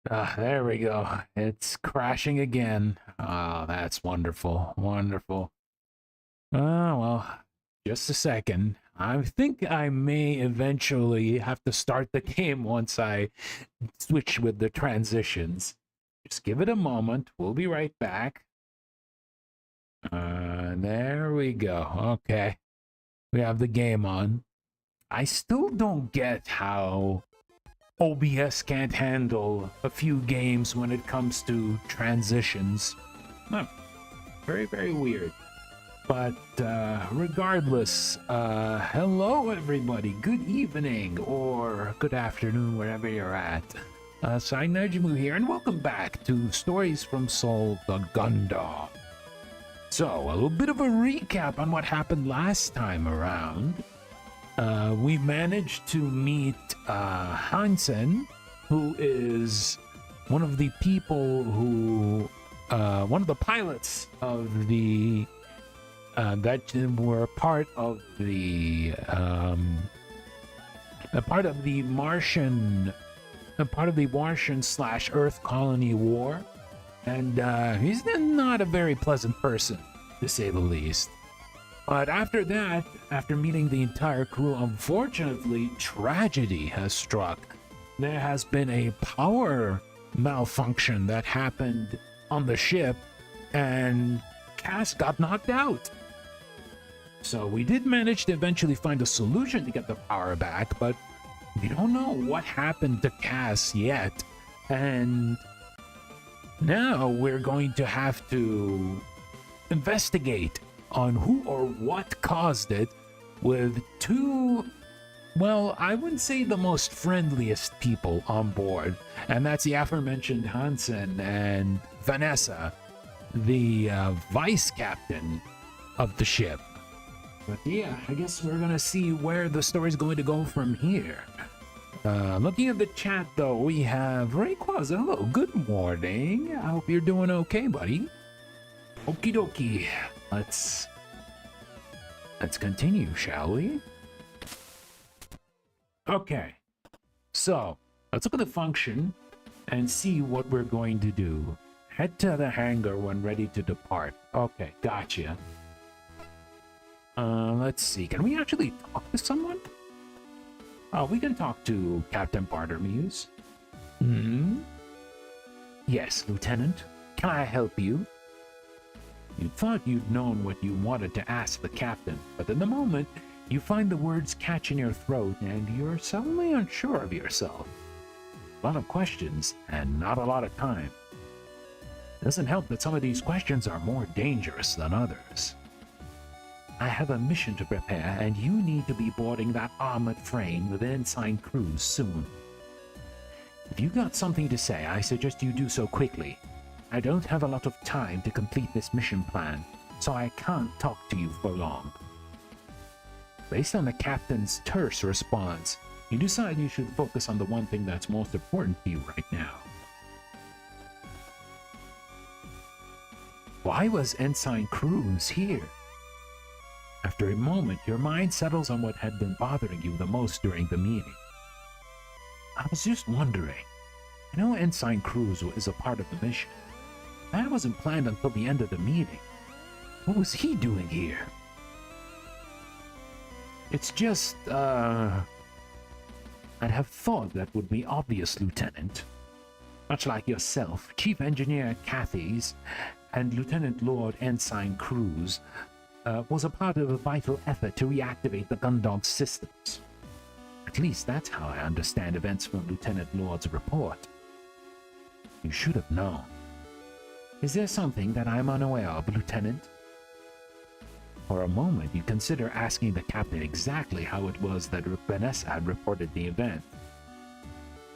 Ah, there we go. It's crashing again. Oh, that's wonderful. Wonderful. Oh, well, just a second. I think I may eventually have to start the game once I switch with the transitions. Just give it a moment. We'll be right back. There we go. Okay. We have the game on. I still don't get how OBS can't handle a few games when it comes to transitions. Huh. Very, very weird. But regardless, hello everybody, good evening or good afternoon wherever you're at. So I'm Najumu here, and welcome back to Stories from Seoul, the Gundam. So, a little bit of a recap on what happened last time around. We managed to meet Hansen, who is one of the people who, one of the pilots of the, that were part of the Martian slash Earth colony war. And he's not a very pleasant person, to say the least. But after that, after meeting the entire crew, unfortunately, tragedy has struck. There has been a power malfunction that happened on the ship, and Cass got knocked out. So we did manage to eventually find a solution to get the power back, but we don't know what happened to Cass yet. And now we're going to have to investigate on who or what caused it with two, well, I wouldn't say the most friendliest people on board, and that's the aforementioned Hansen and Vanessa, the vice captain of the ship. But yeah, I guess we're gonna see where the story's going to go from here. Looking at the chat though, we have Rayquaza. Hello, good morning. I hope you're doing okay, buddy. Okie dokie. Let's continue, shall we? Okay, so let's look at the function and see what we're going to do. Head to the hangar when ready to depart. Okay, gotcha. Let's see. Can we actually talk to someone? Oh, we can talk to Captain Bartermuse. Yes, Lieutenant. Can I help you? You thought you'd known what you wanted to ask the captain, but in the moment, you find the words catch in your throat and you're suddenly unsure of yourself. A lot of questions and not a lot of time. Doesn't help that some of these questions are more dangerous than others. I have a mission to prepare, and you need to be boarding that armored frame with an Ensign Cruise soon. If you got something to say, I suggest you do so quickly. I don't have a lot of time to complete this mission plan, so I can't talk to you for long. Based on the captain's terse response, you decide you should focus on the one thing that's most important to you right now. Why was Ensign Cruise here? After a moment, your mind settles on what had been bothering you the most during the meeting. I was just wondering. I know Ensign Cruise is a part of the mission. That wasn't planned until the end of the meeting. What was he doing here? It's just, I'd have thought that would be obvious, Lieutenant. Much like yourself, Chief Engineer Cathy's and Lieutenant Lord Ensign Cruise was a part of a vital effort to reactivate the Gundog systems. At least that's how I understand events from Lieutenant Lord's report. You should have known. Is there something that I'm unaware of, Lieutenant? For a moment, you consider asking the captain exactly how it was that Vanessa had reported the event.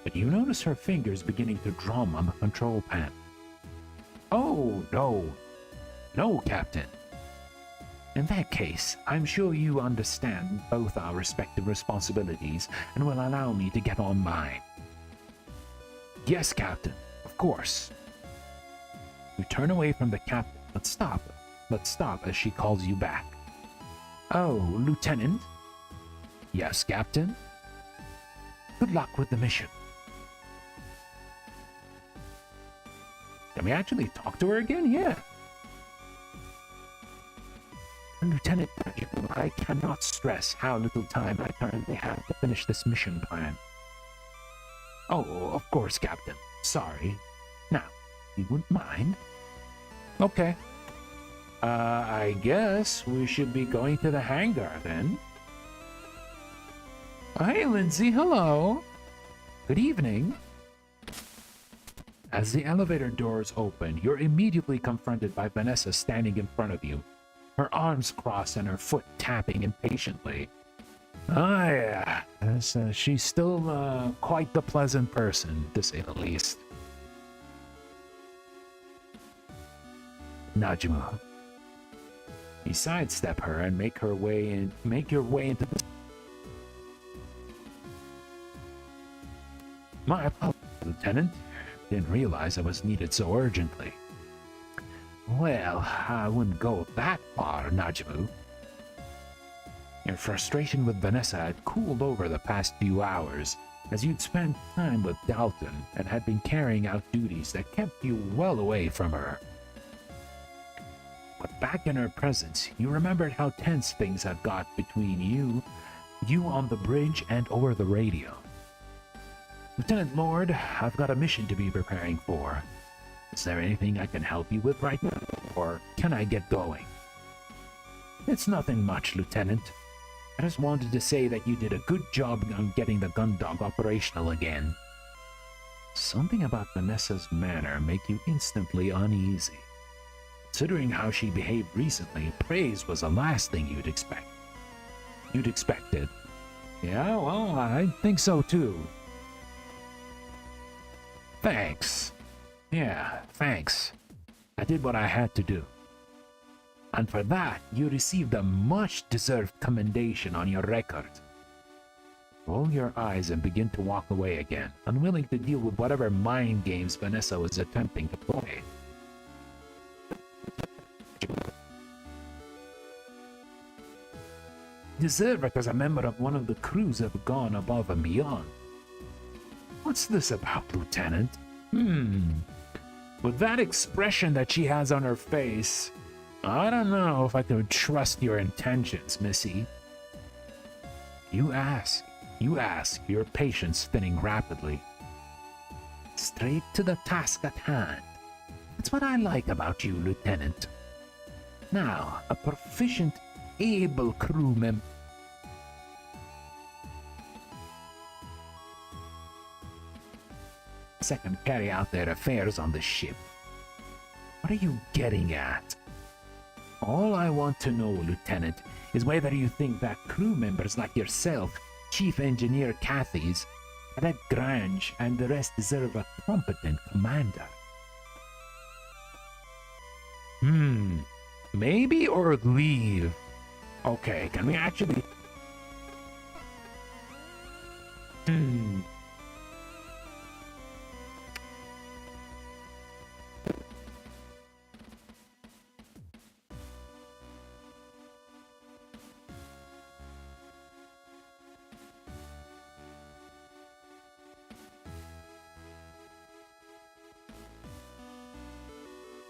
But you notice her fingers beginning to drum on the control panel. Oh, no. No, Captain. In that case, I'm sure you understand both our respective responsibilities and will allow me to get on mine. Yes, Captain, of course. You turn away from the captain, but stop. Let's stop as she calls you back. Oh, Lieutenant? Yes, Captain? Good luck with the mission. Can we actually talk to her again? Yeah. Lieutenant Najumu, I cannot stress how little time I currently have to finish this mission plan. Oh, of course, Captain. Sorry. Now, you wouldn't mind? Okay. I guess we should be going to the hangar then. Hey, Lindsay, hello. Good evening. As the elevator doors open, you're immediately confronted by Vanessa standing in front of you, her arms crossed and her foot tapping impatiently. Ah, yeah. She's still quite the pleasant person, to say the least. Najumu. You sidestep her and make your way into the... My apologies, Lieutenant. Didn't realize I was needed so urgently. Well, I wouldn't go that far, Najumu. Your frustration with Vanessa had cooled over the past few hours, as you'd spent time with Dalton and had been carrying out duties that kept you well away from her. But back in her presence, you remembered how tense things had got between you on the bridge and over the radio. Lieutenant Lord, I've got a mission to be preparing for. Is there anything I can help you with right now, or can I get going? It's nothing much, Lieutenant. I just wanted to say that you did a good job on getting the gun dog operational again. Something about Vanessa's manner make you instantly uneasy. Considering how she behaved recently, praise was the last thing you'd expect. You'd expected. Yeah, well, I think so too. Thanks. Yeah, thanks. I did what I had to do. And for that, you received a much-deserved commendation on your record. Roll your eyes and begin to walk away again, unwilling to deal with whatever mind games Vanessa was attempting to play. Deserve it as a member of one of the crews have gone above and beyond. What's this about, Lieutenant? With that expression that she has on her face, I don't know if I can trust your intentions, Missy. You ask, your patience thinning rapidly. Straight to the task at hand. That's what I like about you, Lieutenant. Now, a proficient, able crew member can carry out their affairs on the ship. What are you getting at? All I want to know, Lieutenant, is whether you think that crew members like yourself, Chief Engineer Cathy's, Cadet Grange, and the rest deserve a competent commander. Maybe or leave. Okay, can we actually...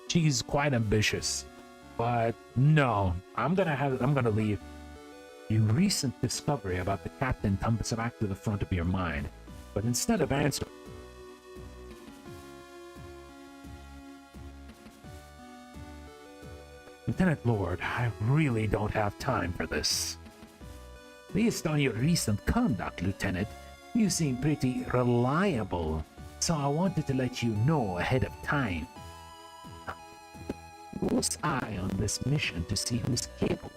She's quite ambitious, but no, I'm gonna leave. Your recent discovery about the captain comes back to the front of your mind, but instead of answering, Lieutenant Lord, I really don't have time for this. Based on your recent conduct, Lieutenant, you seem pretty reliable, so I wanted to let you know ahead of time. Close eye on this mission to see who's capable.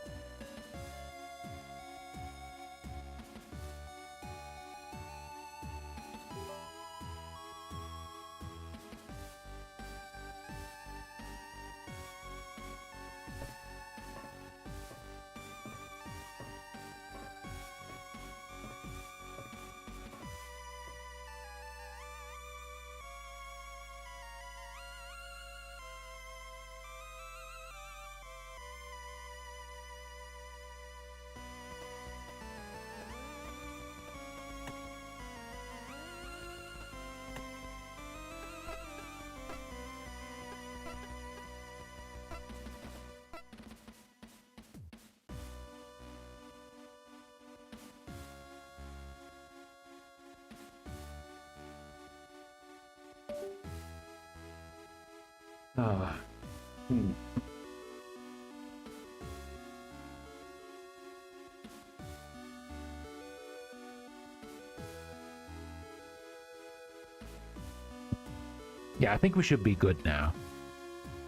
Yeah, I think we should be good now.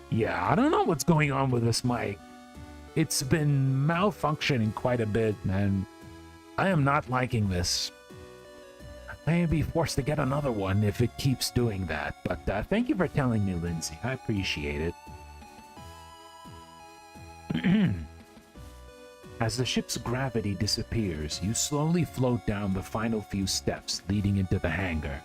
Yeah, I don't know what's going on with this mic. It's been malfunctioning quite a bit, and I am not liking this. I may be forced to get another one if it keeps doing that, but thank you for telling me, Lindsay. I appreciate it. As the ship's gravity disappears, you slowly float down the final few steps leading into the hangar.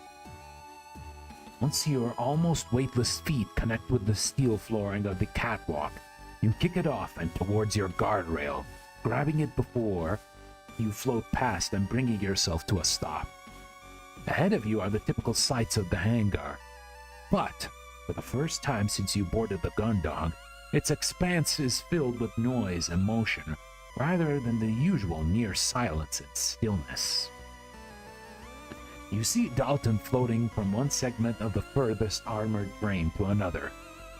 Once your almost weightless feet connect with the steel flooring of the catwalk, you kick it off and towards your guardrail, grabbing it before you float past and bringing yourself to a stop. Ahead of you are the typical sights of the hangar. But, for the first time since you boarded the Gundog, its expanse is filled with noise and motion, rather than the usual near silence and stillness. You see Dalton floating from one segment of the furthest armored frame to another,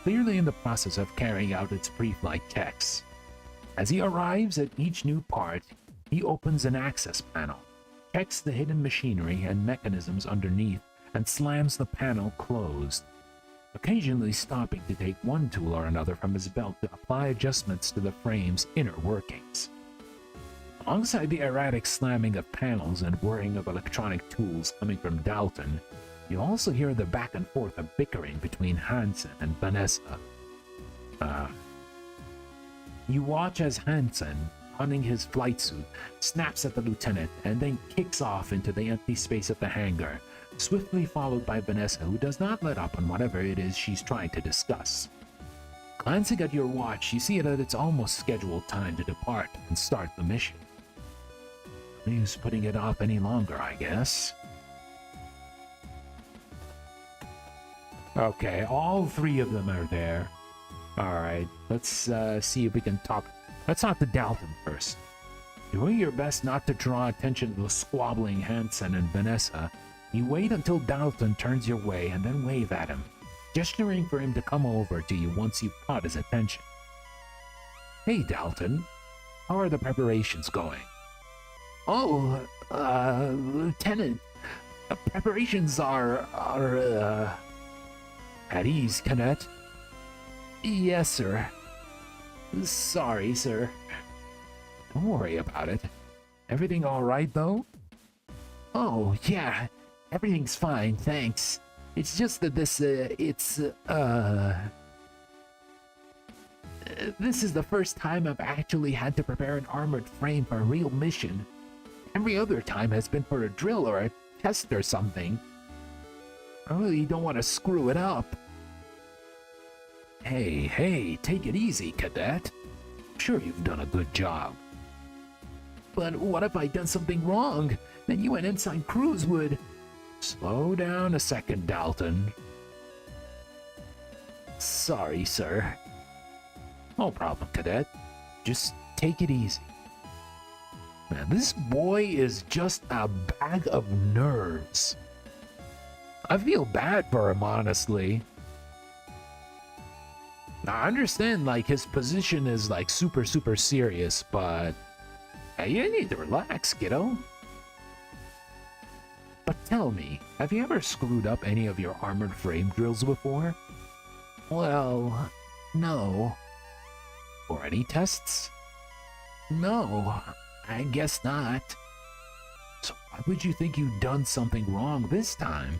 clearly in the process of carrying out its pre-flight checks. As he arrives at each new part, he opens an access panel, checks the hidden machinery and mechanisms underneath, and slams the panel closed, occasionally stopping to take one tool or another from his belt to apply adjustments to the frame's inner workings. Alongside the erratic slamming of panels and whirring of electronic tools coming from Dalton, you also hear the back and forth of bickering between Hansen and Vanessa. You watch as Hansen, donning his flight suit, snaps at the lieutenant and then kicks off into the empty space of the hangar, swiftly followed by Vanessa, who does not let up on whatever it is she's trying to discuss. Glancing at your watch, you see that it's almost scheduled time to depart and start the mission. No use putting it off any longer, I guess. Okay, all three of them are there. Alright, let's see if we can talk. Let's talk to Dalton first. Doing your best not to draw attention to the squabbling Hansen and Vanessa, you wait until Dalton turns your way and then wave at him, gesturing for him to come over to you once you've caught his attention. Hey Dalton, how are the preparations going? Oh, Lieutenant, preparations are at ease, Cadet. Yes, sir. Sorry, sir. Don't worry about it. Everything all right, though? Oh, yeah. Everything's fine, thanks. It's just that this is the first time I've actually had to prepare an armored frame for a real mission. Every other time has been for a drill or a test or something. I really don't want to screw it up. Hey, take it easy, Cadet. I'm sure you've done a good job. But what if I'd done something wrong? Then you and Ensign Cruz would... Slow down a second, Dalton. Sorry, sir. No problem, Cadet. Just take it easy. Man, this boy is just a bag of nerves. I feel bad for him, honestly. Now, I understand, like, his position is, like, super serious, but... Hey, you need to relax, kiddo. But tell me, have you ever screwed up any of your armored frame drills before? Well, no. Or any tests? No, I guess not. So why would you think you've done something wrong this time?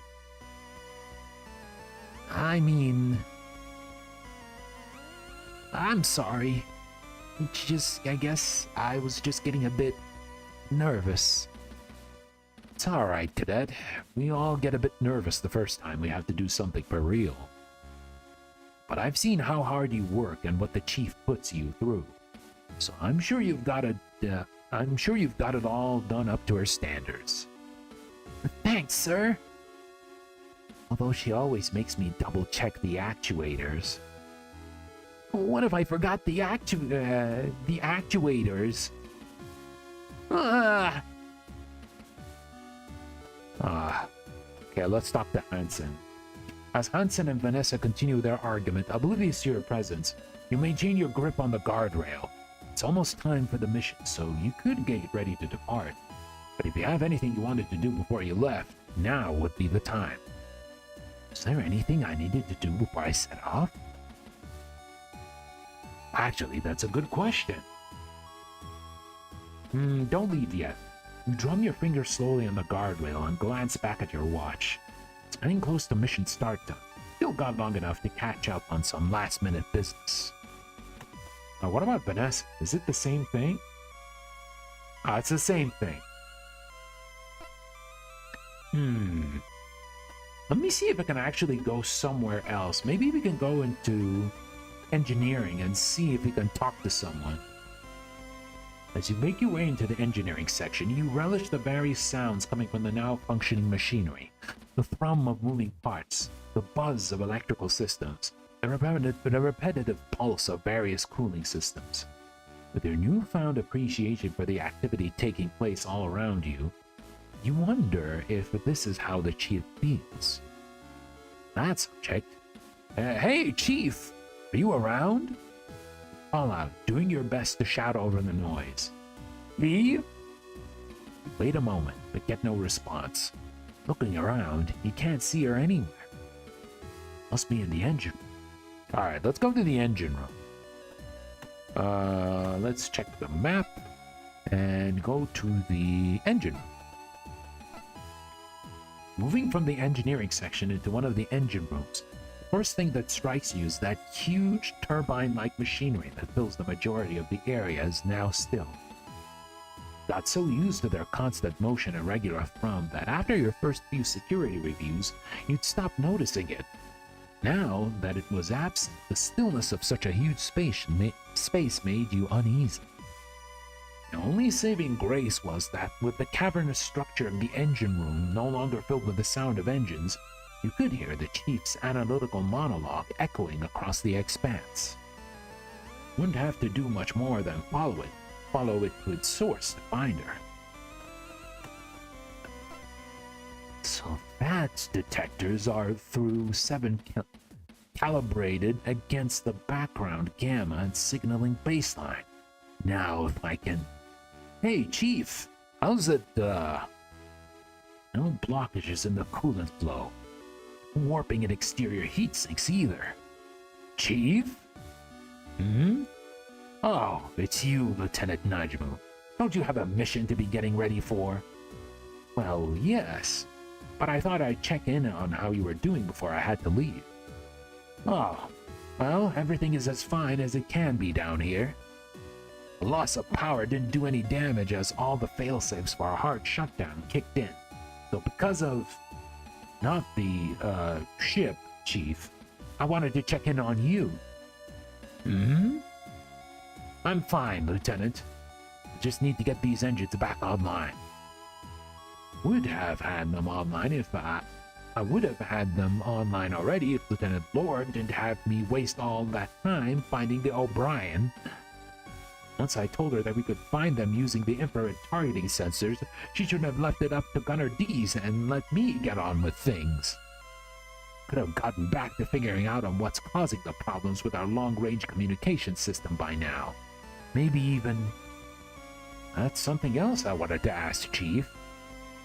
I mean... I'm sorry. I guess I was just getting a bit nervous. It's alright, Cadet. We all get a bit nervous the first time we have to do something for real. But I've seen how hard you work and what the Chief puts you through. So I'm sure you've got it all done up to her standards. Thanks, sir. Although she always makes me double check the actuators. What if I forgot the actuators? Okay, let's talk to Hansen. As Hansen and Vanessa continue their argument, oblivious to your presence, you maintain your grip on the guardrail. It's almost time for the mission, so you could get ready to depart. But if you have anything you wanted to do before you left, now would be the time. Is there anything I needed to do before I set off? Actually, that's a good question. Don't leave yet. Drum your fingers slowly on the guardrail and glance back at your watch. It's getting close to mission start time. Still got long enough to catch up on some last-minute business. Now, what about Vanessa? Is it the same thing? It's the same thing. Let me see if I can actually go somewhere else. Maybe we can go into engineering and see if we can talk to someone. As you make your way into the engineering section, you relish the various sounds coming from the now functioning machinery. The thrum of moving parts, the buzz of electrical systems, the repetitive pulse of various cooling systems. With your newfound appreciation for the activity taking place all around you, you wonder if this is how the chief feels. That subject. Hey, Chief! Are you around? Call out, doing your best to shout over the noise. Chief? Wait a moment, but get no response. Looking around, you can't see her anywhere. Must be in the engine room. Alright, let's go to the engine room. Let's check the map and go to the engine room. Moving from the engineering section into one of the engine rooms, the first thing that strikes you is that huge turbine-like machinery that fills the majority of the area is now still. Got so used to their constant motion and regular thrum that after your first few security reviews, you'd stop noticing it. Now that it was absent, the stillness of such a huge space made you uneasy. The only saving grace was that with the cavernous structure of the engine room no longer filled with the sound of engines, you could hear the chief's analytical monologue echoing across the expanse. Wouldn't have to do much more than follow it to its source to find her. So that detectors are through 7 calibrated against the background gamma and signaling baseline. Now if I can... Hey, Chief, how's it, No blockages in the coolant flow. Warping in exterior heat sinks either. Chief? Oh, it's you, Lieutenant Najumu. Don't you have a mission to be getting ready for? Well, yes, but I thought I'd check in on how you were doing before I had to leave. Oh, well, everything is as fine as it can be down here. The loss of power didn't do any damage as all the failsafes for our hard shutdown kicked in. So because of... not the, ship, Chief, I wanted to check in on you. I'm fine, Lieutenant. I just need to get these engines back online. Would have had them online if I would have had them online already if Lieutenant Lord didn't have me waste all that time finding the O'Brien. Once I told her that we could find them using the infrared targeting sensors, she should have left it up to Gunner D's and let me get on with things. Could have gotten back to figuring out on what's causing the problems with our long-range communication system by now. Maybe even... That's something else I wanted to ask, Chief.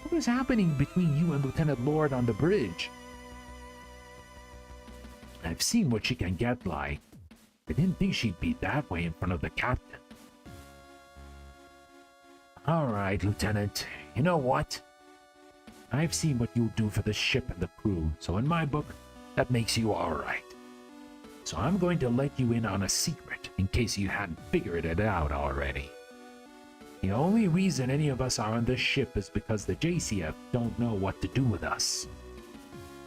What was happening between you and Lieutenant Lord on the bridge? I've seen what she can get like. I didn't think she'd be that way in front of the captain. Alright, Lieutenant. You know what? I've seen what you'll do for the ship and the crew, so in my book, that makes you alright. So I'm going to let you in on a secret, in case you hadn't figured it out already. The only reason any of us are on this ship is because the JCF don't know what to do with us.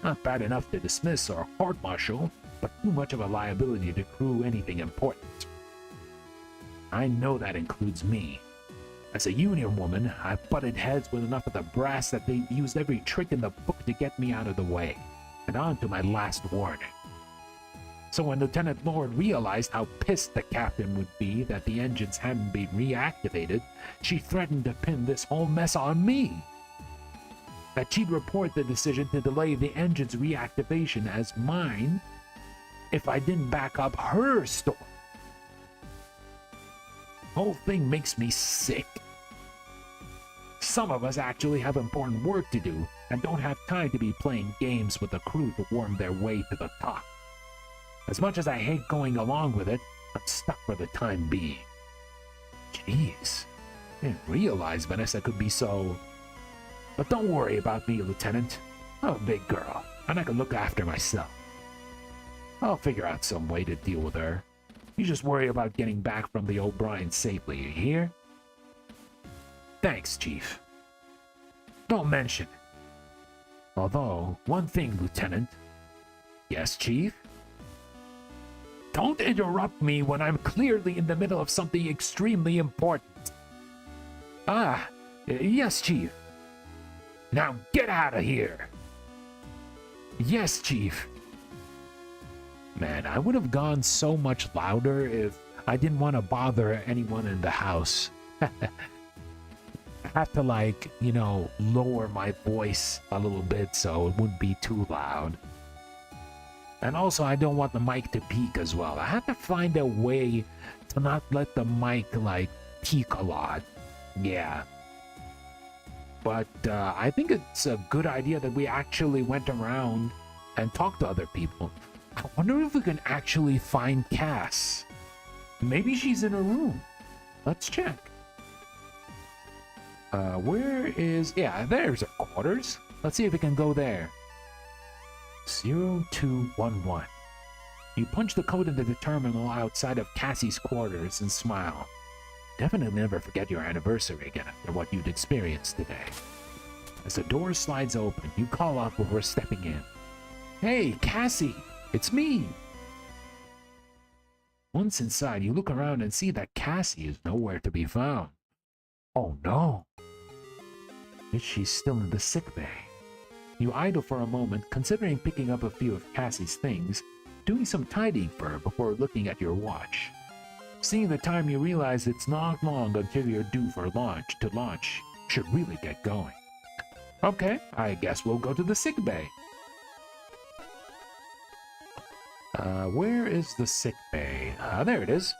Not bad enough to dismiss or court-martial, but too much of a liability to crew anything important. I know that includes me. As a union woman, I've butted heads with enough of the brass that they've used every trick in the book to get me out of the way, and on to my last warning. So when Lieutenant Lord realized how pissed the captain would be that the engines hadn't been reactivated, she threatened to pin this whole mess on me. That she'd report the decision to delay the engine's reactivation as mine if I didn't back up her story. The whole thing makes me sick. Some of us actually have important work to do and don't have time to be playing games with the crew to worm their way to the top. As much as I hate going along with it, I'm stuck for the time being. Jeez, I didn't realize Vanessa could be so... But don't worry about me, Lieutenant. I'm a big girl, and I can look after myself. I'll figure out some way to deal with her. You just worry about getting back from the O'Brien safely, you hear? Thanks, Chief. Don't mention it. Although, one thing, Lieutenant. Yes, Chief? Don't interrupt me when I'm clearly in the middle of something extremely important. Yes, Chief. Now get out of here. Yes, Chief. Man, I would have gone so much louder if I didn't want to bother anyone in the house. I have to, like, you know, lower my voice a little bit so it wouldn't be too loud. And also, I don't want the mic to peak as well. I have to find a way to not let the mic, like, peak a lot. Yeah. But I think it's a good idea that we actually went around and talked to other people. I wonder if we can actually find Cass. Maybe she's in her room. Let's check. Where is... Yeah, there's her quarters. Let's see if we can go there. 0211. You punch the code into the terminal outside of Cassie's quarters and smile. Definitely never forget your anniversary again after what you'd experienced today. As the door slides open, you call out before stepping in. Hey, Cassie! It's me! Once inside, you look around and see that Cassie is nowhere to be found. Oh no! Is she still in the sickbay? You idle for a moment, considering picking up a few of Cassie's things, doing some tidying for her before looking at your watch. Seeing the time, you realize it's not long until you're due for launch. To launch, should really get going. Okay, I guess we'll go to the sickbay. Where is the sickbay? There it is.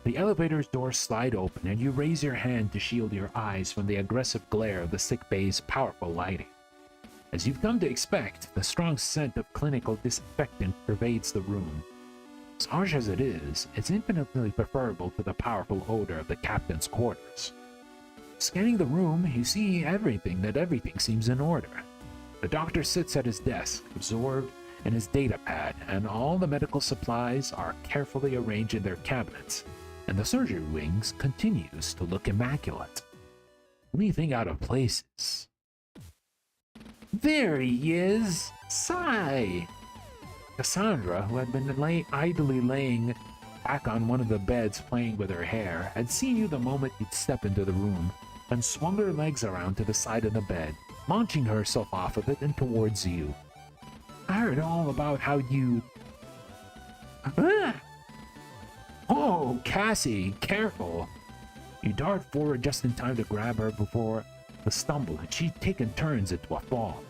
The elevator's doors slide open and you raise your hand to shield your eyes from the aggressive glare of the sickbay's powerful lighting. As you've come to expect, the strong scent of clinical disinfectant pervades the room. As harsh as it is, it's infinitely preferable to the powerful odor of the captain's quarters. Scanning the room, you see that everything seems in order. The doctor sits at his desk, absorbed in his data pad, and all the medical supplies are carefully arranged in their cabinets, and the surgery wings continues to look immaculate. Only thing out of place is... There he is! Sigh! Cassandra, who had been idly laying back on one of the beds playing with her hair, had seen you the moment you'd step into the room, and swung her legs around to the side of the bed, launching herself off of it and towards you. I heard all about how you... Ah! Oh, Cassie, careful! You dart forward just in time to grab her before the stumble, and she'd taken turns into a fall.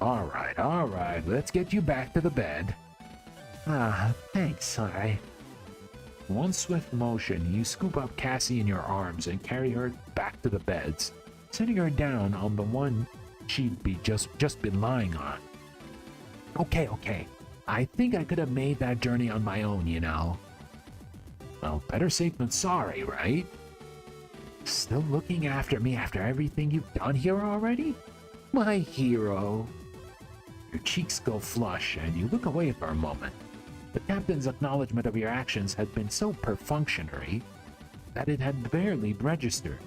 All right, let's get you back to the bed. Thanks, Sai. One swift motion, you scoop up Cassie in your arms and carry her back to the beds, setting her down on the one she'd just been lying on. Okay. I think I could have made that journey on my own, you know. Well, better safe than sorry, right? Still looking after me after everything you've done here already? My hero. Your cheeks go flush and you look away for a moment. The captain's acknowledgement of your actions had been so perfunctory that it had barely registered.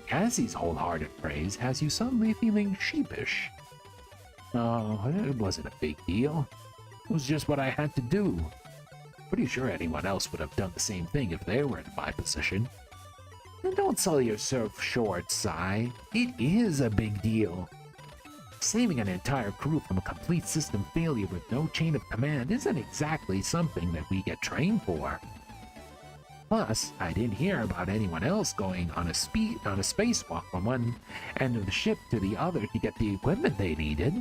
Cassie's wholehearted praise has you suddenly feeling sheepish. Oh, it wasn't a big deal. It was just what I had to do. Pretty sure anyone else would have done the same thing if they were in my position. And don't sell yourself short, Sai. It is a big deal. Saving an entire crew from a complete system failure with no chain of command isn't exactly something that we get trained for. Plus, I didn't hear about anyone else going on a spacewalk from one end of the ship to the other to get the equipment they needed.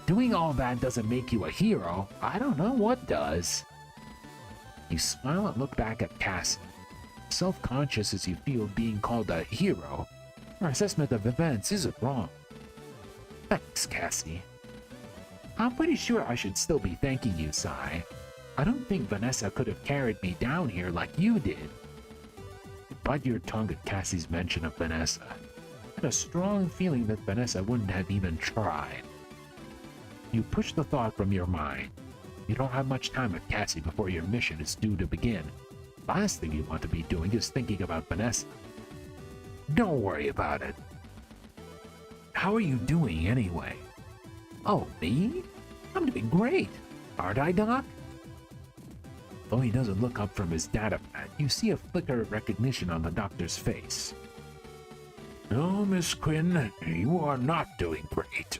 Doing all that doesn't make you a hero. I don't know what does. You smile and look back at Cassie. Self-conscious as you feel being called a hero, our assessment of events isn't wrong. Thanks, Cassie. I'm pretty sure I should still be thanking you, Sai. I don't think Vanessa could have carried me down here like you did. You bite your tongue at Cassie's mention of Vanessa. I had a strong feeling that Vanessa wouldn't have even tried. You push the thought from your mind. You don't have much time with Cassie before your mission is due to begin. Last thing you want to be doing is thinking about Vanessa. Don't worry about it. How are you doing anyway? Oh, me? I'm doing great. Aren't I, Doc? Though he doesn't look up from his datapad, you see a flicker of recognition on the doctor's face. "No, Miss Quinn, you are not doing great.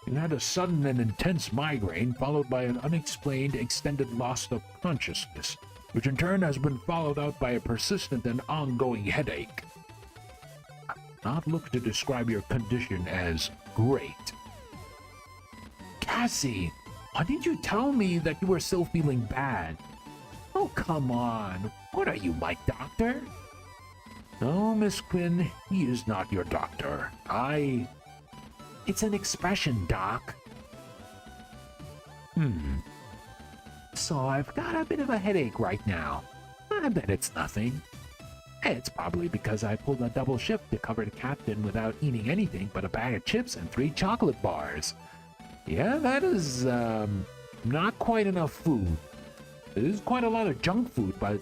You had a sudden and intense migraine followed by an unexplained extended loss of consciousness, which in turn has been followed out by a persistent and ongoing headache. I would not look to describe your condition as great." "Cassie, why didn't you tell me that you were still feeling bad?" "Oh, come on. What are you, my doctor?" "No, Miss Quinn, he is not your doctor. It's an expression, Doc." "So I've got a bit of a headache right now. I bet it's nothing. It's probably because I pulled a double shift to cover the captain without eating anything but a bag of chips and 3 chocolate bars. Yeah, that is, not quite enough food. It is quite a lot of junk food, but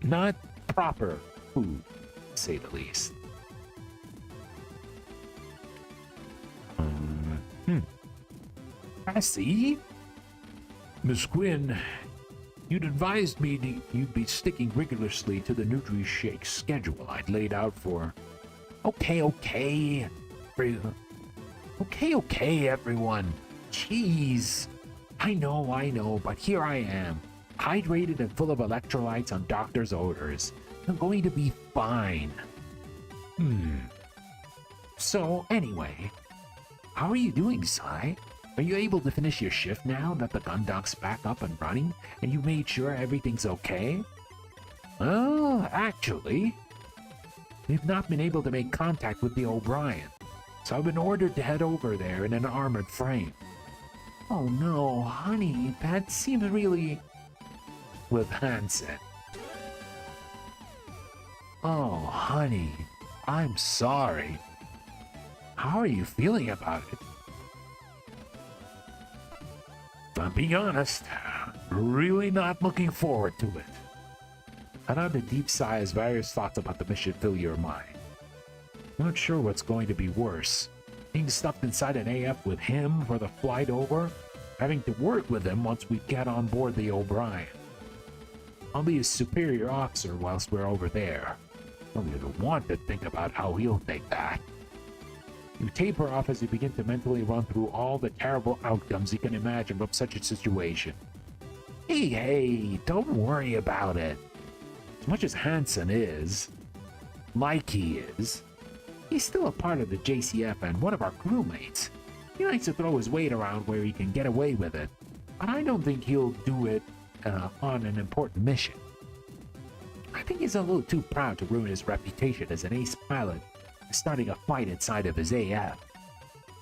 not proper food, to say the least." "I see. Miss Quinn, you'd advised me you'd be sticking rigorously to the Nutri-Shake schedule I'd laid out for..." Okay, everyone. Jeez. I know, but here I am, hydrated and full of electrolytes on doctor's orders. I'm going to be fine. So, anyway, how are you doing, Sai? Are you able to finish your shift now that the gun dock's back up and running, and you made sure everything's okay?" "Well, actually, we've not been able to make contact with the O'Brien, so I've been ordered to head over there in an armored frame." "Oh no, honey, that seems really..." "With Hansen." "Oh, honey, I'm sorry. How are you feeling about it?" "I'll be honest, really not looking forward to it." Another deep sigh as various thoughts about the mission fill your mind. Not sure what's going to be worse. Being stuffed inside an AF with him for the flight over, having to work with him once we get on board the O'Brien. I'll be his superior officer whilst we're over there. I don't even want to think about how he'll take that. You taper off as you begin to mentally run through all the terrible outcomes you can imagine from such a situation. Hey, don't worry about it. As much as Hansen is, like he is, he's still a part of the JCF and one of our crewmates. He likes to throw his weight around where he can get away with it, but I don't think he'll do it on an important mission. I think he's a little too proud to ruin his reputation as an ace pilot starting a fight inside of his AF.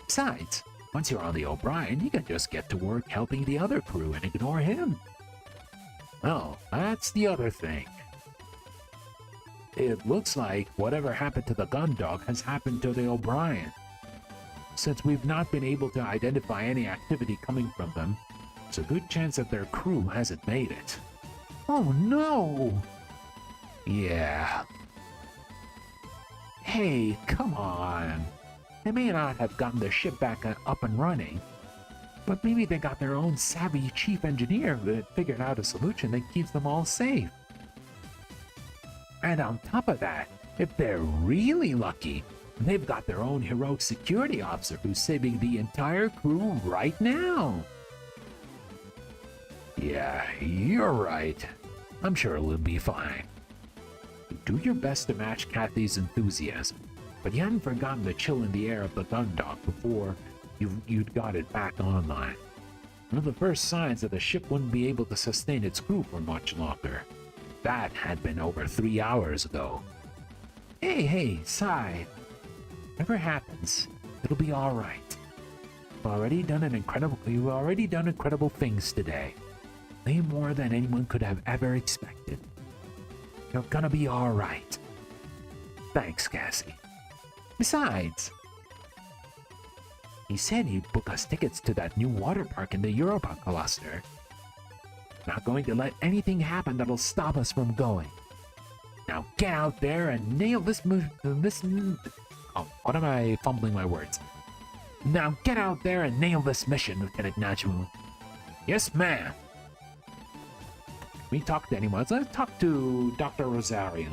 Besides, once you're on the O'Brien, you can just get to work helping the other crew and ignore him. Well, that's the other thing. It looks like whatever happened to the gun dog has happened to the O'Brien. Since we've not been able to identify any activity coming from them, there's a good chance that their crew hasn't made it. Oh no! Yeah. Hey, come on. They may not have gotten their ship back up and running, but maybe they got their own savvy chief engineer that figured out a solution that keeps them all safe. And on top of that, if they're really lucky, they've got their own heroic security officer who's saving the entire crew right now. Yeah, you're right. I'm sure it'll be fine. Do your best to match Kathy's enthusiasm, but you hadn't forgotten the chill in the air of the gun dock before you'd got it back online. One of the first signs that the ship wouldn't be able to sustain its crew for much longer. That had been over 3 hours ago. Hey, Sai. Whatever happens, it'll be alright. You've already done incredible things today. Way more than anyone could have ever expected. You're gonna be alright. Thanks, Cassie. Besides, he said he'd book us tickets to that new water park in the Europa cluster. Not going to let anything happen that'll stop us from going. Now get out there and nail this oh, what am I fumbling my words? Now get out there and nail this mission, Lieutenant Najumu. Yes, ma'am. Let me talk to anyone. Let's talk to Dr. Rosario.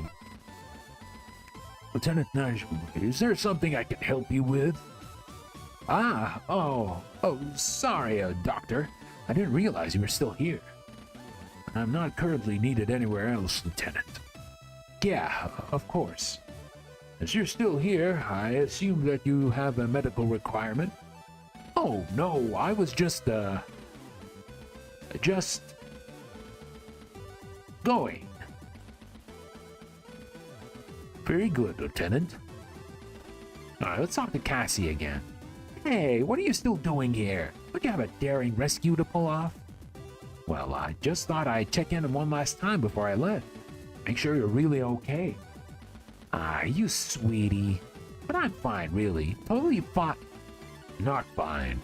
Lieutenant Najumu, is there something I can help you with? Oh, sorry, Doctor. I didn't realize you were still here. I'm not currently needed anywhere else, Lieutenant. Yeah, of course. As you're still here, I assume that you have a medical requirement. Oh, no, I was just going. Very good, Lieutenant. Alright, let's talk to Cassie again. Hey, what are you still doing here? Don't you have a daring rescue to pull off? Well, I just thought I'd check in one last time before I left. Make sure you're really okay. You sweetie. But I'm fine, really. Totally fine. Not fine.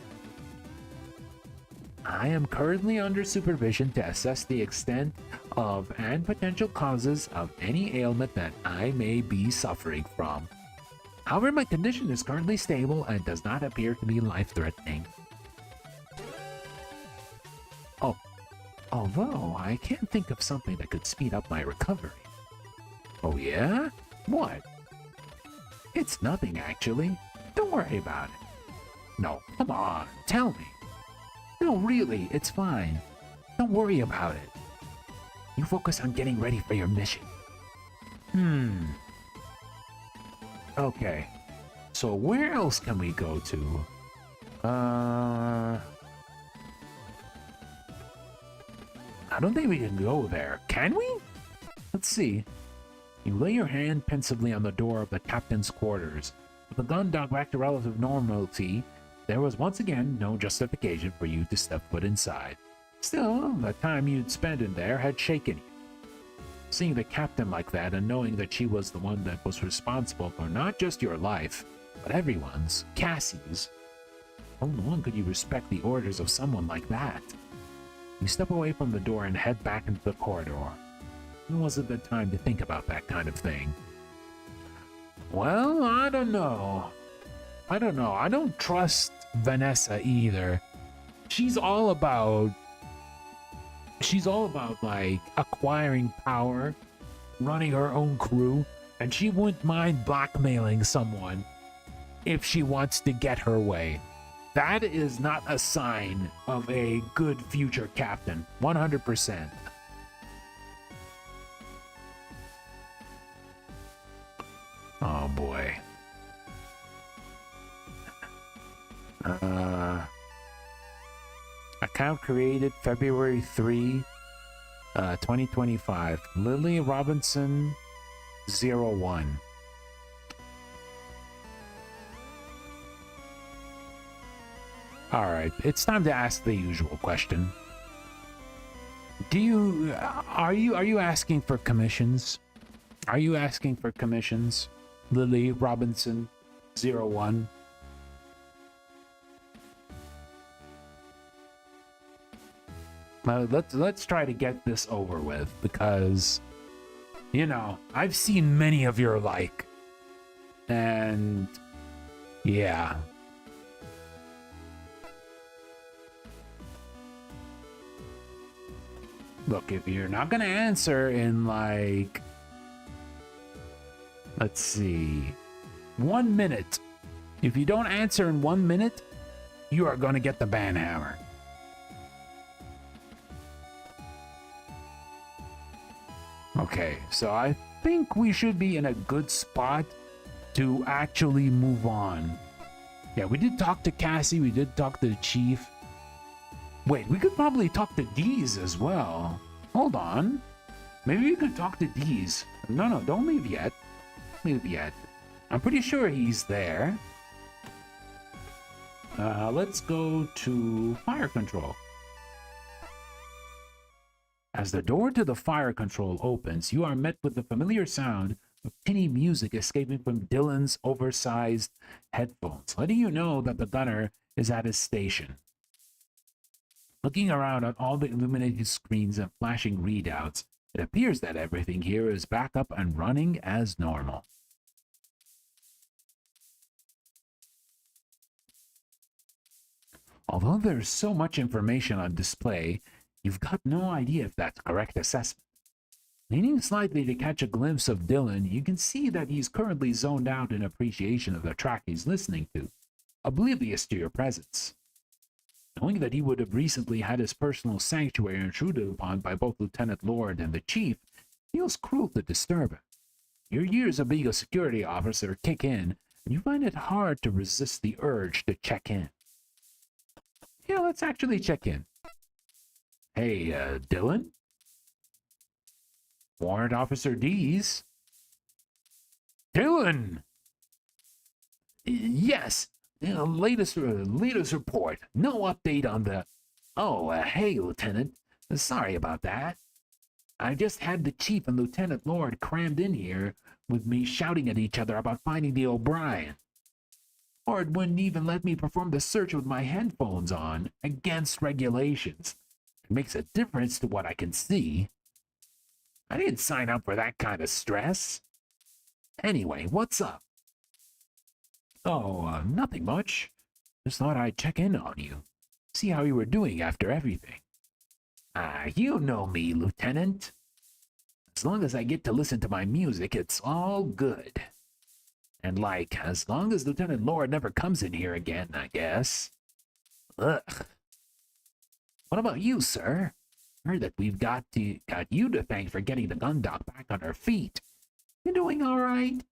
I am currently under supervision to assess the extent of and potential causes of any ailment that I may be suffering from. However, my condition is currently stable and does not appear to be life-threatening. Oh, although I can't think of something that could speed up my recovery. Oh yeah? What? It's nothing, actually. Don't worry about it. No, come on, tell me. No, really, it's fine. Don't worry about it. You focus on getting ready for your mission. Okay. So where else can we go to? I don't think we can go there. Can we? Let's see. You lay your hand pensively on the door of the captain's quarters. With the gun docked back to relative normality, there was once again no justification for you to step foot inside. Still, the time you'd spent in there had shaken you. Seeing the captain like that and knowing that she was the one that was responsible for not just your life, but everyone's, Cassie's, how long could you respect the orders of someone like that? You step away from the door and head back into the corridor. It wasn't the time to think about that kind of thing. Well, I don't know. I don't trust Vanessa either. She's all about like acquiring power, running her own crew, and she wouldn't mind blackmailing someone if she wants to get her way. That is not a sign of a good future captain. 100%. Oh boy. Account created February 3, 2025. Lily Robinson 01. All right, it's time to ask the usual question. Are you asking for commissions? Are you asking for commissions? Lily Robinson 01. Let's try to get this over with, because you know, I've seen many of your like, and yeah. Look, if you're not gonna answer in like, let's see, 1 minute. If you don't answer in 1 minute, you are gonna get the ban hammer. Okay, so I think we should be in a good spot to actually move on. Yeah, we did talk to Cassie, we did talk to the chief. Wait, we could probably talk to Deez as well. Hold on. Maybe we could talk to Deez. No, don't leave yet. Leave yet. I'm pretty sure he's there. Let's go to fire control. As the door to the fire control opens, you are met with the familiar sound of tinny music escaping from Dylan's oversized headphones, letting you know that the gunner is at his station. Looking around at all the illuminated screens and flashing readouts, it appears that everything here is back up and running as normal. Although there's so much information on display, You've got no idea if that's a correct assessment. Leaning slightly to catch a glimpse of Dylan, you can see that he's currently zoned out in appreciation of the track he's listening to, oblivious to your presence. Knowing that he would have recently had his personal sanctuary intruded upon by both Lieutenant Lord and the Chief feels cruel to disturb him. Your years of being a security officer kick in, and you find it hard to resist the urge to check in. Yeah, let's actually check in. Hey, Dylan? Warrant Officer D's? Dylan! Yes, latest report. No update on the... Oh, hey, Lieutenant. Sorry about that. I just had the Chief and Lieutenant Lord crammed in here with me shouting at each other about finding the O'Brien. Lord wouldn't even let me perform the search with my headphones on, against regulations. It makes a difference to what I can see. I didn't sign up for that kind of stress. Anyway, what's up? Oh, nothing much. Just thought I'd check in on you. See how you were doing after everything. You know me, Lieutenant. As long as I get to listen to my music, it's all good. And as long as Lieutenant Lord never comes in here again, I guess. Ugh. What about you, sir? Heard that we've got you to thank for getting the gun dock back on her feet. You doing all right?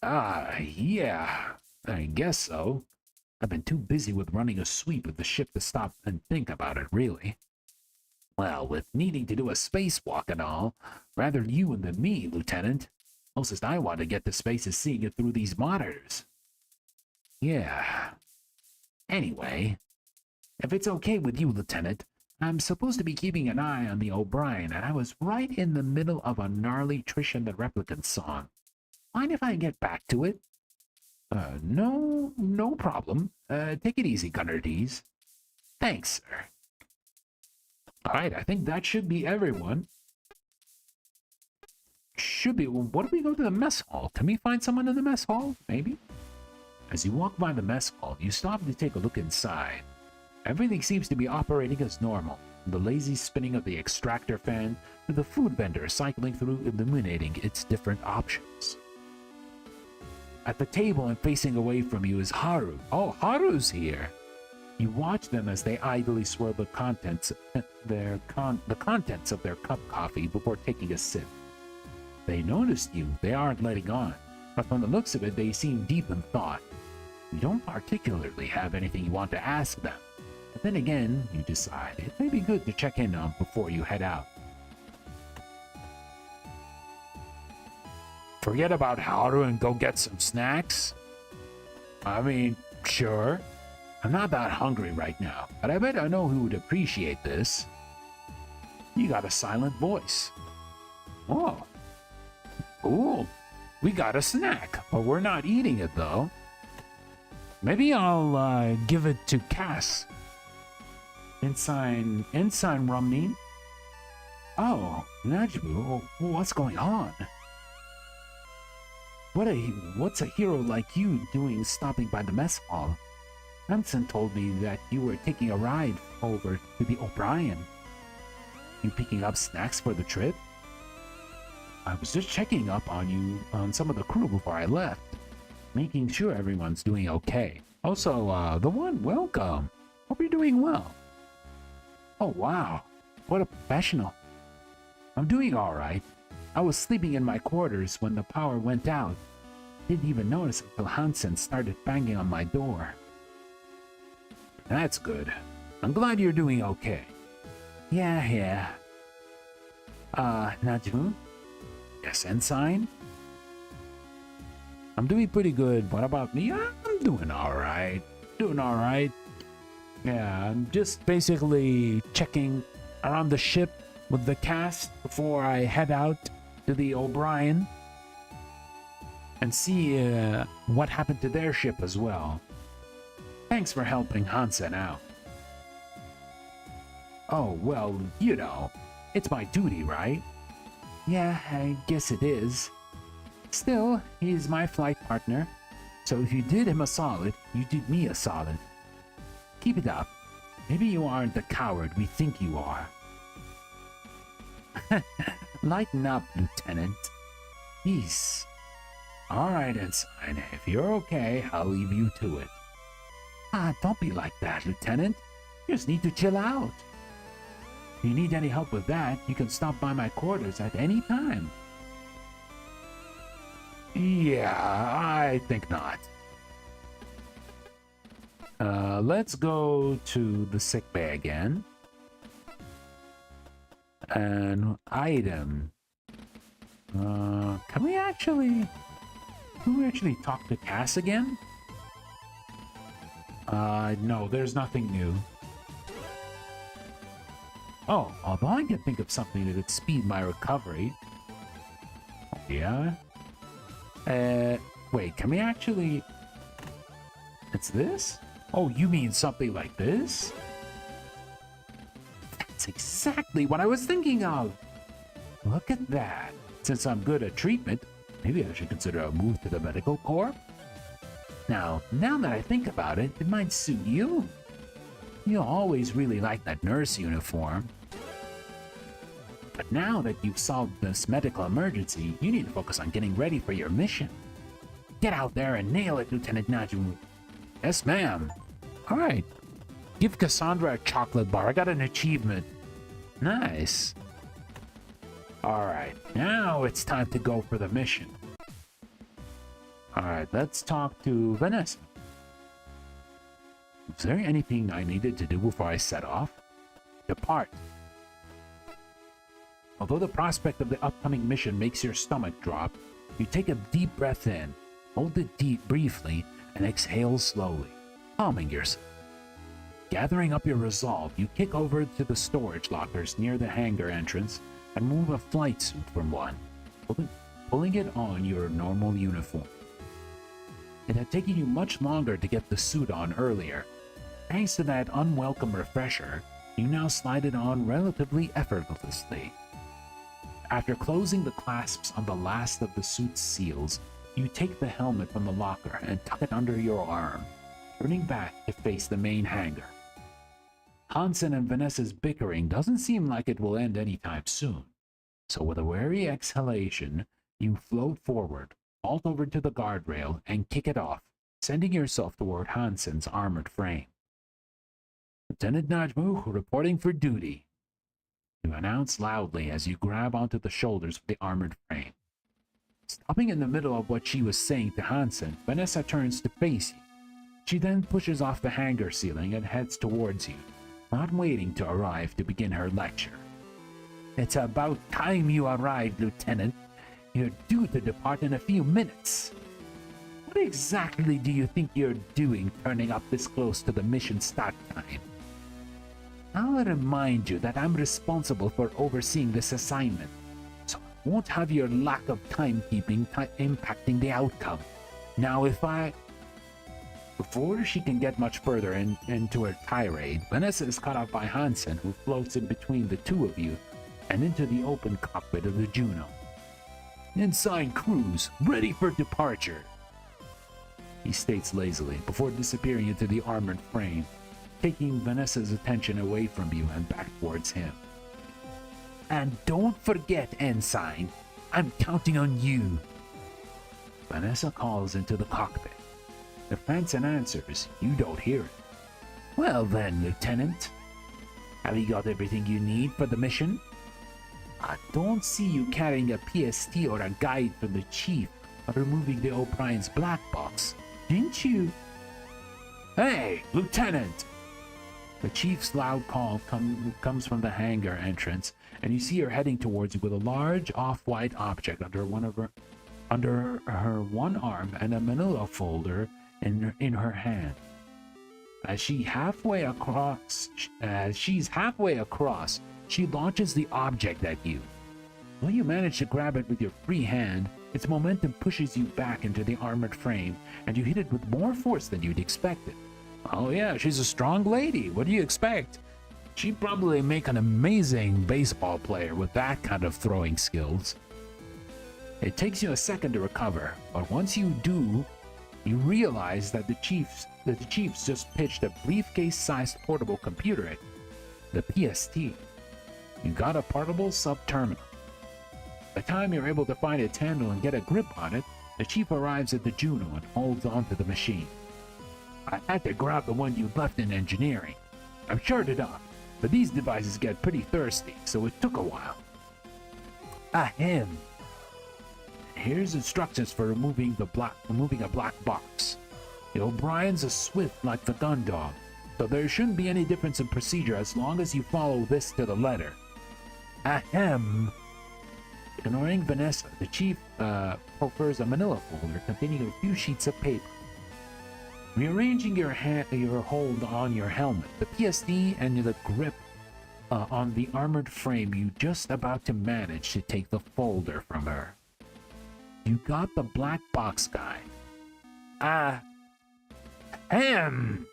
Yeah, I guess so. I've been too busy with running a sweep of the ship to stop and think about it, really. Well, with needing to do a spacewalk and all, rather you than me, Lieutenant. Closest I want to get to space is seeing it through these monitors. Yeah. Anyway, if it's okay with you, Lieutenant, I'm supposed to be keeping an eye on the O'Brien, and I was right in the middle of a gnarly Trish and the Replicant song. Mind if I get back to it? No problem. Take it easy, Gunner D's. Thanks, sir. Alright, I think that should be everyone. Should be. What if we go to the mess hall? Can we find someone in the mess hall? Maybe? As you walk by the mess hall, you stop to take a look inside. Everything seems to be operating as normal. The lazy spinning of the extractor fan to the food vendor cycling through illuminating its different options. At the table and facing away from you is Haru. Oh, Haru's here! You watch them as they idly swirl the contents of their cup coffee before taking a sip. They noticed you, they aren't letting on, but from the looks of it, they seem deep in thought. You don't particularly have anything you want to ask them, but then again, you decide it may be good to check in on before you head out. Forget about Haru and go get some snacks? I mean, sure. I'm not that hungry right now, but I bet I know who would appreciate this. You got a silent voice. Oh. Cool. We got a snack, but we're not eating it though. Maybe I'll give it to Cass. Ensign Rumney. Oh, Najumu, what's going on? What's a hero like you doing stopping by the mess hall? Hansen told me that you were taking a ride over to the O'Brien. You picking up snacks for the trip? I was just checking up on you on some of the crew before I left, making sure everyone's doing okay. Also, the one, welcome. Hope you're doing well. Oh wow, what a professional. I'm doing all right. I was sleeping in my quarters when the power went out. Didn't even notice until Hansen started banging on my door. That's good. I'm glad you're doing okay. Yeah. Najumu? Yes, Ensign? I'm doing pretty good. What about me? I'm doing alright. Yeah, I'm just basically checking around the ship with the cast before I head out to the O'Brien and see what happened to their ship as well. Thanks for helping Hansen out. Oh, well, you know, it's my duty, right? Yeah, I guess it is. Still, he's my flight partner, so if you did him a solid, you did me a solid. Keep it up. Maybe you aren't the coward we think you are. Lighten up, Lieutenant. Peace. Alright, Ensign. If you're okay, I'll leave you to it. Don't be like that, Lieutenant. You just need to chill out. If you need any help with that, you can stop by my quarters at any time. Yeah, I think not. Let's go to the sickbay again. And item. Can we actually talk to Cass again? No, there's nothing new. Oh, although I can think of something that would speed my recovery. Yeah? Wait, can we actually... It's this? Oh, you mean something like this? That's exactly what I was thinking of! Look at that. Since I'm good at treatment, maybe I should consider a move to the medical corps? Now that I think about it, it might suit you. You always really liked that nurse uniform. But now that you've solved this medical emergency, you need to focus on getting ready for your mission. Get out there and nail it, Lieutenant Najumu. Yes, ma'am. Alright. Give Cassandra a chocolate bar. I got an achievement. Nice. Alright, now it's time to go for the mission. Alright, let's talk to Vanessa. Is there anything I needed to do before I set off? Depart. Although the prospect of the upcoming mission makes your stomach drop, you take a deep breath in, hold it deep briefly, and exhale slowly, calming yourself. Gathering up your resolve, you kick over to the storage lockers near the hangar entrance and move a flight suit from one, pulling it on your normal uniform. It had taken you much longer to get the suit on earlier. Thanks to that unwelcome refresher, you now slide it on relatively effortlessly. After closing the clasps on the last of the suit's seals, you take the helmet from the locker and tuck it under your arm, turning back to face the main hangar. Hansen and Vanessa's bickering doesn't seem like it will end anytime soon, so with a wary exhalation, you float forward, vault over to the guardrail, and kick it off, sending yourself toward Hansen's armored frame. Lieutenant Najumu reporting for duty. You announce loudly as you grab onto the shoulders of the armored frame. Stopping in the middle of what she was saying to Hansen, Vanessa turns to face you. She then pushes off the hangar ceiling and heads towards you, not waiting to arrive to begin her lecture. It's about time you arrived, Lieutenant. You're due to depart in a few minutes. What exactly do you think you're doing turning up this close to the mission start time? I'll remind you that I'm responsible for overseeing this assignment, so I won't have your lack of timekeeping impacting the outcome. Now Before she can get much further into her tirade, Vanessa is cut off by Hansen, who floats in between the two of you and into the open cockpit of the Juno. Ensign crews, ready for departure, he states lazily before disappearing into the armored frame, taking Vanessa's attention away from you and back towards him. And don't forget, Ensign, I'm counting on you. Vanessa calls into the cockpit. If Hansen answers, you don't hear it. Well then, Lieutenant, have you got everything you need for the mission? I don't see you carrying a PST or a guide from the Chief on removing the O'Brien's black box, didn't you? Hey, Lieutenant! The Chief's loud call comes from the hangar entrance, and you see her heading towards you with a large off-white object under her one arm and a manila folder in her hand. As she's halfway across, she launches the object at you. When you manage to grab it with your free hand, its momentum pushes you back into the armored frame, and you hit it with more force than you'd expected. Oh yeah, she's a strong lady. What do you expect? She'd probably make an amazing baseball player with that kind of throwing skills. It takes you a second to recover, but once you do, You realize that the chiefs just pitched a briefcase-sized portable computer at the PST. You got a portable sub-terminal. By the time you're able to find its handle and get a grip on it, the chief arrives at the Juno and holds onto the machine. I had to grab the one you left in engineering. I've charted up, but these devices get pretty thirsty, so it took a while. Ahem. Here's instructions for removing a black box. The O'Brien's are swift like the gun dog, so there shouldn't be any difference in procedure as long as you follow this to the letter. Ahem. Ignoring Vanessa, the chief prefers a manila folder containing a few sheets of paper. Rearranging your hold on your helmet, the PSD and the grip on the armored frame, you just about to manage to take the folder from her. You got the black box guy. Ahem!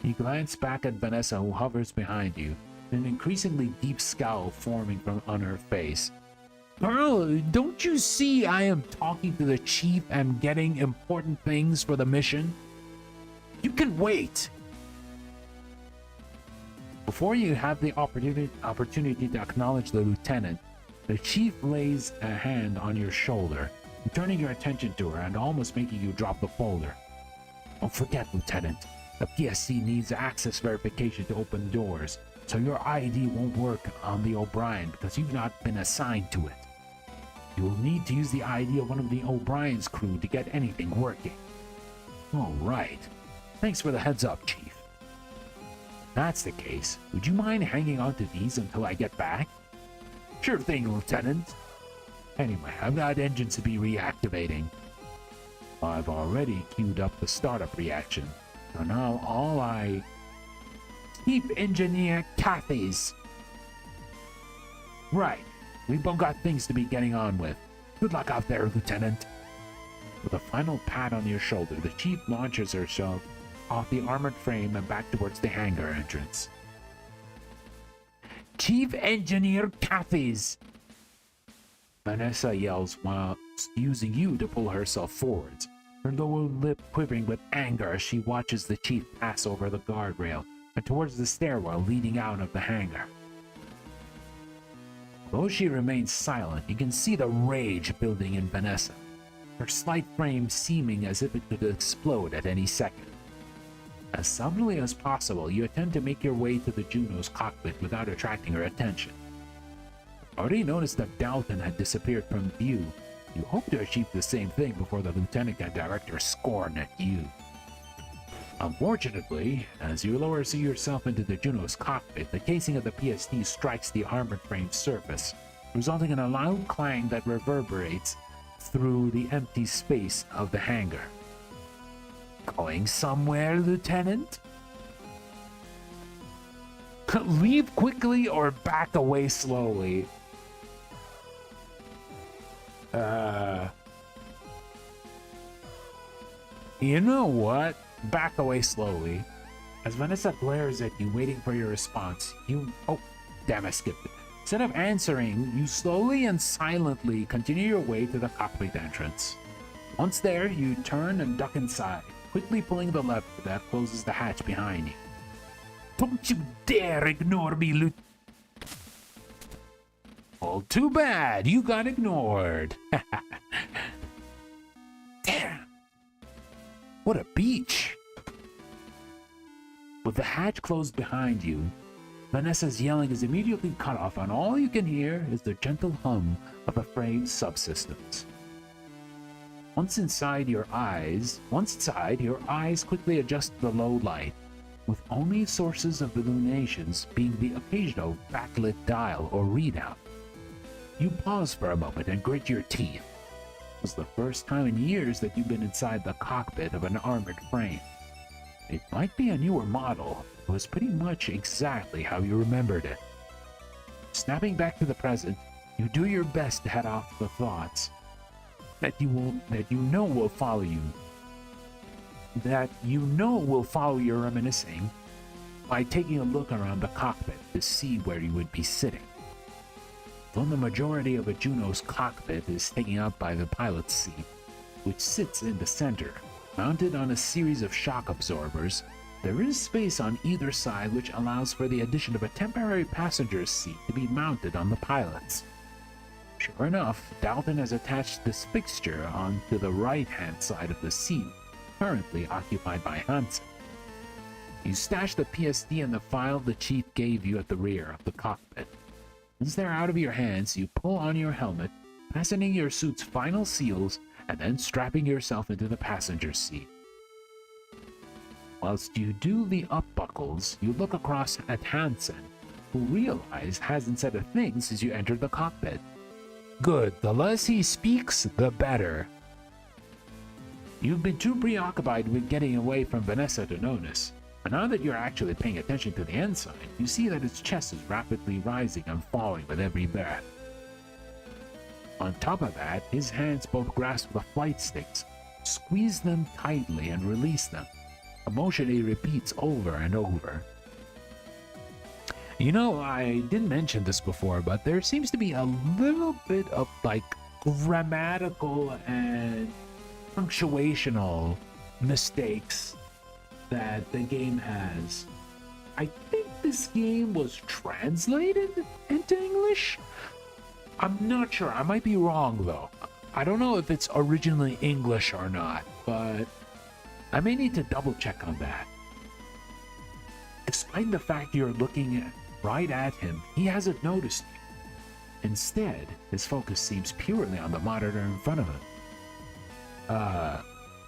You glance back at Vanessa, who hovers behind you, an increasingly deep scowl forming on her face. Girl, don't you see I am talking to the chief and getting important things for the mission? You can wait. Before you have the opportunity to acknowledge the lieutenant, the chief lays a hand on your shoulder, turning your attention to her and almost making you drop the folder. Don't forget, Lieutenant, the PSC needs access verification to open doors, so your ID won't work on the O'Brien because you've not been assigned to it. You will need to use the ID of one of the O'Brien's crew to get anything working. All right. Thanks for the heads up, Chief. If that's the case, would you mind hanging on to these until I get back? Sure thing, Lieutenant. Anyway, I've got engines to be reactivating. I've already queued up the startup reaction, so now Chief Engineer Cathy's. Right. We've both got things to be getting on with. Good luck out there, Lieutenant. With a final pat on your shoulder, the chief launches herself off the armored frame and back towards the hangar entrance. Chief Engineer Cathy's! Vanessa yells while using you to pull herself forwards, her lower lip quivering with anger as she watches the chief pass over the guardrail and towards the stairwell leading out of the hangar. Though she remains silent, you can see the rage building in Vanessa, her slight frame seeming as if it could explode at any second. As subtly as possible, you attempt to make your way to the Juno's cockpit without attracting her attention. Already noticed that Dalton had disappeared from view. You hope to achieve the same thing before the lieutenant can direct her scorn at you. Unfortunately, as you lower yourself into the Juno's cockpit, the casing of the PST strikes the armored frame's surface, resulting in a loud clang that reverberates through the empty space of the hangar. Going somewhere, Lieutenant? Leave quickly or back away slowly. You know what? Back away slowly. As Vanessa glares at you, waiting for your response, oh, damn, I skipped it. Instead of answering, you slowly and silently continue your way to the cockpit entrance. Once there, you turn and duck inside, quickly pulling the lever that closes the hatch behind you. Don't you dare ignore me, Lieutenant! Well, too bad, you got ignored. Damn! What a beach! With the hatch closed behind you, Vanessa's yelling is immediately cut off, and all you can hear is the gentle hum of the frame's subsystems. Once inside, your eyes quickly adjust to the low light, with only sources of illuminations being the occasional backlit dial or readout. You pause for a moment and grit your teeth. It was the first time in years that you've been inside the cockpit of an armored frame. It might be a newer model, but it was pretty much exactly how you remembered it. Snapping back to the present, you do your best to head off the thoughts that you know will follow your reminiscing by taking a look around the cockpit to see where you would be sitting. Though the majority of a Juno's cockpit is taken up by the pilot's seat, which sits in the center. Mounted on a series of shock absorbers, there is space on either side which allows for the addition of a temporary passenger's seat to be mounted on the pilots. Sure enough, Dalton has attached this fixture onto the right-hand side of the seat, currently occupied by Hansen. You stash the PSD in the file the chief gave you at the rear of the cockpit. Once they're out of your hands, you pull on your helmet, fastening your suit's final seals, and then strapping yourself into the passenger's seat. Whilst you do the up buckles, you look across at Hansen, who realize hasn't said a thing since you entered the cockpit. Good, the less he speaks, the better. You've been too preoccupied with getting away from Vanessa to notice, but now that you're actually paying attention to the ensign, you see that its chest is rapidly rising and falling with every breath. On top of that, his hands both grasp the flight sticks, squeeze them tightly and release them, a motion he repeats over and over. You know, I didn't mention this before, but there seems to be a little bit of like grammatical and punctuational mistakes that the game has. I think this game was translated into English. I'm not sure. I might be wrong though. I don't know if it's originally English or not, but I may need to double check on that. Despite the fact you're looking right at him, he hasn't noticed you. Instead, his focus seems purely on the monitor in front of him.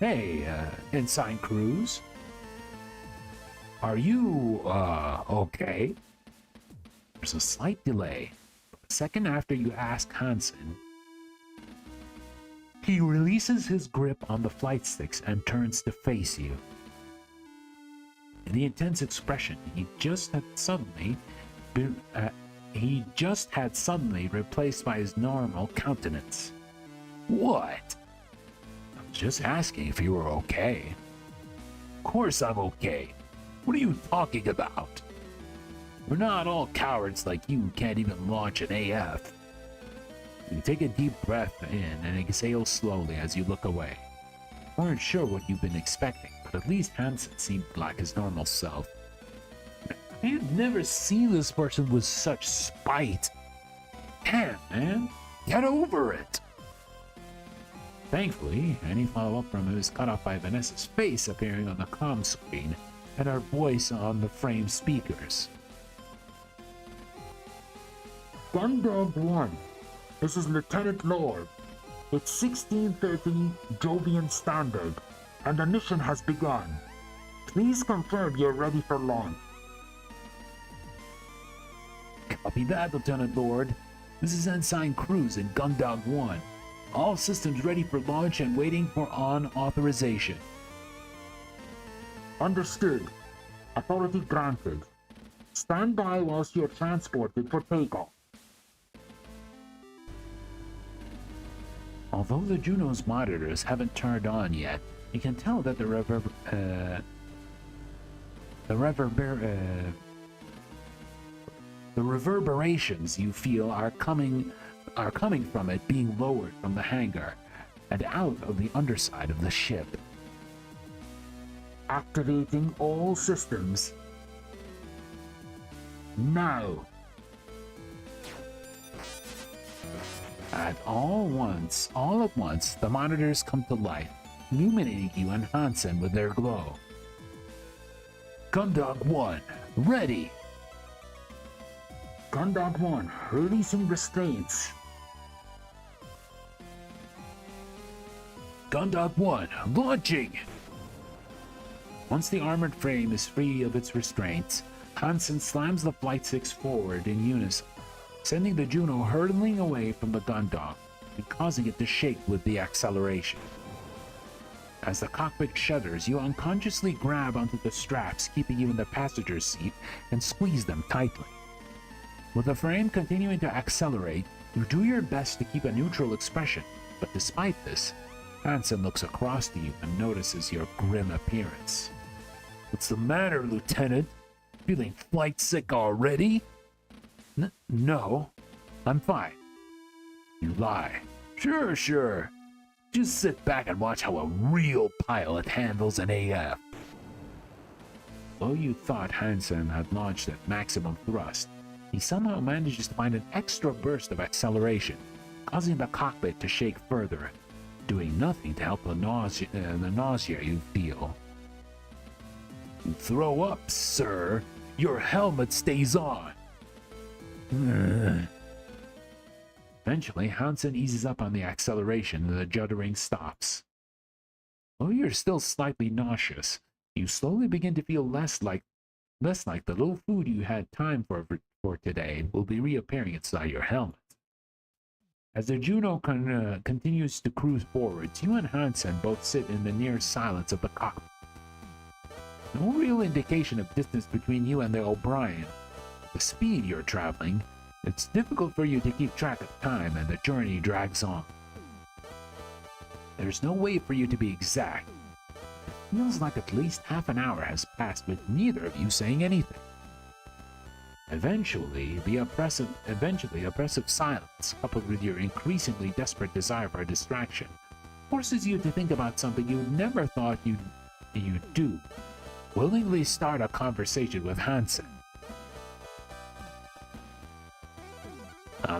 Hey, Ensign Cruz? Are you, okay? There's a slight delay. A second after you ask Hansen, he releases his grip on the flight sticks and turns to face you. The intense expression he just had suddenly replaced by his normal countenance. What? I was just asking if you were okay. Of course I'm okay. What are you talking about? We're not all cowards like you who can't even launch an AF. You take a deep breath in and exhale slowly as you look away. You weren't sure what you've been expecting, but at least Hansen seemed like his normal self. I had never seen this person with such spite. Damn, man. Get over it. Thankfully, any follow-up from him is cut off by Vanessa's face appearing on the comm screen and her voice on the frame speakers. Gundog 1, this is Lieutenant Lord. It's 16:30 Jovian Standard, and the mission has begun. Please confirm you're ready for launch. Copy that, Lieutenant Lord. This is Ensign Cruz in Gundog 1. All systems ready for launch and waiting for on authorization. Understood. Authority granted. Stand by whilst you're transported for takeoff. Although the Juno's monitors haven't turned on yet, you can tell that the reverberations you feel are coming from it being lowered from the hangar and out of the underside of the ship. Activating all systems. Now. All at once, the monitors come to life, illuminating you and Hansen with their glow. Gundog 1, ready! Gundog 1, releasing restraints. Gundog 1, launching! Once the armored frame is free of its restraints, Hansen slams the flight sticks forward in unison, sending the Juno hurtling away from the Gundog and causing it to shake with the acceleration. As the cockpit shudders, you unconsciously grab onto the straps keeping you in the passenger seat and squeeze them tightly. With the frame continuing to accelerate, you do your best to keep a neutral expression, but despite this, Hansen looks across to you and notices your grim appearance. What's the matter, Lieutenant? Feeling flight sick already? No, I'm fine. You lie. Sure. Just sit back and watch how a real pilot handles an AF. Though you thought Hansen had launched at maximum thrust, he somehow manages to find an extra burst of acceleration, causing the cockpit to shake further, doing nothing to help the nausea you feel. Throw up, sir. Your helmet stays on. Eventually, Hansen eases up on the acceleration and the juddering stops. Though you're still slightly nauseous, you slowly begin to feel less like the little food you had time for today will be reappearing inside your helmet. As the Juno continues to cruise forwards, you and Hansen both sit in the near silence of the cockpit. No real indication of distance between you and the O'Brien. The speed you're traveling, it's difficult for you to keep track of time and the journey drags on. There's no way for you to be exact. It feels like at least half an hour has passed with neither of you saying anything. Eventually, oppressive silence, coupled with your increasingly desperate desire for a distraction, forces you to think about something you never thought you'd do. Willingly start a conversation with Hansen.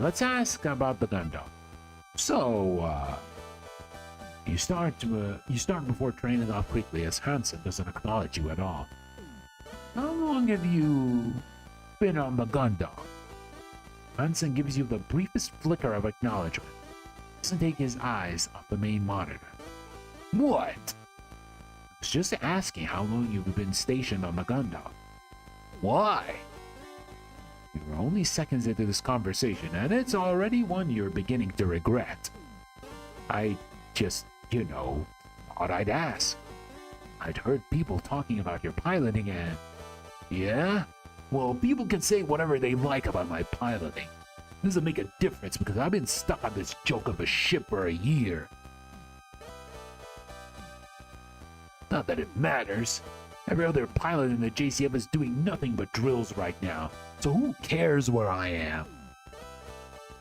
Let's ask about the gun dog. So, you start before training off quickly, as Hansen doesn't acknowledge you at all. How long have you been on the gun dog? Hansen gives you the briefest flicker of acknowledgement. Doesn't take his eyes off the main monitor. What? I was just asking how long you've been stationed on the gun dog. Why? You're only seconds into this conversation, and it's already one you're beginning to regret. I just, thought I'd ask. I'd heard people talking about your piloting and... Yeah? Well, people can say whatever they like about my piloting. It doesn't make a difference because I've been stuck on this joke of a ship for a year. Not that it matters. Every other pilot in the JCF is doing nothing but drills right now, so who cares where I am?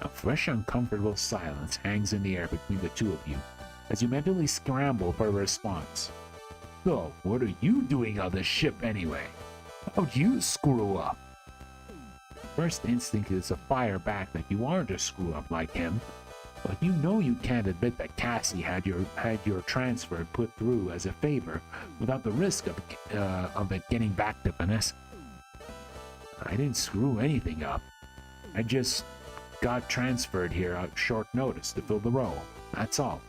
A fresh, uncomfortable silence hangs in the air between the two of you as you mentally scramble for a response. So, what are you doing on the ship anyway? How'd you screw up? First instinct is to fire back that you aren't a screw-up like him, but you know you can't admit that Cassie had your transfer put through as a favor without the risk of it getting back to Vanessa. I didn't screw anything up. I just got transferred here at short notice to fill the role. That's all.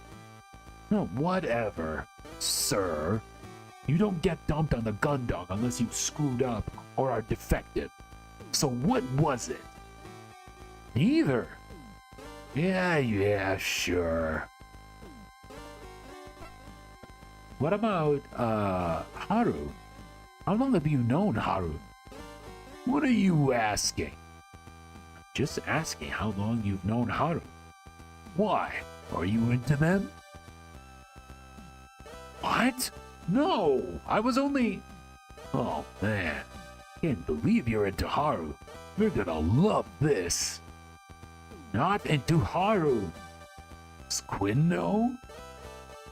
No, whatever, sir. You don't get dumped on the gun dog unless you screwed up or are defective. So what was it? Neither. Yeah, sure. What about, Haru? How long have you known Haru? What are you asking? Just asking how long you've known Haru. Why? Are you into them? What? No, I was only... Oh man, can't believe you're into Haru. You're gonna love this. Not into Haru. Does Quinn know?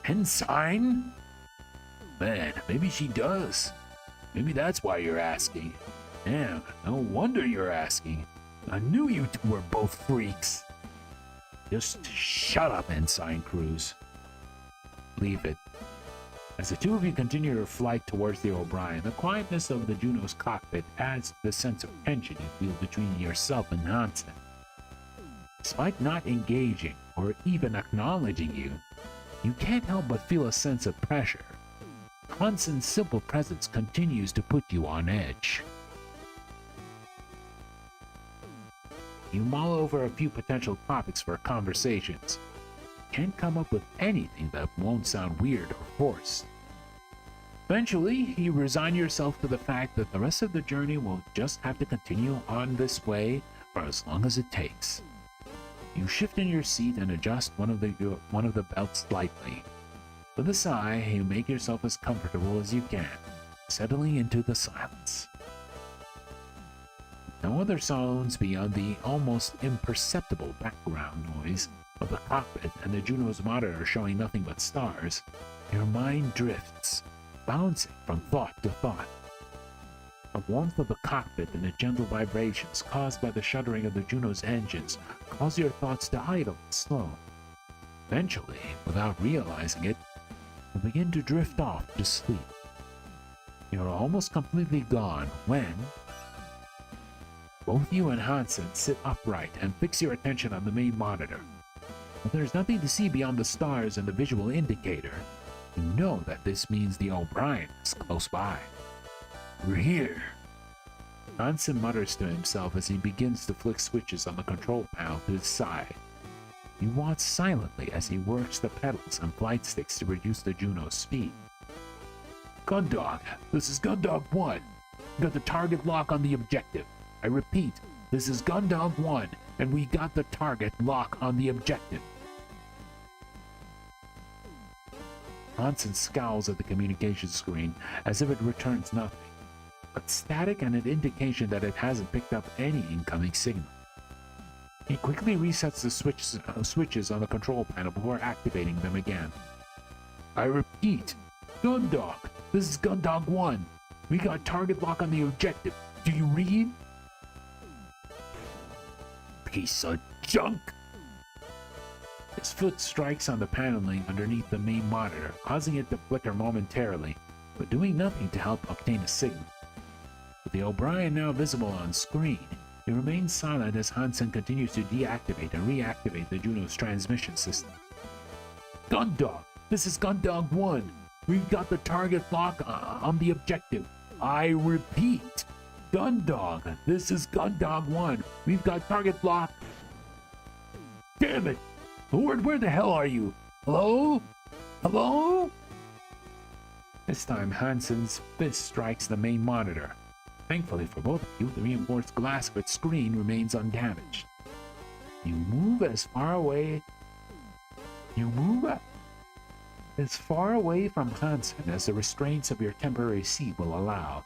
Ensign? Man, maybe she does. Maybe that's why you're asking. Damn, no wonder you're asking. I knew you two were both freaks. Just shut up, Ensign Cruz. Leave it. As the two of you continue your flight towards the O'Brien, the quietness of the Juno's cockpit adds to the sense of tension you feel between yourself and Hansen. Despite not engaging or even acknowledging you, you can't help but feel a sense of pressure. Hansen's simple presence continues to put you on edge. You mull over a few potential topics for conversations. Can't come up with anything that won't sound weird or forced. Eventually, you resign yourself to the fact that the rest of the journey will just have to continue on this way for as long as it takes. You shift in your seat and adjust one of the belts slightly. With a sigh, you make yourself as comfortable as you can, settling into the silence. No other sounds beyond the almost imperceptible background noise of the cockpit and the Juno's monitor showing nothing but stars, your mind drifts, bouncing from thought to thought. The warmth of the cockpit and the gentle vibrations caused by the shuddering of the Juno's engines cause your thoughts to idle and slow. Eventually, without realizing it, you begin to drift off to sleep. You're almost completely gone when both you and Hansen sit upright and fix your attention on the main monitor. But there's nothing to see beyond the stars and the visual indicator. You know that this means the O'Brien is close by. We're here. Hansen mutters to himself as he begins to flick switches on the control panel to his side. He watches silently as he works the pedals and flight sticks to reduce the Juno's speed. Gundog, this is Gundog 1. We got the target lock on the objective. I repeat, this is Gundog 1, and we got the target lock on the objective. Hansen scowls at the communication screen as if it returns nothing, but static and an indication that it hasn't picked up any incoming signal. He quickly resets the switches on the control panel before activating them again. I repeat, Gundog, this is Gundog 1. We got target lock on the objective. Do you read? Piece of junk! His foot strikes on the paneling underneath the main monitor, causing it to flicker momentarily, but doing nothing to help obtain a signal. With the O'Brien now visible on screen, he remains silent as Hansen continues to deactivate and reactivate the Juno's transmission system. Gundog, this is Gundog 1. We've got the target lock on the objective. I repeat, Gundog, this is Gundog 1. We've got target lock. Damn it! Where the hell are you? Hello? Hello? This time Hansen's fist strikes the main monitor. Thankfully for both of you, the reinforced glass of its screen remains undamaged. You move as far away from Hansen as the restraints of your temporary seat will allow.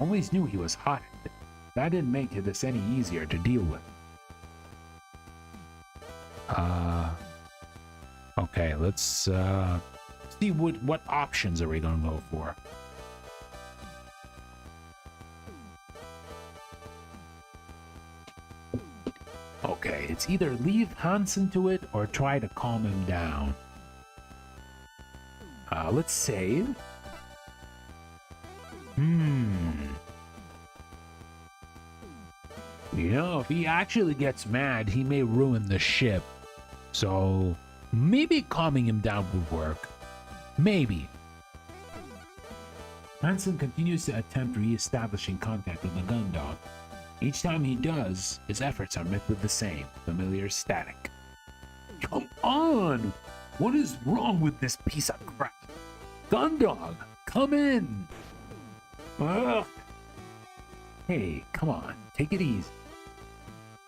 Always knew he was hot. That didn't make this any easier to deal with. Okay, let's see what options are we gonna go for. Okay, it's either leave Hansen to it or try to calm him down. Let's save. You know, if he actually gets mad, he may ruin the ship. So, maybe calming him down would work. Maybe. Hansen continues to attempt re-establishing contact with the Gundog. Each time he does, his efforts are met with the same familiar static. Come on! What is wrong with this piece of crap? Gundog, come in! Ugh. Hey, come on, take it easy.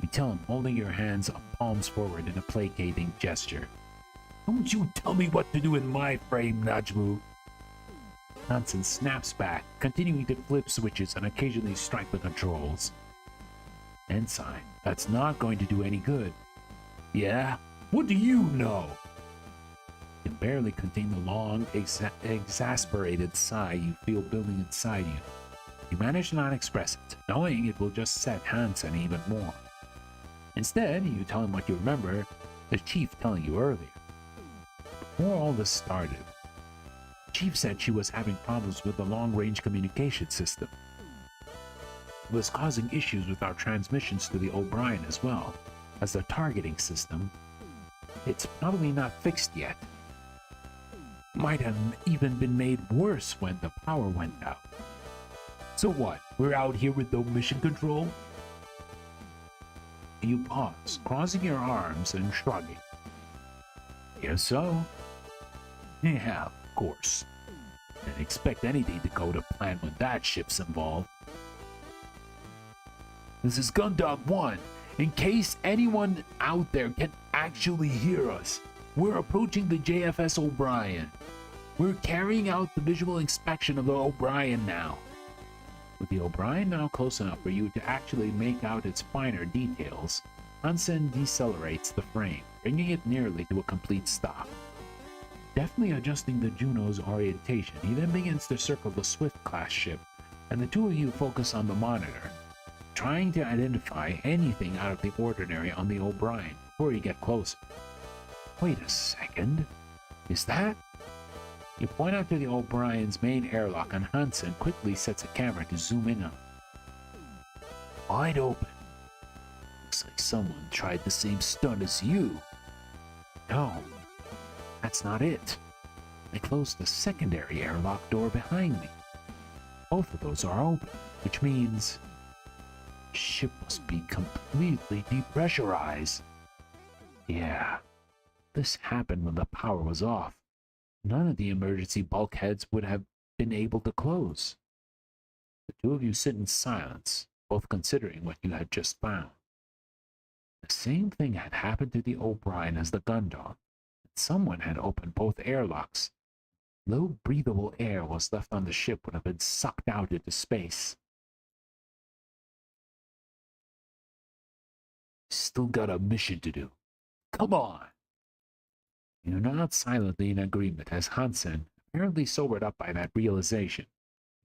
You tell him, holding your hands up, palms forward in a placating gesture. Don't you tell me what to do in my frame, Najumu. Hansen snaps back, continuing to flip switches and occasionally strike the controls. Ensign, that's not going to do any good. Yeah? What do you know? You can barely contain the long, exasperated sigh you feel building inside you. You manage to not express it, knowing it will just set Hansen even more. Instead, you tell him what you remember the chief telling you earlier. Before all this started, the chief said she was having problems with the long-range communication system. It was causing issues with our transmissions to the O'Brien as well, as the targeting system. It's probably not fixed yet. Might have even been made worse when the power went out. So what, we're out here with no mission control? You pause, crossing your arms and shrugging. Guess so. Yeah, of course. Didn't expect anything to go to plan when that ship's involved. This is Gundog 1. In case anyone out there can actually hear us, we're approaching the JFS O'Brien. We're carrying out the visual inspection of the O'Brien now. With the O'Brien now close enough for you to actually make out its finer details, Hansen decelerates the frame. bringing it nearly to a complete stop. Deftly adjusting the Juno's orientation, he then begins to circle the Swift-class ship, and the two of you focus on the monitor, trying to identify anything out of the ordinary on the O'Brien before you get closer. Wait a second. Is that? You point out to the O'Brien's main airlock, and Hansen quickly sets a camera to zoom in on it. Wide open. Looks like someone tried the same stunt as you. No, that's not it. I closed the secondary airlock door behind me. Both of those are open, which means the ship must be completely depressurized. Yeah, this happened when the power was off. None of the emergency bulkheads would have been able to close. The two of you sit in silence, both considering what you had just found. The same thing had happened to the O'Brien as the Gundog. Someone had opened both airlocks. No breathable air was left on the ship would have been sucked out into space. Still got a mission to do. Come on! You nod silently in agreement as Hansen, apparently sobered up by that realization,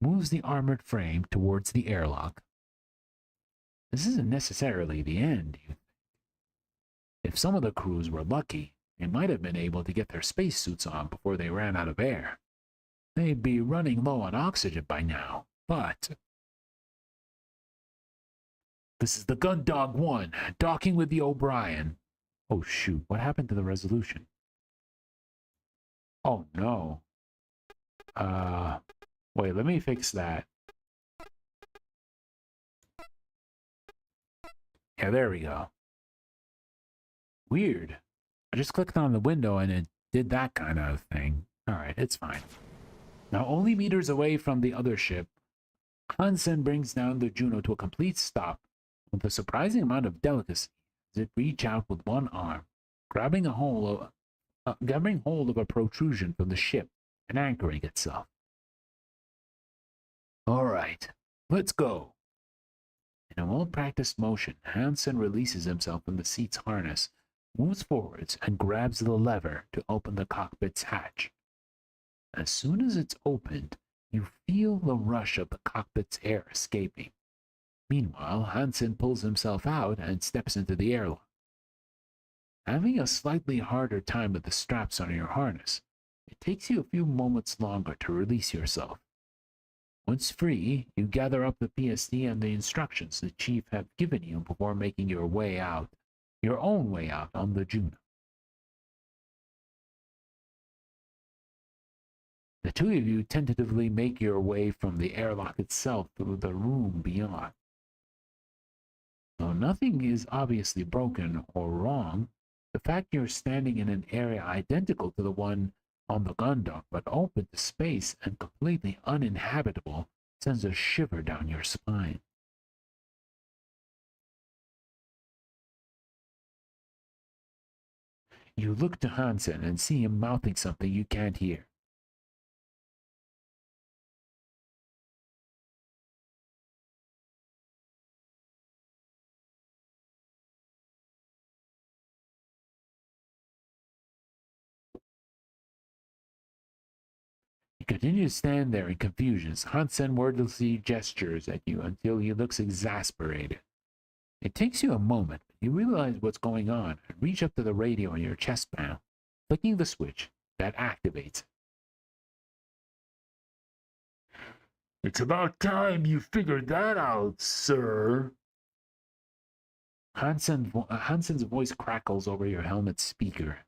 moves the armored frame towards the airlock. This isn't necessarily the end, you think. If some of the crews were lucky, they might have been able to get their spacesuits on before they ran out of air. They'd be running low on oxygen by now, but... This is the Gundog 1, docking with the O'Brien. Oh shoot, what happened to the resolution? Oh no. Wait, let me fix that. Yeah, there we go. Weird. I just clicked on the window and it did that kind of thing. Alright, it's fine. Now, only meters away from the other ship, Hansen brings down the Juno to a complete stop with a surprising amount of delicacy as it reaches out with one arm, grabbing hold of a protrusion from the ship and anchoring itself. Alright, let's go. In a well-practiced motion, Hansen releases himself from the seat's harness, moves forwards, and grabs the lever to open the cockpit's hatch. As soon as it's opened, you feel the rush of the cockpit's air escaping. Meanwhile, Hansen pulls himself out and steps into the airlock. Having a slightly harder time with the straps on your harness, it takes you a few moments longer to release yourself. Once free, you gather up the PSD and the instructions the chief have given you before making your own way out on the Juno. The two of you tentatively make your way from the airlock itself through the room beyond. Though nothing is obviously broken or wrong, the fact you're standing in an area identical to the one on the Gundog but open to space and completely uninhabitable sends a shiver down your spine. You look to Hansen and see him mouthing something you can't hear. You continue to stand there in confusion as Hansen wordlessly gestures at you until he looks exasperated. It takes you a moment, but you realize what's going on and reach up to the radio on your chest panel, clicking the switch that activates it. It's about time you figured that out, sir. Hansen's voice crackles over your helmet speaker.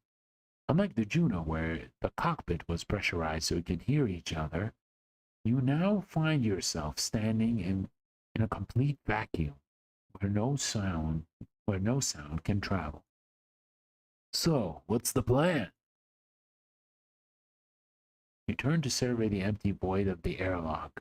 Unlike the Juno, where the cockpit was pressurized so it could hear each other, you now find yourself standing in a complete vacuum where no sound can travel. So, what's the plan? You turn to survey the empty void of the airlock.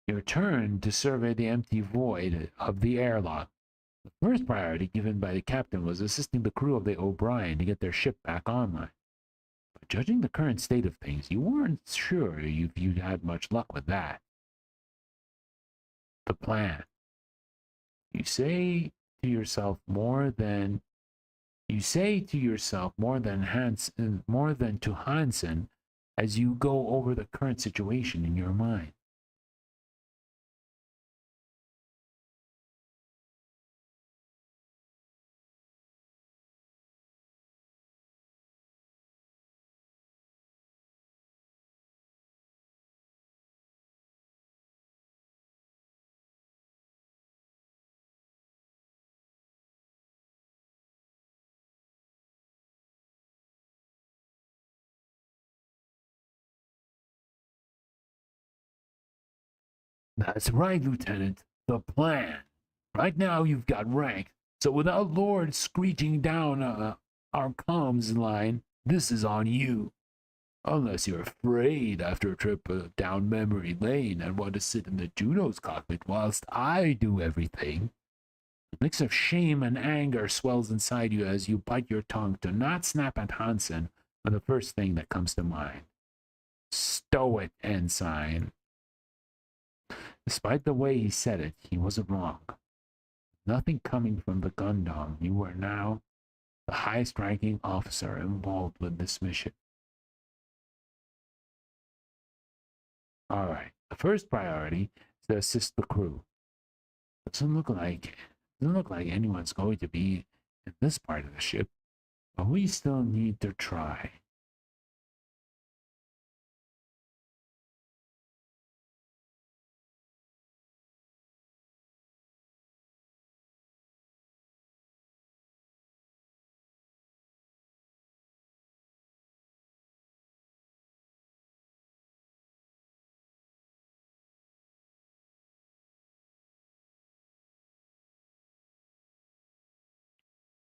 Your turn to survey the empty void of the airlock. The first priority given by the captain was assisting the crew of the O'Brien to get their ship back online. But judging the current state of things, you weren't sure if you'd had much luck with that. The plan. You say to yourself more than to Hansen as you go over the current situation in your mind. That's right, Lieutenant. The plan. Right now you've got rank, so without Lord screeching down our comms line, this is on you. Unless you're afraid after a trip down memory lane and want to sit in the Juno's cockpit whilst I do everything. A mix of shame and anger swells inside you as you bite your tongue to not snap at Hansen for the first thing that comes to mind. Stow it, Ensign. Despite the way he said it, he wasn't wrong. Nothing coming from the Gundam, you were now the highest ranking officer involved with this mission. Alright, the first priority is to assist the crew. Doesn't look like anyone's going to be in this part of the ship, but we still need to try.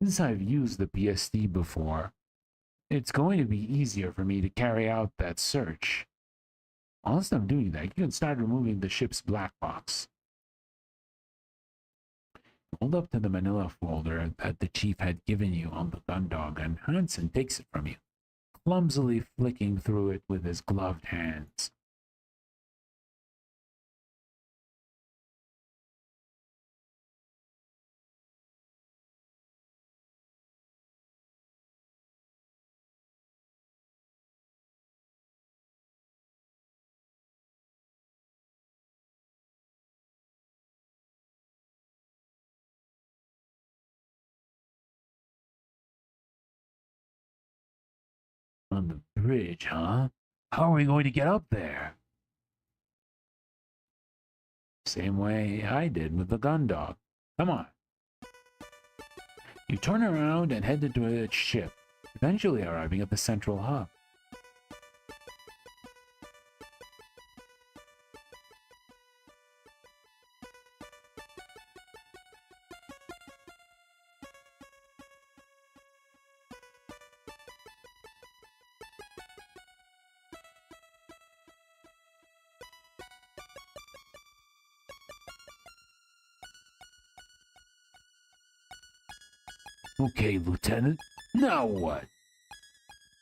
Since I've used the PSD before, it's going to be easier for me to carry out that search. Whilst I'm doing that, you can start removing the ship's black box. Hold up to the manila folder that the chief had given you on the Gundog, and Hansen takes it from you, clumsily flicking through it with his gloved hands. On the bridge, huh? How are we going to get up there? Same way I did with the Gundog. Come on. You turn around and head into its ship, eventually arriving at the central hub. Okay, Lieutenant, now what?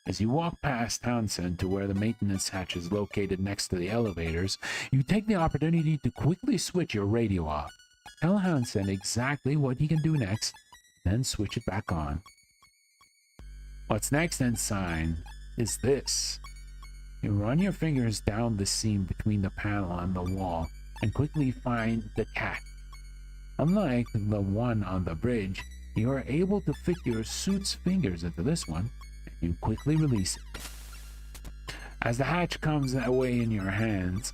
As you walk past Townsend to where the maintenance hatch is located next to the elevators, you take the opportunity to quickly switch your radio off. Tell Townsend exactly what he can do next, then switch it back on. What's next, Ensign, is this. You run your fingers down the seam between the panel and the wall and quickly find the cat. Unlike the one on the bridge, you are able to fit your suit's fingers into this one, and you quickly release it. As the hatch comes away in your hands,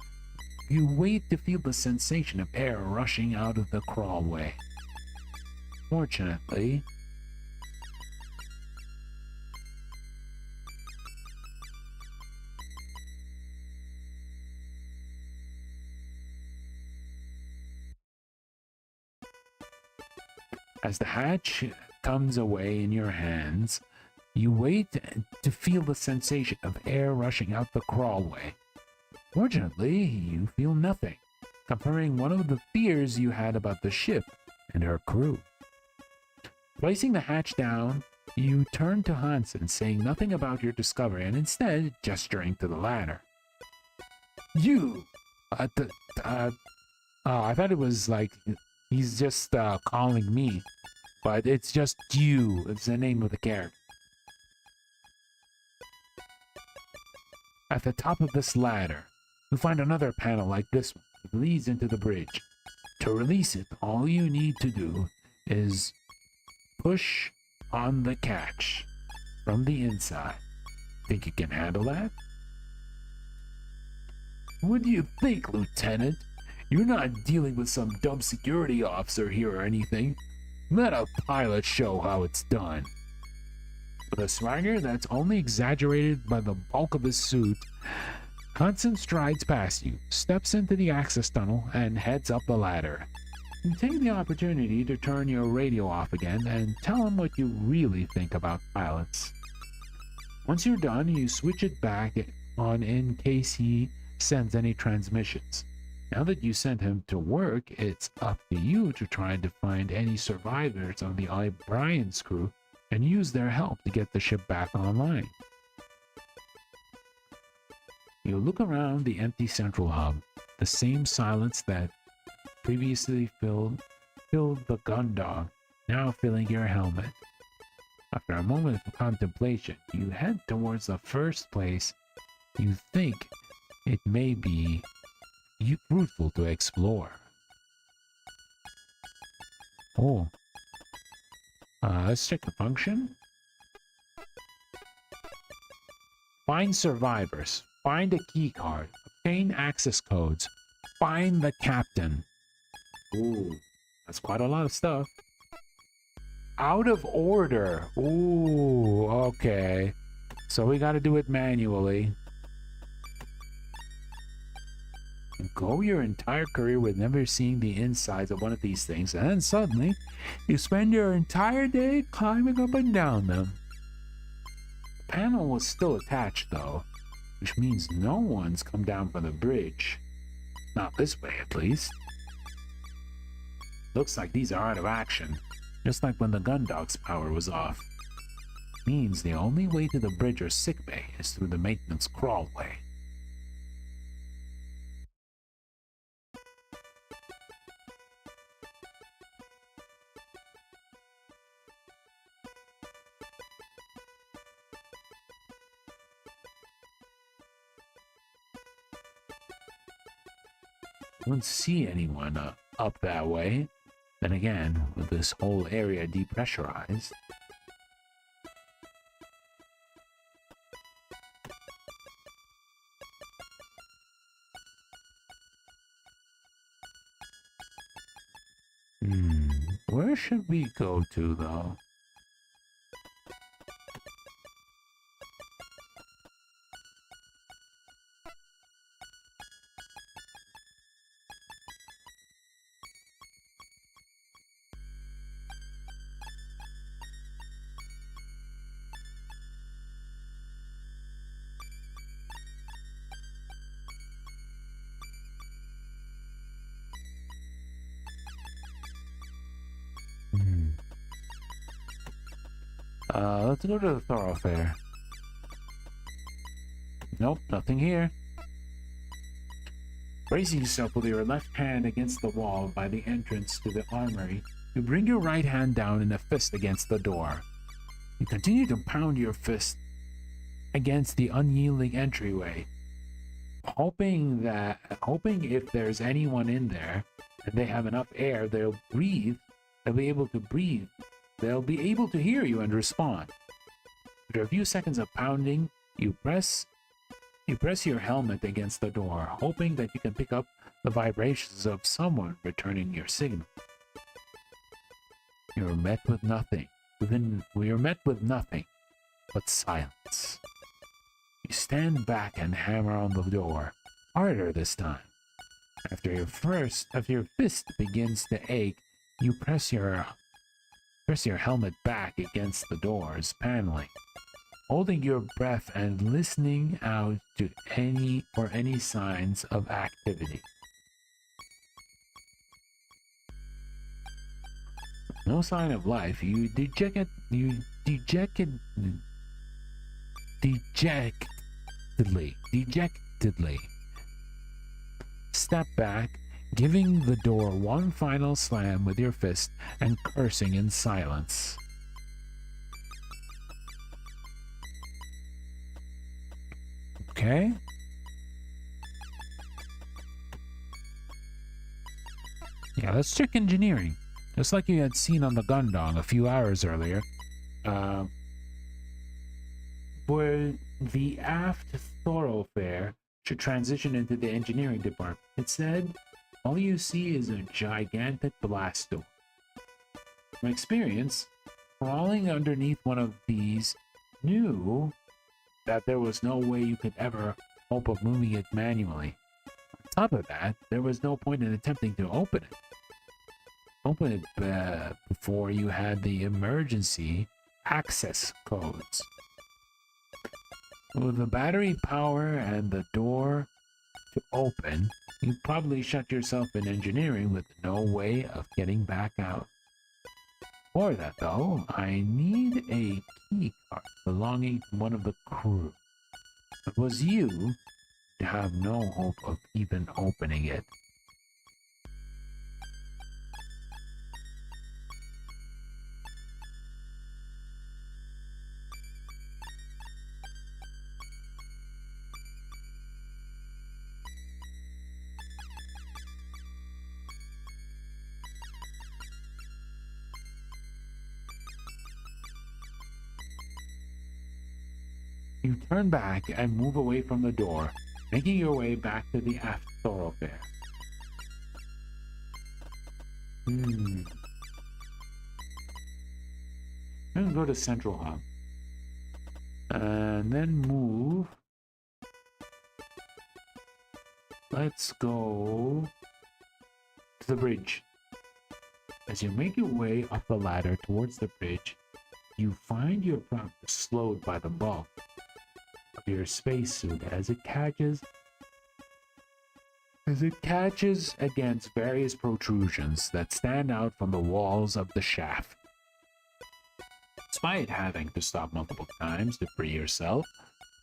you wait to feel the sensation of air rushing out of the crawlway. Fortunately, as the hatch comes away in your hands, you wait to feel the sensation of air rushing out the crawlway. Fortunately, you feel nothing. confirming one of the fears you had about the ship and her crew. Placing the hatch down, you turn to Hansen, saying nothing about your discovery and instead gesturing to the ladder. You! Oh, I thought it was like he's just calling me, but it's just you. It's the name of the character. At the top of this ladder, you'll find another panel like this one. It leads into the bridge. To release it, all you need to do is push on the catch from the inside. Think you can handle that? What do you think, Lieutenant? You're not dealing with some dumb security officer here or anything. Let a pilot show how it's done. With a swagger that's only exaggerated by the bulk of his suit, Hansen strides past you, steps into the access tunnel, and heads up the ladder. You take the opportunity to turn your radio off again and tell him what you really think about pilots. Once you're done, you switch it back on in case he sends any transmissions. Now that you sent him to work, it's up to you to try to find any survivors on the O'Brien's crew and use their help to get the ship back online. You look around the empty central hub, the same silence that previously filled the gun dog, now filling your helmet. After a moment of contemplation, you head towards the first place you think it may be fruitful to explore. Oh. Let's check the function. Find survivors. Find a key card. Obtain access codes. Find the captain. Ooh, that's quite a lot of stuff. Out of order. Ooh, okay. So we gotta do it manually. Go your entire career with never seeing the insides of one of these things, and then suddenly, you spend your entire day climbing up and down them. The panel was still attached though, which means no one's come down from the bridge. Not this way, at least. Looks like these are out of action, just like when the gun dog's power was off. Means the only way to the bridge or sickbay is through the maintenance crawlway. I don't see anyone up that way. Then again, with this whole area depressurized. Where should we go to though? Let's go to the thoroughfare. Nope, nothing here. Bracing yourself with your left hand against the wall by the entrance to the armory, you bring your right hand down in a fist against the door. You continue to pound your fist against the unyielding entryway, hoping if there's anyone in there and they have enough air, they'll be able to breathe. They'll be able to hear you and respond. After a few seconds of pounding, you press your helmet against the door, hoping that you can pick up the vibrations of someone returning your signal. You're met with nothing. You're met with nothing but silence. You stand back and hammer on the door, harder this time. After your fist begins to ache, you press your helmet back against the door's paneling, holding your breath and listening out to any signs of activity. no sign of life, you dejectedly step back, giving the door one final slam with your fist and cursing in silence. Okay. Yeah, let's check engineering. Just like you had seen on the Gundong a few hours earlier, where the aft thoroughfare should transition into the engineering department. Instead, all you see is a gigantic blast door. From experience, crawling underneath one of these knew that there was no way you could ever hope of moving it manually. On top of that, there was no point in attempting to open it. Before you had the emergency access codes. With the battery power and the door to open, you probably shut yourself in engineering with no way of getting back out. For that though, I need a key card belonging to one of the crew. If it was you, you have no hope of even opening it. You turn back and move away from the door, making your way back to the aft thoroughfare. I'm gonna go to Central Hub. And then move. Let's go to the bridge. As you make your way up the ladder towards the bridge, you find your progress slowed by the bulk of your spacesuit as it catches against various protrusions that stand out from the walls of the shaft. Despite having to stop multiple times to free yourself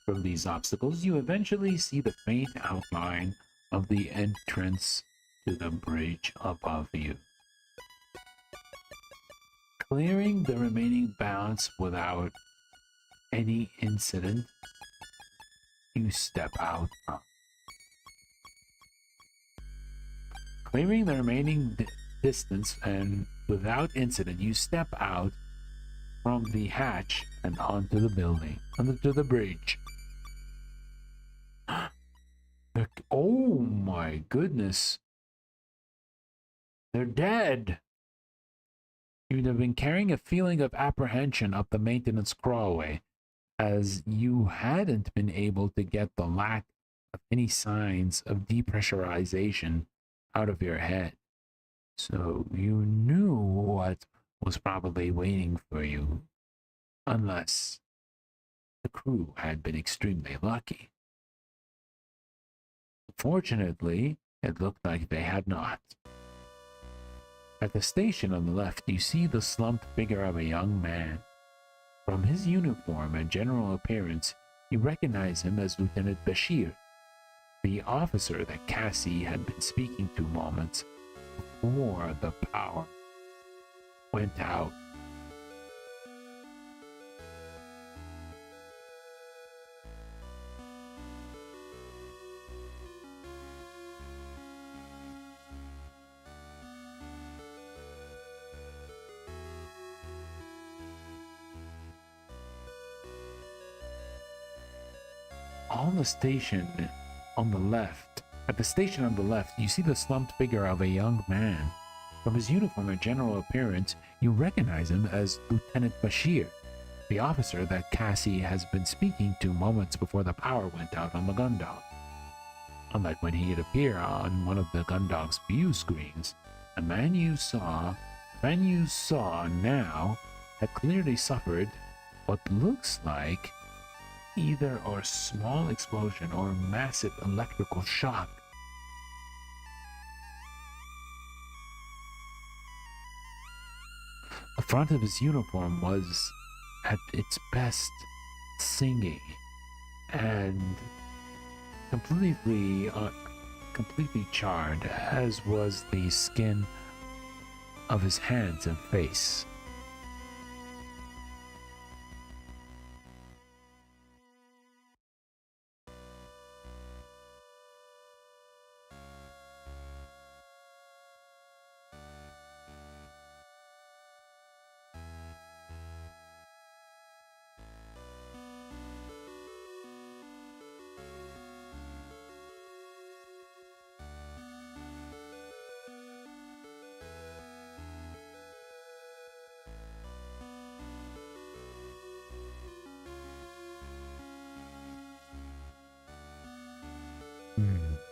from these obstacles, you eventually see the faint outline of the entrance to the bridge above you. Clearing the remaining bounce without any incident, you step out. Clearing the remaining distance and without incident, you step out from the hatch and onto the building, onto the bridge. Oh my goodness. They're dead. You'd have been carrying a feeling of apprehension up the maintenance crawlway, as you hadn't been able to get the lack of any signs of depressurization out of your head. So you knew what was probably waiting for you, unless the crew had been extremely lucky. Fortunately, it looked like they had not. At the station on the left, you see the slumped figure of a young man. From his uniform and general appearance, you recognize him as Lieutenant Bashir, the officer that Cassie had been speaking to moments before the power went out. At the station on the left, you see the slumped figure of a young man. From his uniform and general appearance, you recognize him as Lieutenant Bashir, the officer that Cassie has been speaking to moments before the power went out on the Gundog. Unlike when he had appeared on one of the Gundog's view screens, the man you saw now had clearly suffered what looks like either a small explosion or massive electrical shock. front of his uniform was, at its best, singing, and completely charred, as was the skin of his hands and face.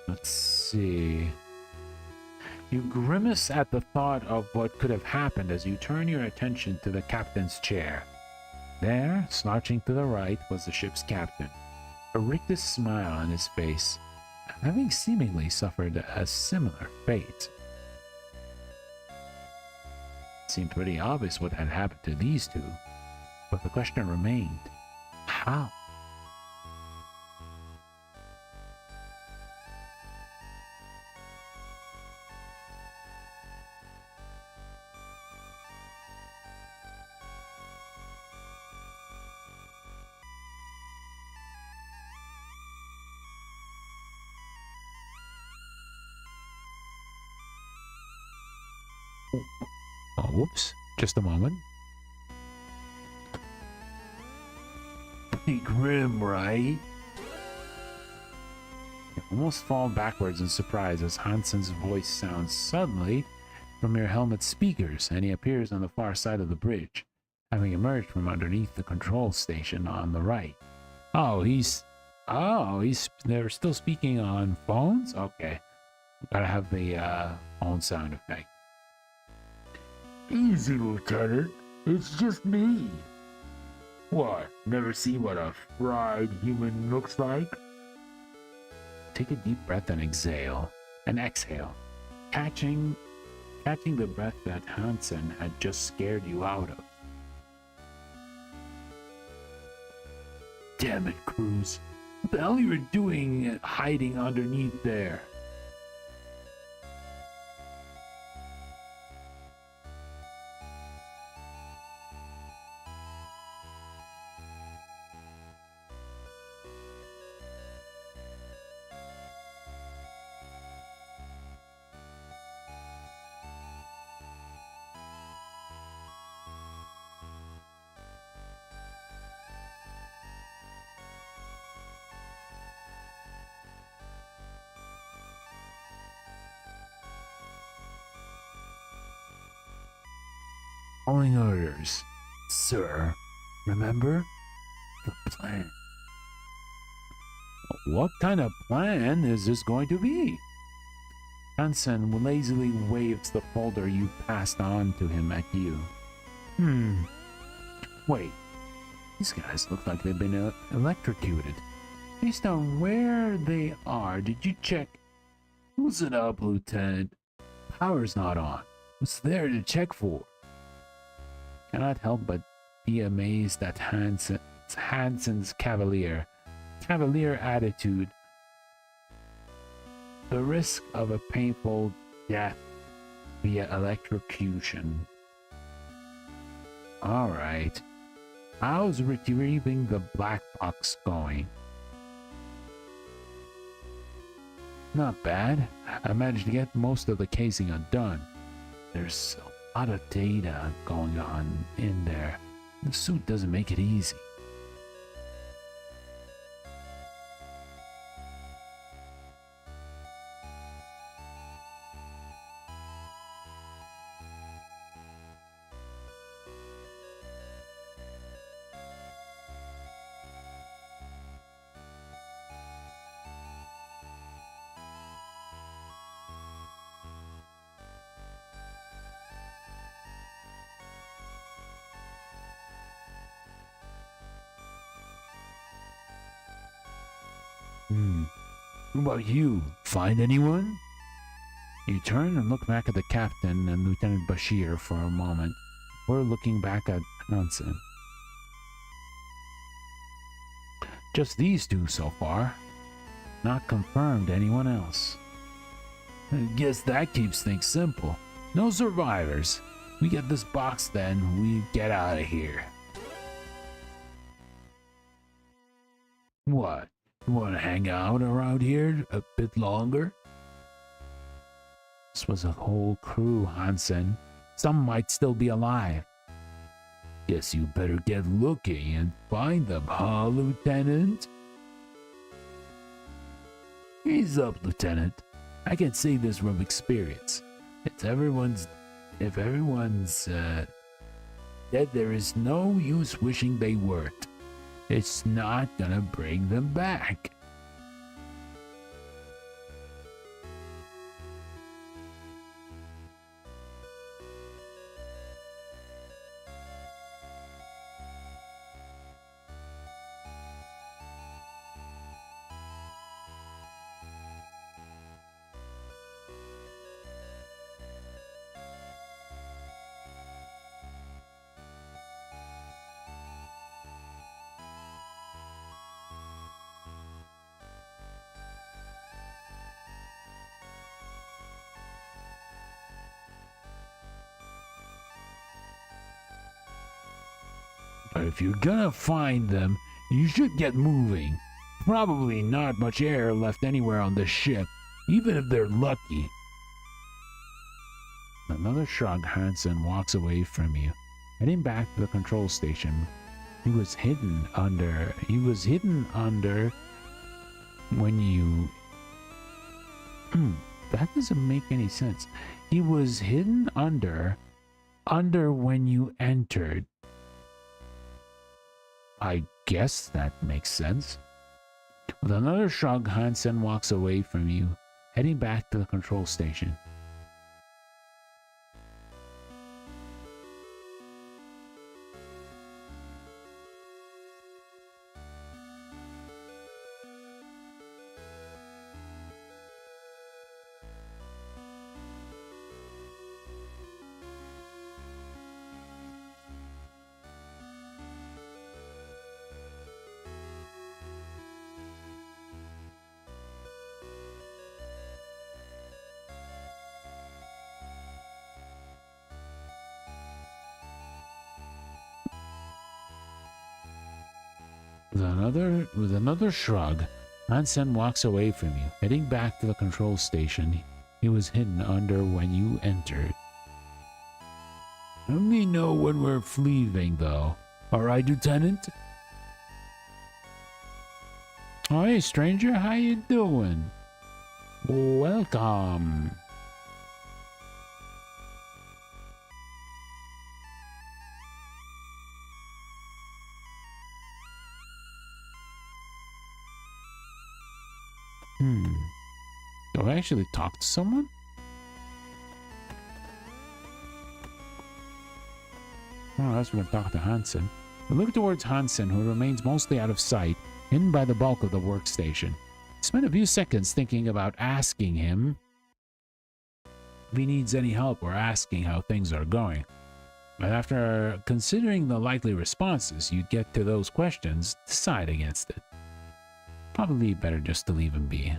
Let's see. You grimace at the thought of what could have happened as you turn your attention to the captain's chair. There, slouching to the right, was the ship's captain, a rictus smile on his face, having seemingly suffered a similar fate. It seemed pretty obvious what had happened to these two, but the question remained, how? Oh, whoops. Just a moment. Pretty grim, right? You almost fall backwards in surprise as Hansen's voice sounds suddenly from your helmet speakers, and he appears on the far side of the bridge, having emerged from underneath the control station on the right. They're still speaking on phones? Okay. Gotta have the phone sound effect. Easy, Lieutenant. It's just me. What? Never see what a fried human looks like? Take a deep breath and exhale. Catching the breath that Hansen had just scared you out of. Damn it, Cruz. What the hell you were doing hiding underneath there? Following orders, sir. Remember? The plan. What kind of plan is this going to be? Hansen lazily waves the folder you passed on to him at you. Wait. These guys look like they've been electrocuted. Based on where they are, did you check? Listen up, Lieutenant. Power's not on. What's there to check for? Cannot help but be amazed at Hansen's cavalier attitude. The risk of a painful death via electrocution. Alright. How's retrieving the black box going? Not bad. I managed to get most of the casing undone. There's a lot of data going on in there. The suit doesn't make it easy. What about you? Find anyone? You turn and look back at the captain and Lieutenant Bashir for a moment, We're looking back at Hansen. Just these two so far. Not confirmed anyone else. I guess that keeps things simple. No survivors. We get this box then, we get out of here. What? You want to hang out around here a bit longer? This was a whole crew, Hansen. Some might still be alive. Guess you better get looking and find them, huh, Lieutenant? Ease up, Lieutenant. I can say this from experience. If everyone's dead, there is no use wishing they weren't. It's not gonna bring them back. But if you're gonna find them, you should get moving. Probably not much air left anywhere on this ship, even if they're lucky. Another shrug, Hansen walks away from you, heading back to the control station. He was hidden under when you... that doesn't make any sense. He was hidden under when you entered. I guess that makes sense. With another shrug, Hansen walks away from you, heading back to the control station. With another shrug, Hansen walks away from you, heading back to the control station he was hidden under when you entered. Let me know when we're leaving, though. Alright, Lieutenant? Oh, hey, stranger, how you doing? Welcome. Do I actually talk to someone? Oh, that's when I talk to Hansen. I look towards Hansen, who remains mostly out of sight, hidden by the bulk of the workstation. I spent a few seconds thinking about asking him if he needs any help or asking how things are going. But after considering the likely responses you'd get to those questions, decide against it. Probably better just to leave him be.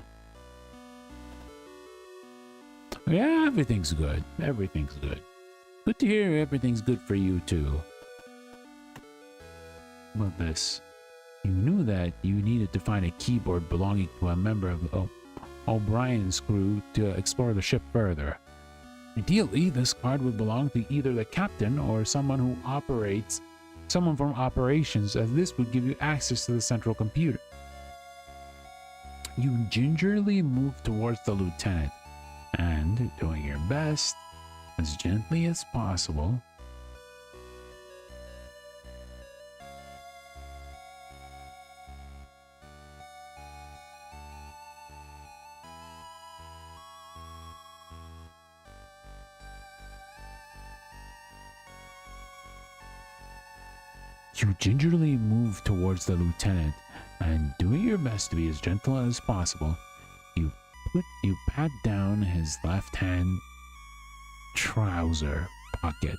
Yeah, everything's good. Everything's good. Good to hear everything's good for you, too. About this. You knew that you needed to find a keyboard belonging to a member of O'Brien's crew to explore the ship further. Ideally, this card would belong to either the captain or someone from operations, as this would give you access to the central computer. You gingerly move towards the lieutenant, and, doing your best, as gently as possible, you gingerly move towards the lieutenant, and doing your best to be as gentle as possible, you pat down his left hand trouser pocket.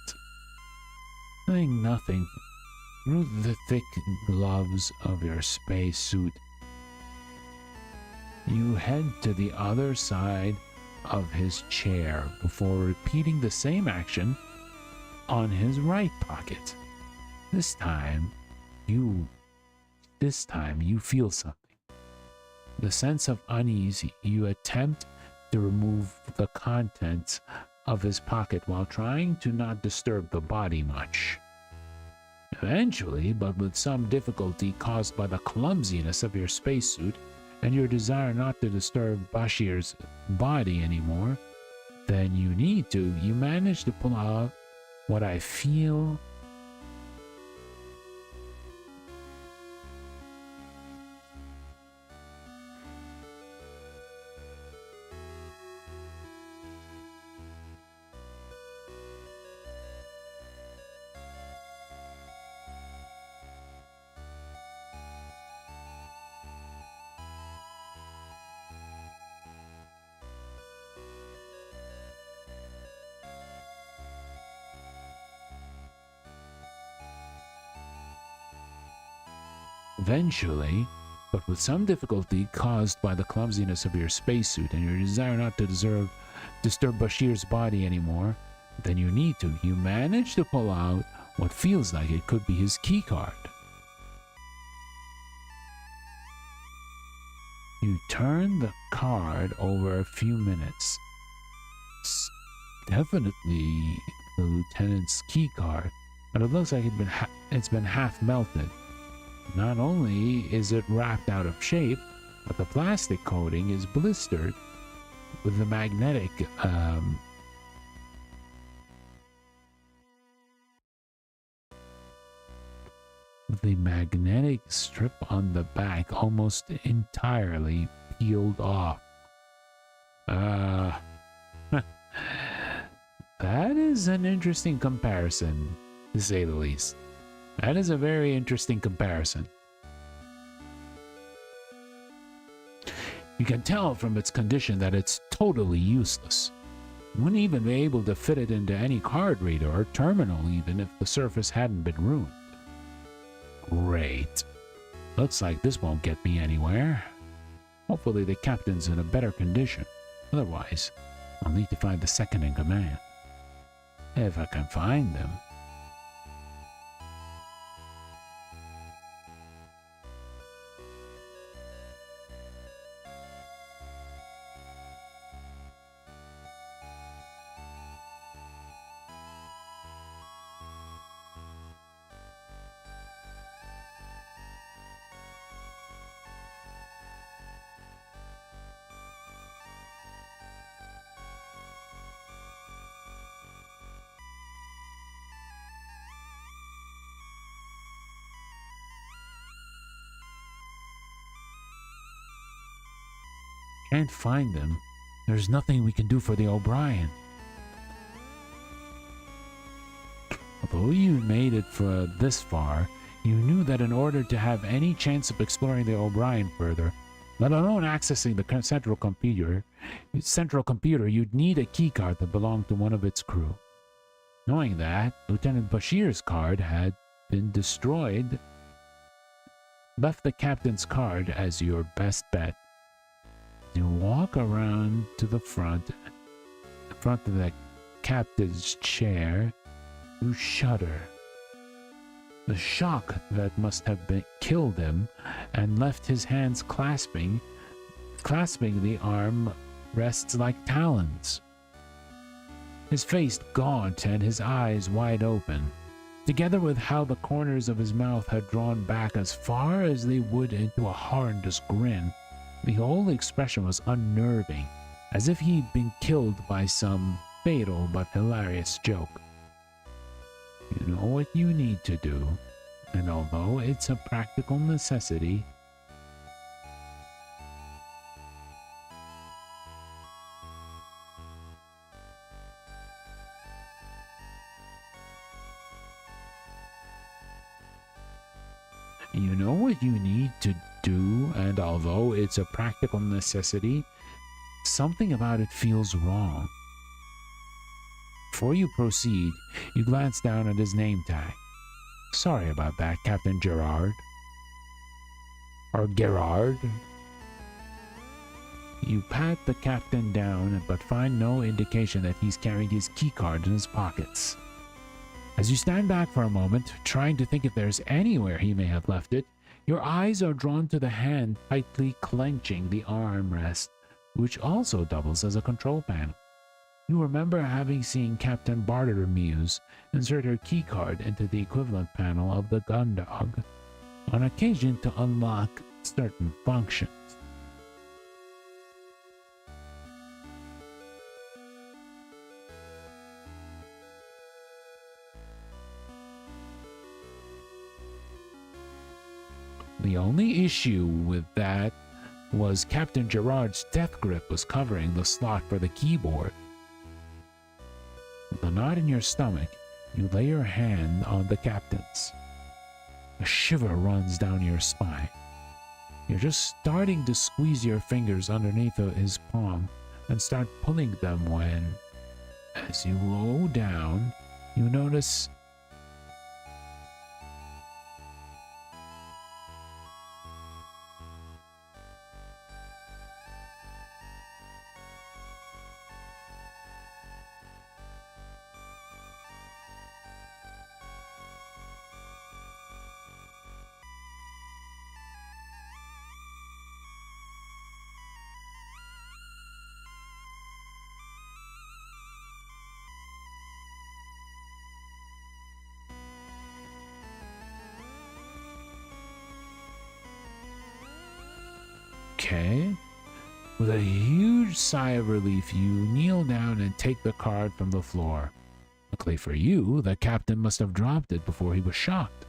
Feeling nothing through the thick gloves of your spacesuit, you head to the other side of his chair before repeating the same action on his right pocket. This time you feel something. The sense of unease. You attempt to remove the contents of his pocket while trying to not disturb the body much. Eventually, but with some difficulty caused by the clumsiness of your spacesuit and your desire not to disturb Bashir's body anymore than you need to, you manage to pull out what I feel eventually, but with some difficulty caused by the clumsiness of your spacesuit and your desire not to disturb Bashir's body anymore than you need to, you manage to pull out what feels like it could be his keycard. You turn the card over a few minutes. It's definitely the lieutenant's keycard, but it looks like it's been half melted. Not only is it wrapped out of shape, but the plastic coating is blistered with the magnetic strip on the back almost entirely peeled off. That is an interesting comparison, to say the least. That is a very interesting comparison. You can tell from its condition that it's totally useless. You wouldn't even be able to fit it into any card reader or terminal even if the surface hadn't been ruined. Great. Looks like this won't get me anywhere. Hopefully the captain's in a better condition. Otherwise, I'll need to find the second in command. If I can find them. Can't find them. There's nothing we can do for the O'Brien. Although you made it for this far, you knew that in order to have any chance of exploring the O'Brien further, let alone accessing the central computer, you'd need a keycard that belonged to one of its crew. Knowing that, Lieutenant Bashir's card had been destroyed, left the captain's card as your best bet. You walk around to the front of the captain's chair. You shudder. The shock that must have killed him and left his hands clasping the arm rests like talons. His face gaunt and his eyes wide open, together with how the corners of his mouth had drawn back as far as they would into a horrendous grin. The whole expression was unnerving, as if he'd been killed by some fatal but hilarious joke. You know what you need to do, and although it's a practical necessity, something about it feels wrong. Before you proceed, you glance down at his name tag. Sorry about that, Captain Gerard. Or Gerard. You pat the captain down, but find no indication that he's carrying his keycard in his pockets. As you stand back for a moment, trying to think if there's anywhere he may have left it, your eyes are drawn to the hand tightly clenching the armrest, which also doubles as a control panel. You remember having seen Captain Bartermuse insert her keycard into the equivalent panel of the gun dog, on occasion to unlock certain functions. The only issue with that was Captain Gerard's death grip was covering the slot for the keyboard. With a knot in your stomach, you lay your hand on the captain's. A shiver runs down your spine. You're just starting to squeeze your fingers underneath his palm and start pulling them when, as you low down, you notice okay. With a huge sigh of relief, you kneel down and take the card from the floor. Luckily for you, the captain must have dropped it before he was shocked.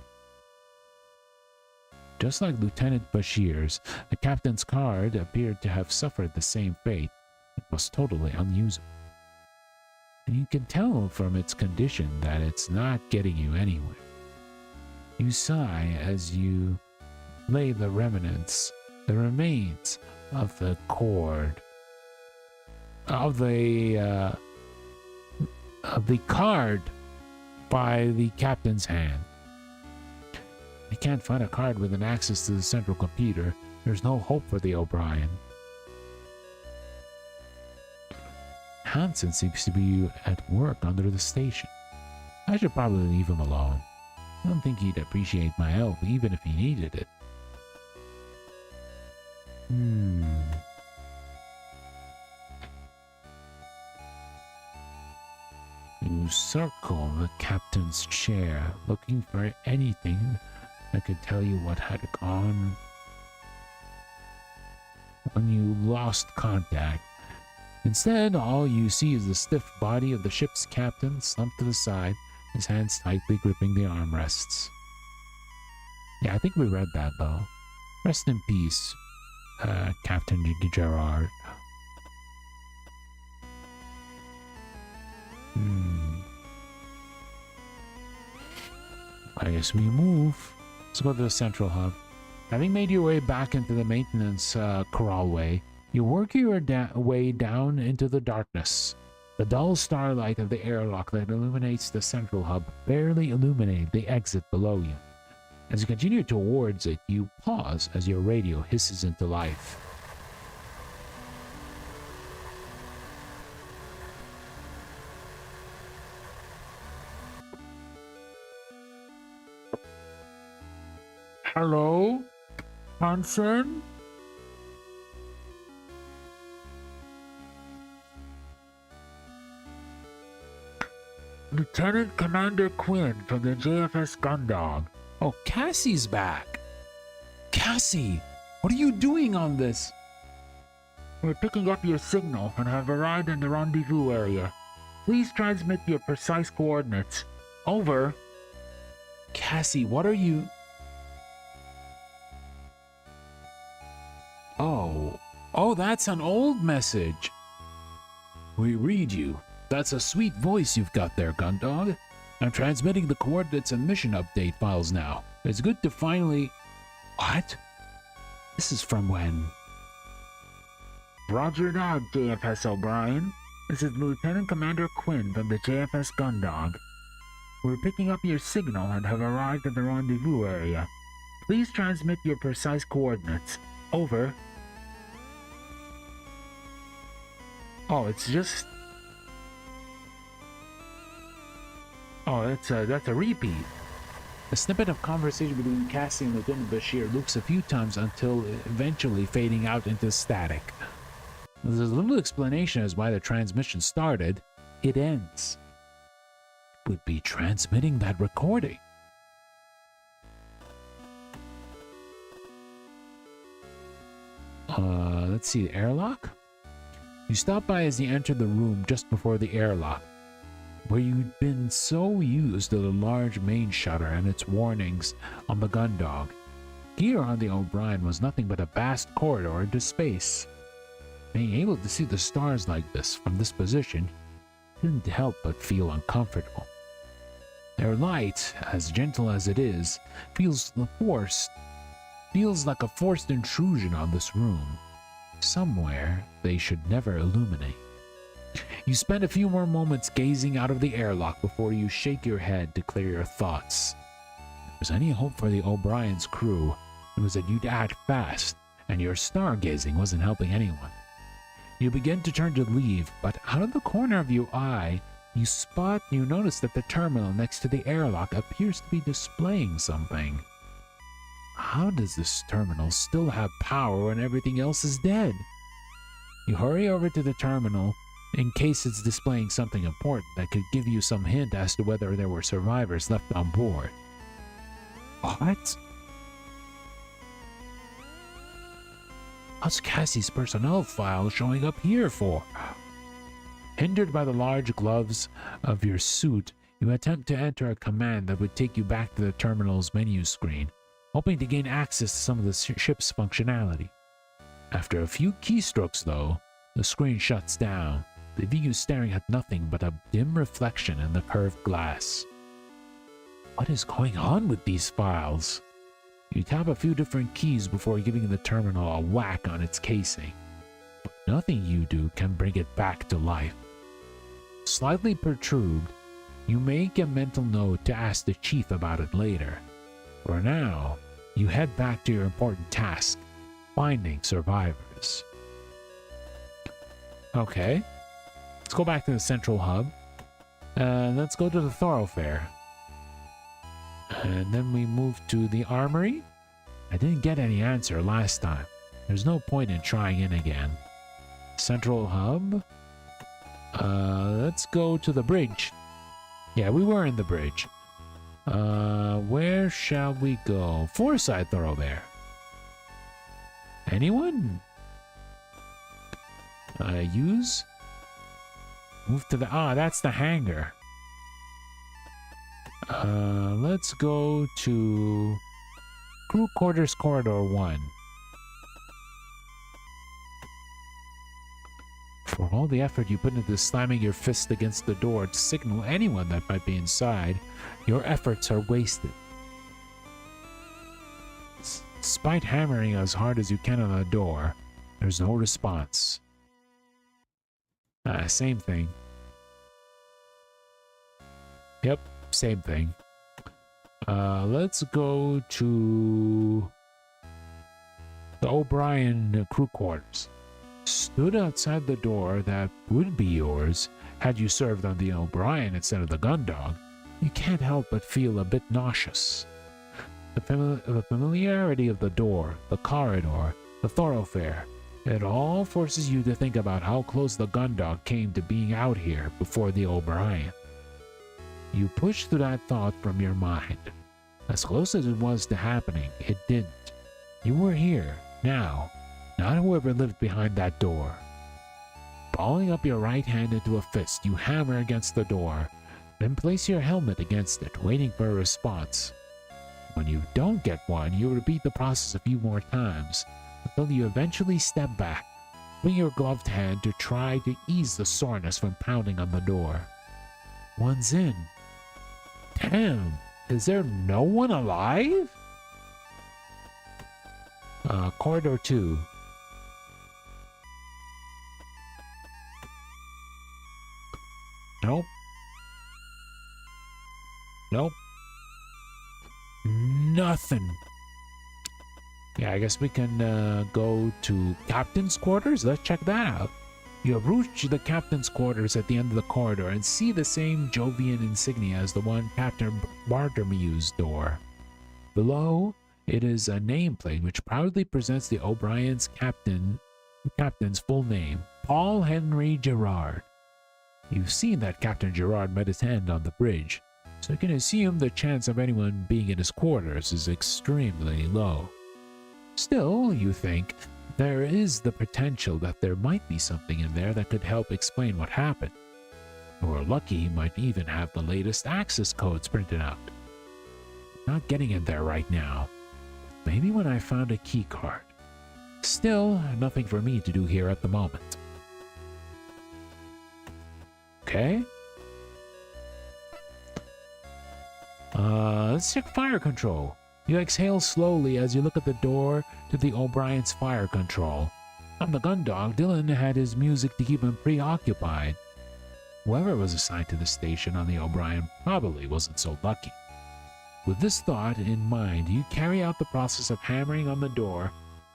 Just like Lieutenant Bashir's, the captain's card appeared to have suffered the same fate. It was totally unusable. And you can tell from its condition that it's not getting you anywhere. You sigh as you lay the remains of the cord of the card by the captain's hand. I can't find a card with an access to the central computer. There's no hope for the O'Brien. Hansen seems to be at work under the station. I should probably leave him alone. I don't think he'd appreciate my help even if he needed it. You circle the captain's chair, looking for anything that could tell you what had gone when you lost contact. Instead, all you see is the stiff body of the ship's captain slumped to the side, his hands tightly gripping the armrests. Yeah, I think we read that though. Rest in peace, Captain Gerard. I guess we move. Let's go to the central hub. Having made your way back into the maintenance crawlway, you work your way down into the darkness. The dull starlight of the airlock that illuminates the central hub barely illuminates the exit below you. As you continue towards it, you pause as your radio hisses into life. Hello? Hansen? Lieutenant Commander Quinn from the JFS Gundog. Oh, Cassie's back. Cassie, what are you doing on this? We're picking up your signal and have arrived in the rendezvous area. Please transmit your precise coordinates. Over. Cassie, what are you... Oh, that's an old message. We read you. That's a sweet voice you've got there, Gundog. I'm transmitting the coordinates and mission update files now. It's good to finally... What? This is from when? Roger that, JFS O'Brien. This is Lieutenant Commander Quinn from the JFS Gundog. We're picking up your signal and have arrived at the rendezvous area. Please transmit your precise coordinates. Over. Oh, it's just... Oh, that's a repeat. A snippet of conversation between Cassie and Lieutenant Bashir loops a few times until eventually fading out into static. There's a little explanation as why the transmission started. It ends. Would be transmitting that recording. Let's see, the airlock? You stop by as you enter the room just before the airlock, where you'd been so used to the large main shutter and its warnings on the Gundog. Here on the O'Brien was nothing but a vast corridor into space. Being able to see the stars like this from this position didn't help but feel uncomfortable. Their light, as gentle as it is, feels like a forced intrusion on this room. Somewhere they should never illuminate. You spend a few more moments gazing out of the airlock before you shake your head to clear your thoughts. If there was any hope for the O'Brien's crew, it was that you'd act fast, and your stargazing wasn't helping anyone. You begin to turn to leave, but out of the corner of your eye, you notice that the terminal next to the airlock appears to be displaying something. How does this terminal still have power when everything else is dead? You hurry over to the terminal in case it's displaying something important that could give you some hint as to whether there were survivors left on board. What? What's Cassie's personnel file showing up here for? Hindered by the large gloves of your suit, you attempt to enter a command that would take you back to the terminal's menu screen, hoping to gain access to some of the ship's functionality. After a few keystrokes, though, the screen shuts down, leaving you staring at nothing but a dim reflection in the curved glass. What is going on with these files? You tap a few different keys before giving the terminal a whack on its casing, but nothing you do can bring it back to life. Slightly perturbed, you make a mental note to ask the chief about it later. For now, you head back to your important task, finding survivors. Okay, let's go back to the central hub, and let's go to the thoroughfare. And then we move to the armory. I didn't get any answer last time. There's no point in trying in again. Central hub. Let's go to the bridge. Yeah, we were in the bridge. Where shall we go? Foresight thoroughfare. Anyone? Use? Move to the... that's the hangar. Let's go to Crew Quarters Corridor 1. For all the effort you put into slamming your fist against the door to signal anyone that might be inside, your efforts are wasted. Despite hammering as hard as you can on the door, there's no response. Same thing. Yep. Same thing. Let's go to the O'Brien crew quarters. Stood outside the door that would be yours had you served on the O'Brien instead of the Gundog, you can't help but feel a bit nauseous. The familiarity of the door, the corridor, the thoroughfare, it all forces you to think about how close the Gundog came to being out here before the O'Brien. You push through that thought from your mind. As close as it was to happening, it didn't. You were here, now, not whoever lived behind that door. Balling up your right hand into a fist, you hammer against the door, then place your helmet against it, waiting for a response. When you don't get one, you repeat the process a few more times, until you eventually step back, bring your gloved hand to try to ease the soreness from pounding on the door. One's in. Damn, is there no one alive? Corridor 2. Nope. Nope. Nothing. Yeah, I guess we can go to Captain's quarters. Let's check that out. You have reached the Captain's quarters at the end of the corridor and see the same Jovian insignia as the one Captain Bartolomew's door. Below, it is a nameplate which proudly presents the O'Brien's captain's full name, Paul Henry Gerard. You've seen that Captain Gerard met his end on the bridge, so you can assume the chance of anyone being in his quarters is extremely low. Still, you think, there is the potential that there might be something in there that could help explain what happened. If we're lucky, he might even have the latest access codes printed out. Not getting in there right now. Maybe when I found a key card. Still, nothing for me to do here at the moment. Okay. Let's check fire control. You exhale slowly as you look at the door to the O'Brien's fire control. On the gun dog, Dylan had his music to keep him preoccupied. Whoever was assigned to the station on the O'Brien probably wasn't so lucky. With this thought in mind, you carry out the process of hammering on the door,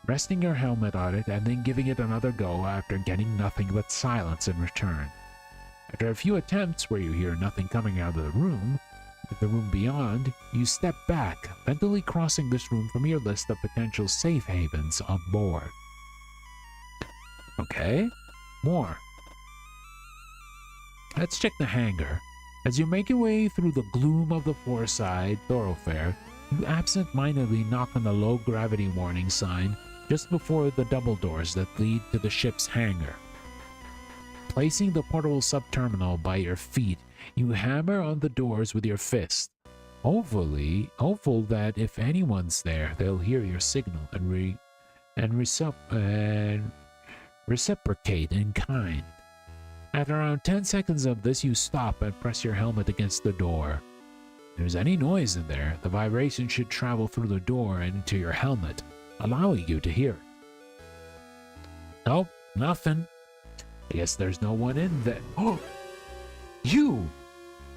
resting your helmet on it, and then giving it another go after getting nothing but silence in return. After a few attempts where you hear nothing coming out of the room beyond, you step back, mentally crossing this room from your list of potential safe havens on board. Okay, more. Let's check the hangar. As you make your way through the gloom of the foreside thoroughfare, you absent-mindedly knock on the low-gravity warning sign just before the double doors that lead to the ship's hangar. Placing the portable sub-terminal by your feet, you hammer on the doors with your fist, hopeful that if anyone's there, they'll hear your signal and reciprocate in kind. After around 10 seconds of this, you stop and press your helmet against the door. If there's any noise in there, the vibration should travel through the door and into your helmet, allowing you to hear it. Nope, nothing. I guess there's no one in there. Oh! You!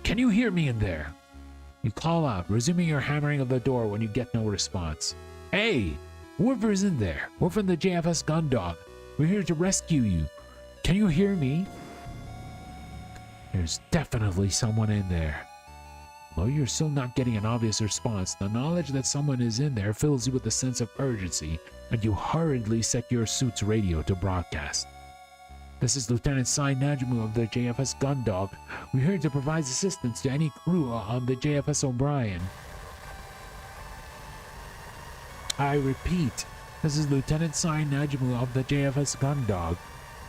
Can you hear me in there? You call out, resuming your hammering of the door when you get no response. Hey! Whoever's in there, we're from the JFS Gundog. We're here to rescue you. Can you hear me? There's definitely someone in there. Though you're still not getting an obvious response, the knowledge that someone is in there fills you with a sense of urgency, and you hurriedly set your suit's radio to broadcast. This is Lieutenant Sai Najumu of the JFS Gundog. We're here to provide assistance to any crew on the JFS O'Brien. I repeat, this is Lieutenant Sai Najumu of the JFS Gundog.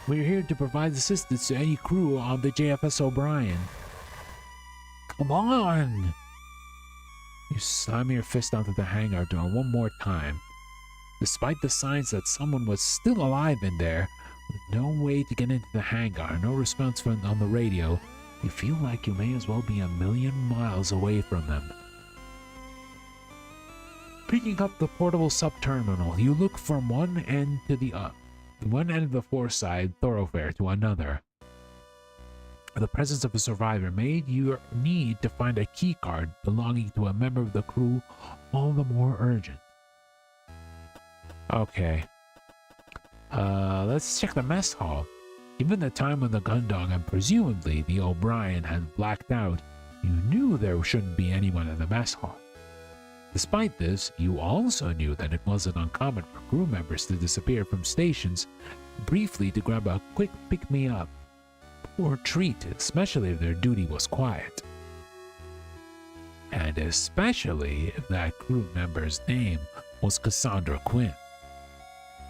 We're here to provide assistance to any crew on the JFS O'Brien. Come on! You slam your fist onto the hangar door one more time. Despite the signs that someone was still alive in there, with no way to get into the hangar, no response on the radio, you feel like you may as well be 1,000,000 miles away from them. Picking up the portable sub-terminal, you look from one end of the foreside thoroughfare to another. The presence of a survivor made your need to find a keycard belonging to a member of the crew all the more urgent. Okay. Let's check the mess hall. Given the time when the Gundog and presumably the O'Brien had blacked out, you knew there shouldn't be anyone in the mess hall. Despite this, you also knew that it wasn't uncommon for crew members to disappear from stations briefly to grab a quick pick-me-up or treat, especially if their duty was quiet. And especially if that crew member's name was Cassandra Quinn.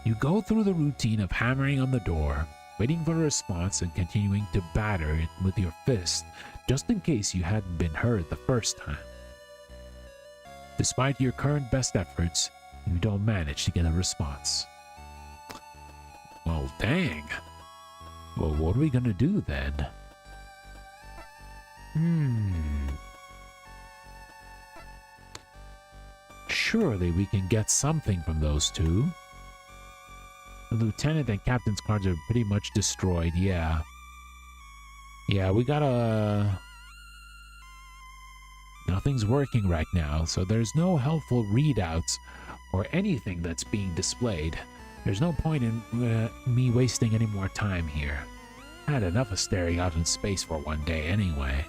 You go through the routine of hammering on the door, waiting for a response and continuing to batter it with your fist, just in case you hadn't been heard the first time. Despite your current best efforts, you don't manage to get a response. Well, dang. Well, what are we gonna do then? Surely we can get something from those two. The lieutenant and captain's cards are pretty much destroyed, yeah. Yeah, we gotta... Nothing's working right now, so there's no helpful readouts or anything that's being displayed. There's no point in me wasting any more time here. I had enough of staring out in space for one day anyway.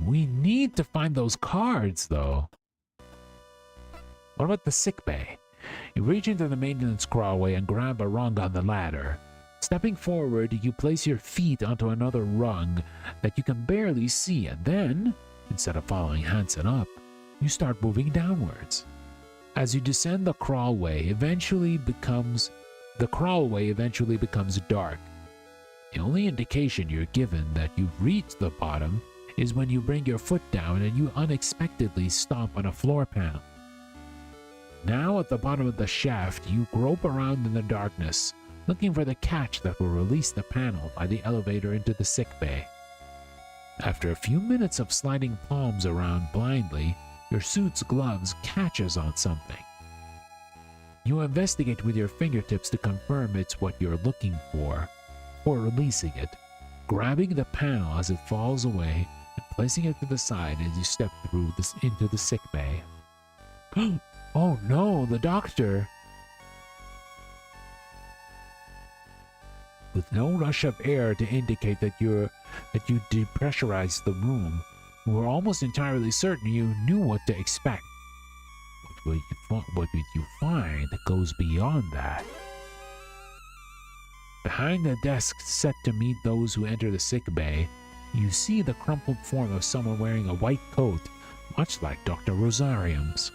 We need to find those cards, though. What about the sickbay? You reach into the maintenance crawlway and grab a rung on the ladder. Stepping forward, you place your feet onto another rung that you can barely see, and then, instead of following Hansen up, you start moving downwards. As you descend the crawlway eventually becomes dark. The only indication you're given that you've reached the bottom is when you bring your foot down and you unexpectedly stomp on a floor panel. Now at the bottom of the shaft, you grope around in the darkness, looking for the catch that will release the panel by the elevator into the sickbay. After a few minutes of sliding palms around blindly, your suit's gloves catches on something. You investigate with your fingertips to confirm it's what you're looking for, or releasing it, grabbing the panel as it falls away and placing it to the side as you step through into the sickbay. Oh no, the doctor! With no rush of air to indicate that you depressurized the room, you were almost entirely certain you knew what to expect. What did you find goes beyond that. Behind the desk set to meet those who enter the sickbay, you see the crumpled form of someone wearing a white coat, much like Dr. Rosarium's.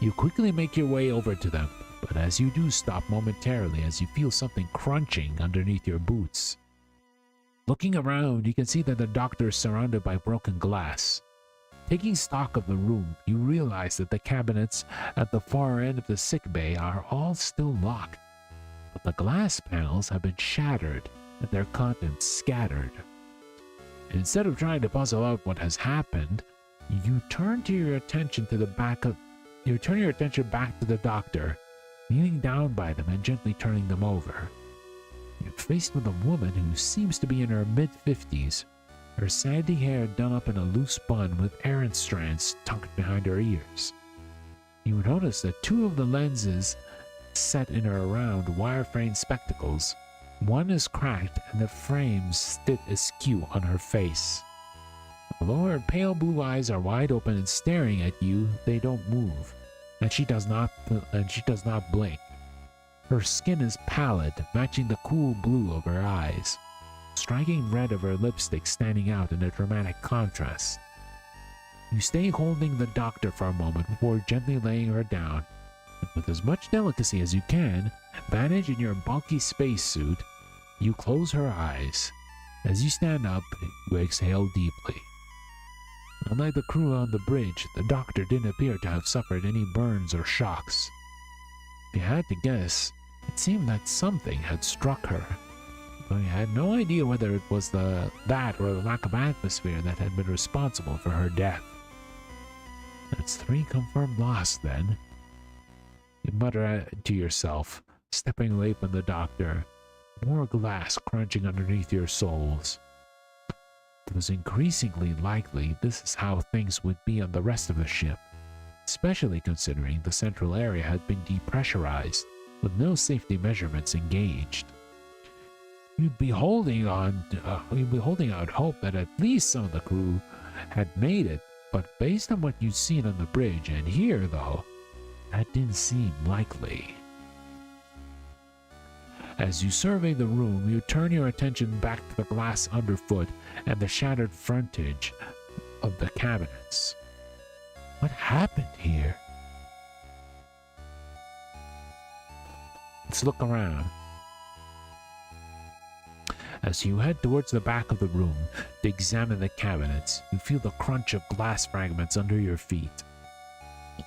You quickly make your way over to them, but as you do, stop momentarily as you feel something crunching underneath your boots. Looking around, you can see that the doctor is surrounded by broken glass. Taking stock of the room, you realize that the cabinets at the far end of the sickbay are all still locked, but the glass panels have been shattered and their contents scattered. Instead of trying to puzzle out what has happened, you turn your attention back to the doctor, kneeling down by them and gently turning them over. You're faced with a woman who seems to be in her mid-50s, her sandy hair done up in a loose bun with errant strands tucked behind her ears. You notice that two of the lenses set in her round wire-framed spectacles, one is cracked and the frames sit askew on her face. Although her pale blue eyes are wide open and staring at you, they don't move, and she does not blink. Her skin is pallid, matching the cool blue of her eyes, striking red of her lipstick standing out in a dramatic contrast. You stay holding the doctor for a moment before gently laying her down, and with as much delicacy as you can, bandaged in your bulky spacesuit, you close her eyes. As you stand up, you exhale deeply. Unlike the crew on the bridge, the doctor didn't appear to have suffered any burns or shocks. If you had to guess, it seemed that something had struck her, though you had no idea whether it was that or the lack of atmosphere that had been responsible for her death. That's 3 confirmed lost, then. You mutter to yourself, stepping away from the doctor, more glass crunching underneath your soles. It was increasingly likely this is how things would be on the rest of the ship, especially considering the central area had been depressurized, with no safety measurements engaged. You'd be holding out hope that at least some of the crew had made it, but based on what you'd seen on the bridge and here, though, that didn't seem likely. As you survey the room, you turn your attention back to the glass underfoot and the shattered frontage of the cabinets. What happened here? Let's look around. As you head towards the back of the room to examine the cabinets, you feel the crunch of glass fragments under your feet.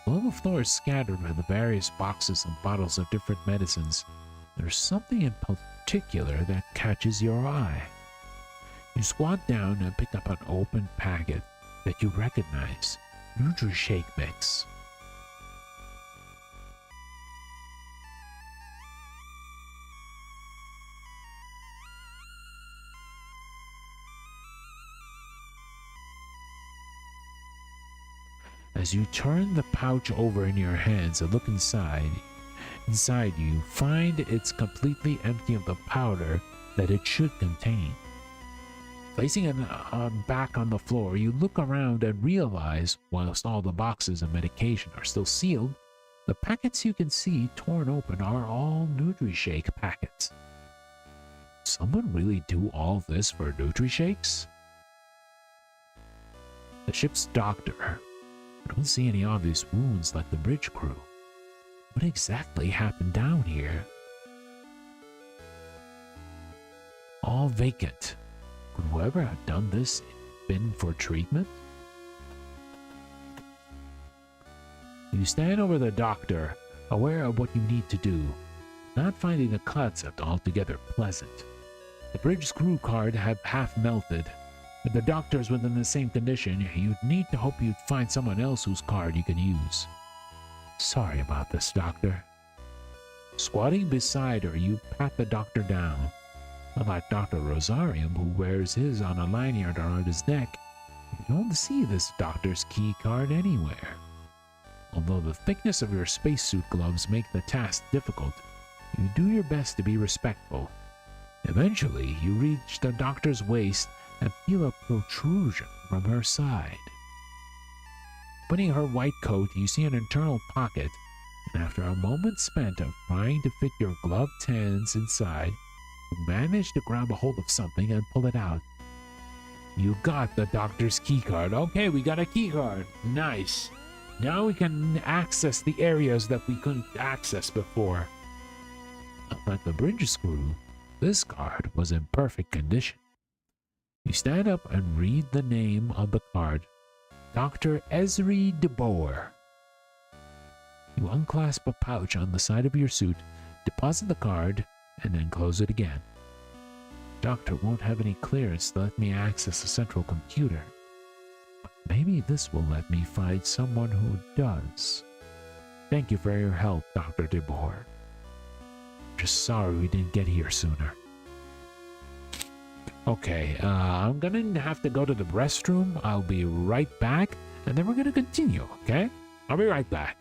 Although the floor is scattered with the various boxes and bottles of different medicines, there's something in particular that catches your eye. You squat down and pick up an open packet that you recognize, Nutri-Shake Mix. As you turn the pouch over in your hands and look inside you find it's completely empty of the powder that it should contain. Placing it back on the floor, you look around and realize, whilst all the boxes of medication are still sealed, the packets you can see torn open are all Nutri-Shake packets. Someone really do all this for Nutri-Shakes? The ship's doctor. I don't see any obvious wounds like the bridge crew. What exactly happened down here? All vacant. Could whoever have done this been for treatment? You stand over the doctor, aware of what you need to do, not finding the concept altogether pleasant. The bridge crew card had half melted. If the doctor's within the same condition, you'd need to hope you'd find someone else whose card you can use. Sorry about this, doctor. Squatting beside her, you pat the doctor down. Unlike Dr. Rosarium, who wears his on a lanyard around his neck, you don't see this doctor's key card anywhere. Although the thickness of your spacesuit gloves make the task difficult, you do your best to be respectful. Eventually, you reach the doctor's waist and feel a protrusion from her side. Opening her white coat, you see an internal pocket, and after a moment spent of trying to fit your gloved hands inside, you manage to grab a hold of something and pull it out. You got the doctor's keycard. Okay, we got a keycard. Nice. Now we can access the areas that we couldn't access before. Unlike the bridge screw, this card was in perfect condition. You stand up and read the name of the card. Dr. Esri de Boer. You unclasp a pouch on the side of your suit, deposit the card, and then close it again. Doctor won't have any clearance to let me access the central computer. But maybe this will let me find someone who does. Thank you for your help, Dr. de Boer. Just sorry we didn't get here sooner. Okay, I'm gonna have to go to the restroom. I'll be right back, and then we're gonna continue, okay? I'll be right back.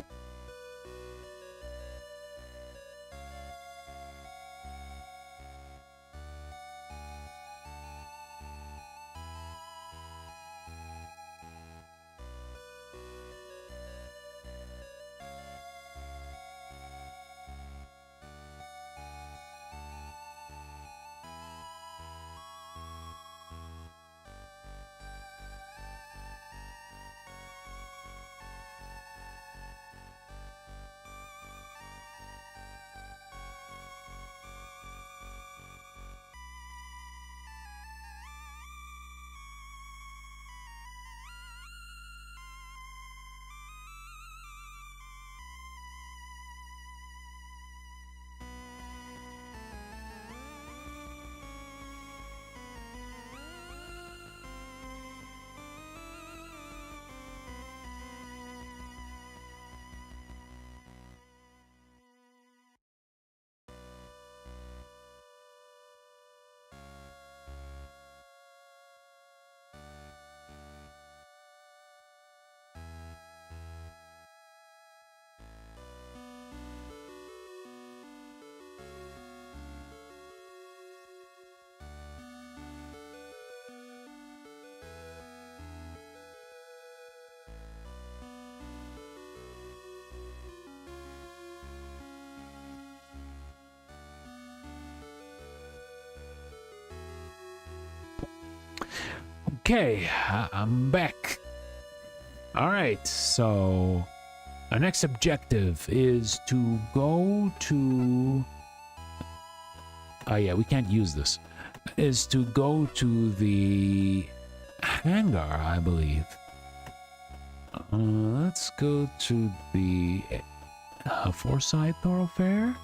Okay, I'm back. Alright, so our next objective is to go to... Oh yeah, we can't use this. Is to go to the hangar, I believe. Let's go to the Forsyth Thoroughfare.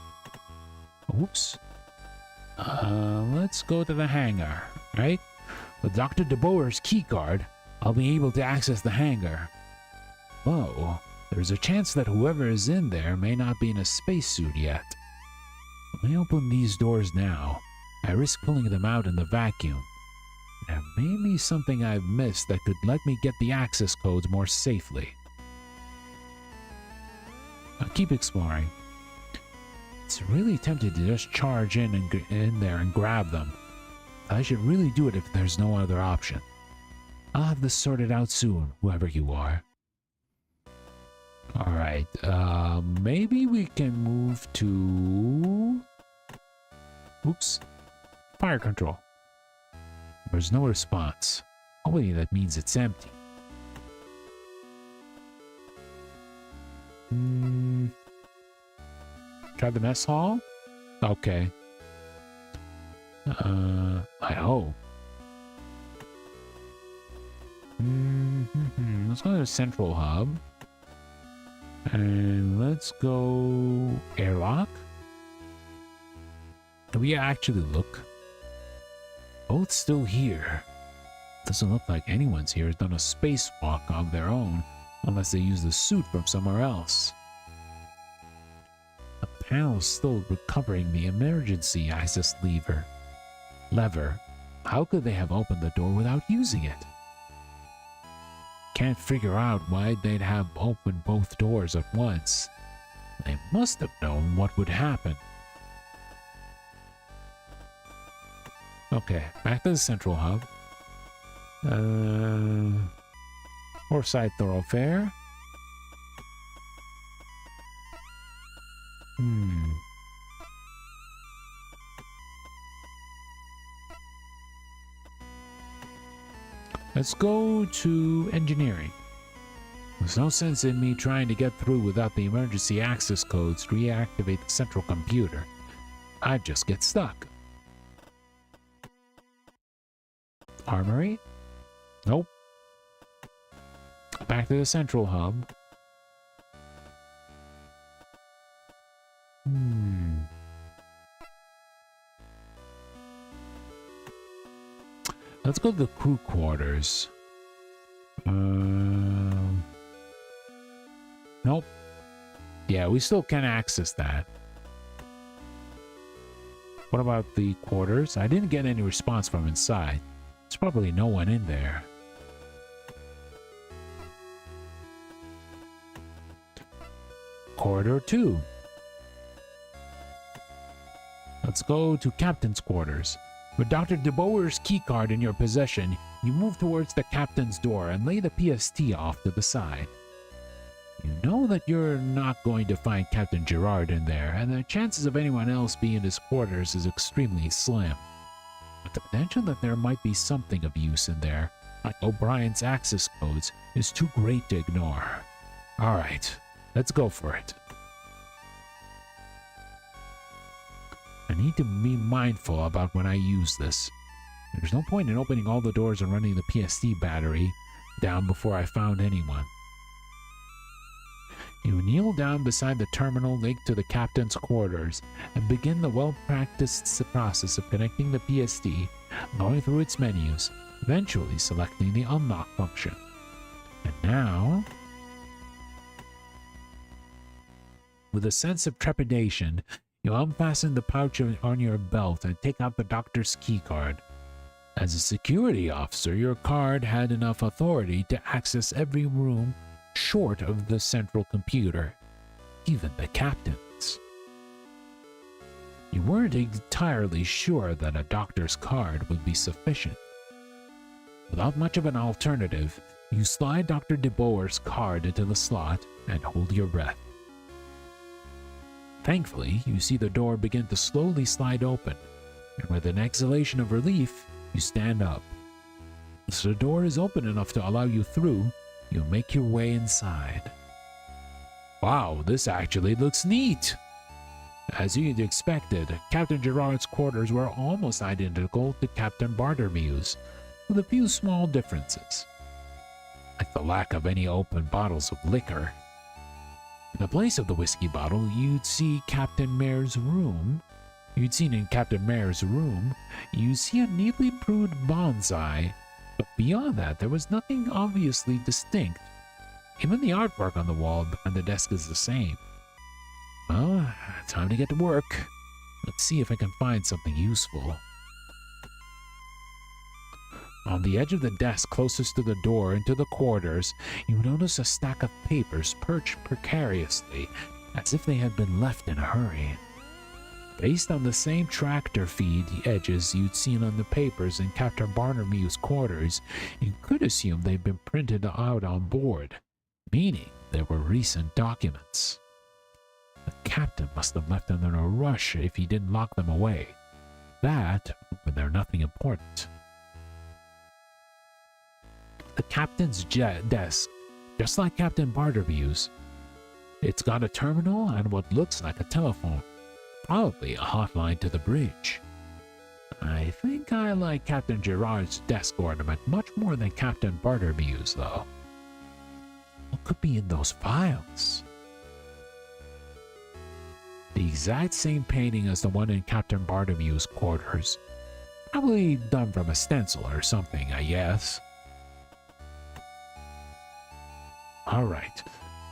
Oops. Let's go to the hangar, right? With Dr. de Boer's keycard, I'll be able to access the hangar. Whoa, there's a chance that whoever is in there may not be in a spacesuit yet. If I open these doors now, I risk pulling them out in the vacuum. There may be something I've missed that could let me get the access codes more safely. I'll keep exploring. It's really tempted to just charge in there and grab them. I should really do it if there's no other option. I'll have this sorted out soon, whoever you are. Alright, maybe we can move to... Oops. Fire control. There's no response. Hopefully that means it's empty. Try the mess hall? Okay. I hope. Let's go to the central hub. And let's go airlock. Can we actually look? Both still here. Doesn't look like anyone's here has done a spacewalk of their own, unless they use the suit from somewhere else. The panel's still recovering the emergency access lever. How could they have opened the door without using it? Can't figure out why they'd have opened both doors at once. They must have known what would happen. Okay, back to the central hub. Forsyth Thoroughfare. Let's go to engineering. There's no sense in me trying to get through without the emergency access codes to reactivate the central computer. I'd just get stuck. Armory? Nope. Back to the central hub. Let's go to the crew quarters. Nope. Yeah, we still can't access that. What about the quarters? I didn't get any response from inside. There's probably no one in there. Corridor 2. Let's go to Captain's quarters. With Dr. DeBoer's keycard in your possession, you move towards the captain's door and lay the PST off to the side. You know that you're not going to find Captain Gerard in there, and the chances of anyone else being in his quarters is extremely slim. But the potential that there might be something of use in there, like O'Brien's access codes, is too great to ignore. Alright, let's go for it. I need to be mindful about when I use this. There's no point in opening all the doors and running the PST battery down before I found anyone. You kneel down beside the terminal linked to the captain's quarters and begin the well-practiced process of connecting the PST, going through its menus, eventually selecting the unlock function. And now, with a sense of trepidation, you unfasten the pouch on your belt and take out the doctor's keycard. As a security officer, your card had enough authority to access every room short of the central computer, even the captain's. You weren't entirely sure that a doctor's card would be sufficient. Without much of an alternative, you slide Dr. DeBoer's card into the slot and hold your breath. Thankfully, you see the door begin to slowly slide open, and with an exhalation of relief, you stand up. As the door is open enough to allow you through, you make your way inside. Wow, this actually looks neat! As you'd expected, Captain Gerard's quarters were almost identical to Captain Bartermew's, with a few small differences, like the lack of any open bottles of liquor. In the place of the whiskey bottle, you'd seen in Captain Mare's room, you see a neatly pruned bonsai, but beyond that, there was nothing obviously distinct. Even the artwork on the wall behind the desk is the same. Well, time to get to work. Let's see if I can find something useful. On the edge of the desk closest to the door into the quarters, you notice a stack of papers perched precariously as if they had been left in a hurry. Based on the same tractor feed edges you'd seen on the papers in Captain Barnarmu's quarters, you could assume they'd been printed out on board, meaning they were recent documents. The captain must have left them in a rush if he didn't lock them away. That, when they're nothing important. The captain's desk, just like Captain Barnarmu's, it's got a terminal and what looks like a telephone. Probably a hotline to the bridge. I think I like Captain Gerard's desk ornament much more than Captain Barnarmu's, though. What could be in those files? The exact same painting as the one in Captain Barnarmu's quarters. Probably done from a stencil or something, I guess. Alright,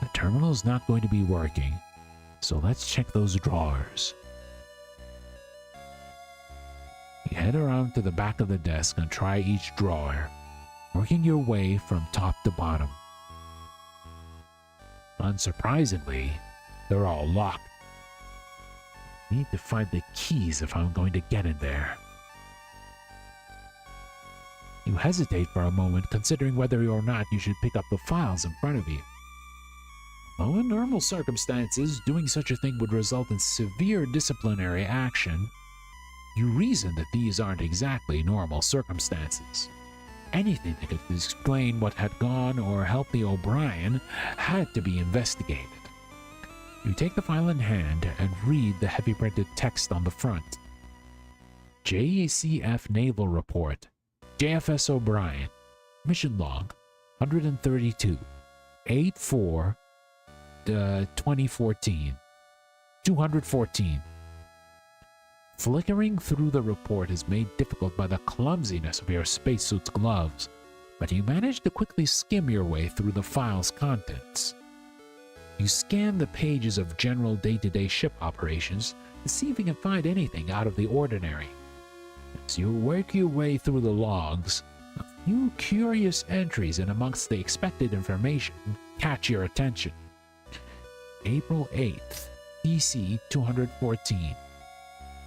the terminal's not going to be working, so let's check those drawers. You head around to the back of the desk and try each drawer, working your way from top to bottom. Unsurprisingly, they're all locked. I need to find the keys if I'm going to get in there. You hesitate for a moment, considering whether or not you should pick up the files in front of you. Though in normal circumstances, doing such a thing would result in severe disciplinary action, you reason that these aren't exactly normal circumstances. Anything that could explain what had gone or help the O'Brien had to be investigated. You take the file in hand and read the heavy printed text on the front. JCF Naval Report, JFS O'Brien, Mission Log 132, 8-4, 2014, 214. Flickering through the report is made difficult by the clumsiness of your spacesuit's gloves, but you manage to quickly skim your way through the file's contents. You scan the pages of general day-to-day ship operations to see if you can find anything out of the ordinary. As you work your way through the logs, a few curious entries in amongst the expected information catch your attention. April 8th, PC 214.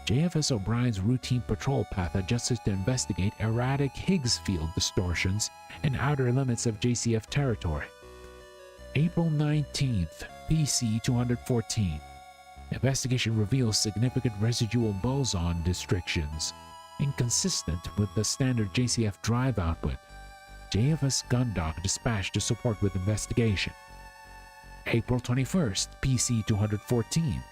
JFS O'Brien's routine patrol path adjusted to investigate erratic Higgs field distortions in outer limits of JCF territory. April 19th, PC 214. Investigation reveals significant residual boson restrictions, inconsistent with the standard JCF drive output. JFS Gundock dispatched to support with investigation. April 21st, PC 214.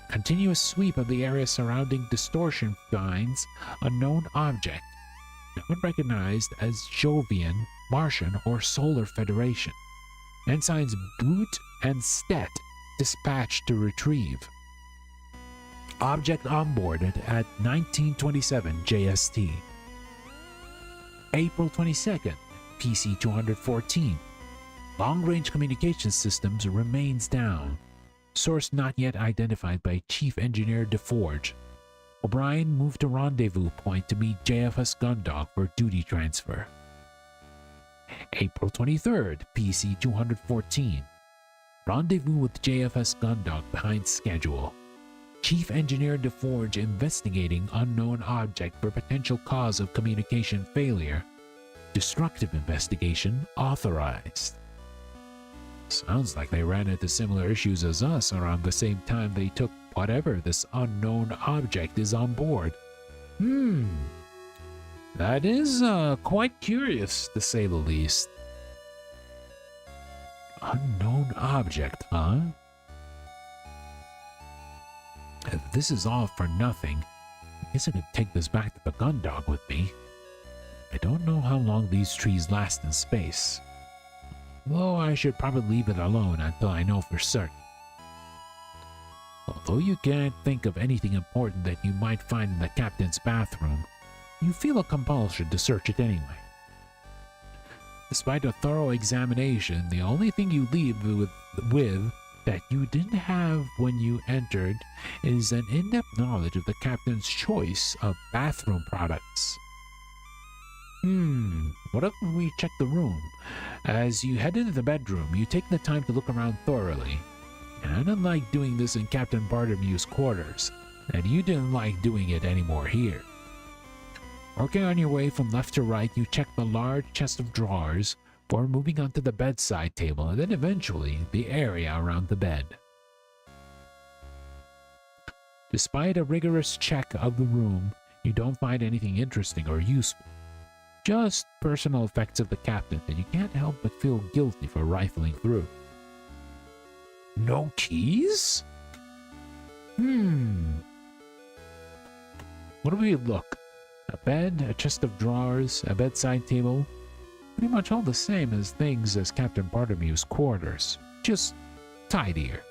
Continuous sweep of the area surrounding distortion finds unknown object, not recognized as Jovian, Martian, or Solar Federation. Ensigns Boot and Stett dispatched to retrieve. Object onboarded at 1927 JST. April 22nd, PC 214. Long-range communication systems remains down. Source not yet identified by Chief Engineer DeForge. O'Brien moved to rendezvous point to meet JFS Gundog for duty transfer. April 23rd, PC 214. Rendezvous with JFS Gundog behind schedule. Chief Engineer DeForge investigating unknown object for potential cause of communication failure. Destructive investigation authorized. Sounds like they ran into similar issues as us around the same time they took whatever this unknown object is on board. That is quite curious, to say the least. Unknown object, huh? If this is all for nothing, I guess I could take this back to the Gundog with me. I don't know how long these trees last in space. Though I should probably leave it alone until I know for certain. Although you can't think of anything important that you might find in the captain's bathroom, you feel a compulsion to search it anyway. Despite a thorough examination, the only thing you leave with that you didn't have when you entered is an in-depth knowledge of the captain's choice of bathroom products. What if we check the room? As you head into the bedroom, you take the time to look around thoroughly. And I didn't like doing this in Captain Bartomew's quarters, and you didn't like doing it anymore here. Working on your way from left to right, you check the large chest of drawers before moving on to the bedside table and then eventually the area around the bed. Despite a rigorous check of the room, you don't find anything interesting or useful. Just personal effects of the captain that you can't help but feel guilty for rifling through. No keys? What do we look? A bed, a chest of drawers, a bedside table. Pretty much all the same as things as Captain Bartomew's quarters. Just tidier.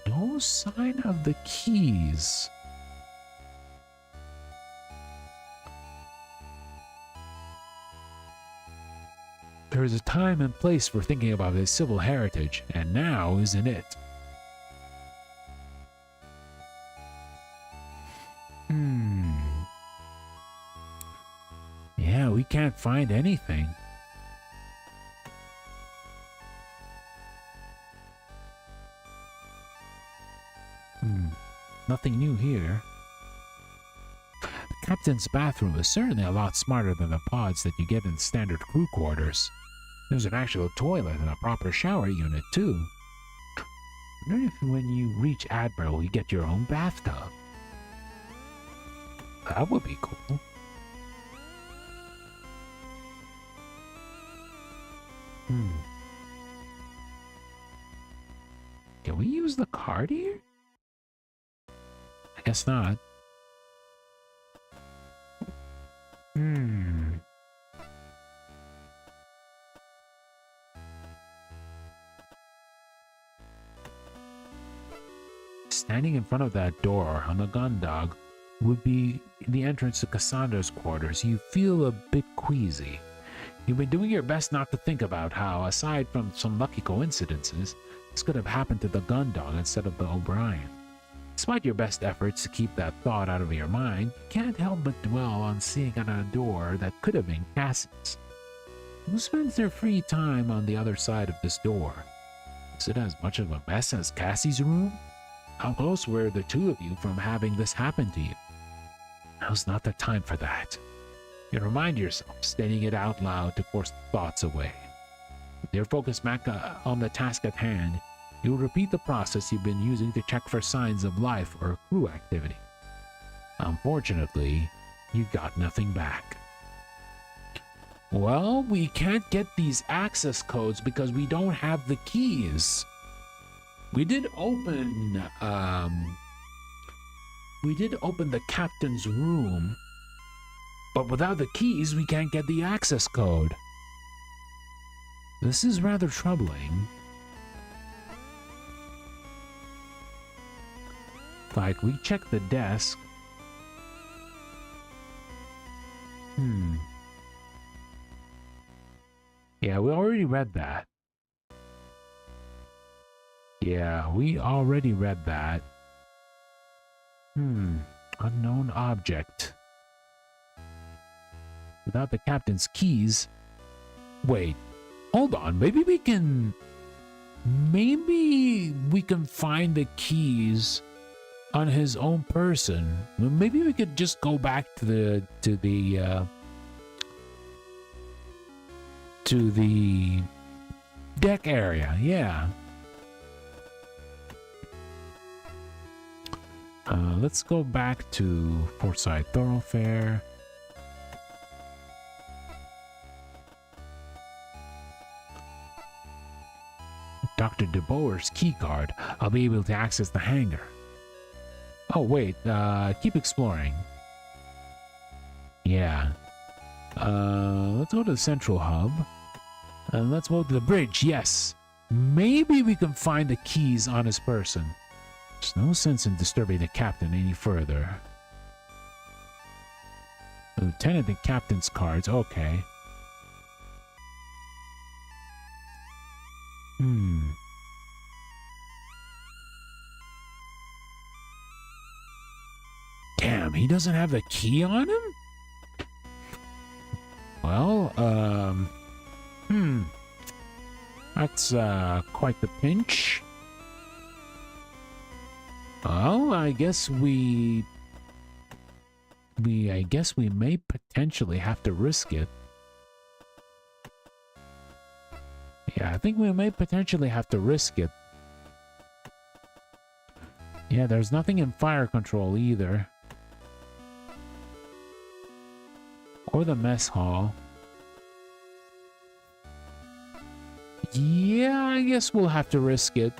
No sign of the keys. There is a time and place for thinking about his civil heritage, and now isn't it? Yeah, we can't find anything. Nothing new here. The captain's bathroom is certainly a lot smarter than the pods that you get in standard crew quarters. There's an actual toilet and a proper shower unit, too. I wonder if when you reach Admiral, you get your own bathtub. That would be cool. Can we use the card here? I guess not. Standing in front of that door on the gun dog would be the entrance to Cassandra's quarters. You feel a bit queasy. You've been doing your best not to think about how, aside from some lucky coincidences, this could have happened to the gun dog instead of the O'Brien. Despite your best efforts to keep that thought out of your mind, you can't help but dwell on seeing at a door that could have been Cassie's. Who spends their free time on the other side of this door? Is it as much of a mess as Cassie's room? How close were the two of you from having this happen to you? Now's not the time for that. You remind yourself, stating it out loud to force thoughts away. With your focus back on the task at hand, you'll repeat the process you've been using to check for signs of life or crew activity. Unfortunately, you got nothing back. Well, we can't get these access codes because we don't have the keys. We did open the captain's room, but without the keys, we can't get the access code. This is rather troubling. Like, we checked the desk. Yeah, we already read that. Yeah, we already read that. Unknown object. Without the captain's keys. Wait, hold on. Maybe we can find the keys on his own person. Maybe we could just go back to the deck area. Yeah. Let's go back to Portside Thoroughfare. Dr. De Boer's keycard. I'll be able to access the hangar. Oh, wait. Keep exploring. Yeah. Let's go to the central hub. Let's go to the bridge. Yes. Maybe we can find the keys on his person. There's no sense in disturbing the captain any further. Lieutenant and captain's cards. Okay. Damn, he doesn't have the key on him? Well, That's quite the pinch. Well, I guess we may potentially have to risk it. Yeah, I think we may potentially have to risk it. Yeah, there's nothing in fire control either. Or the mess hall. Yeah, I guess we'll have to risk it.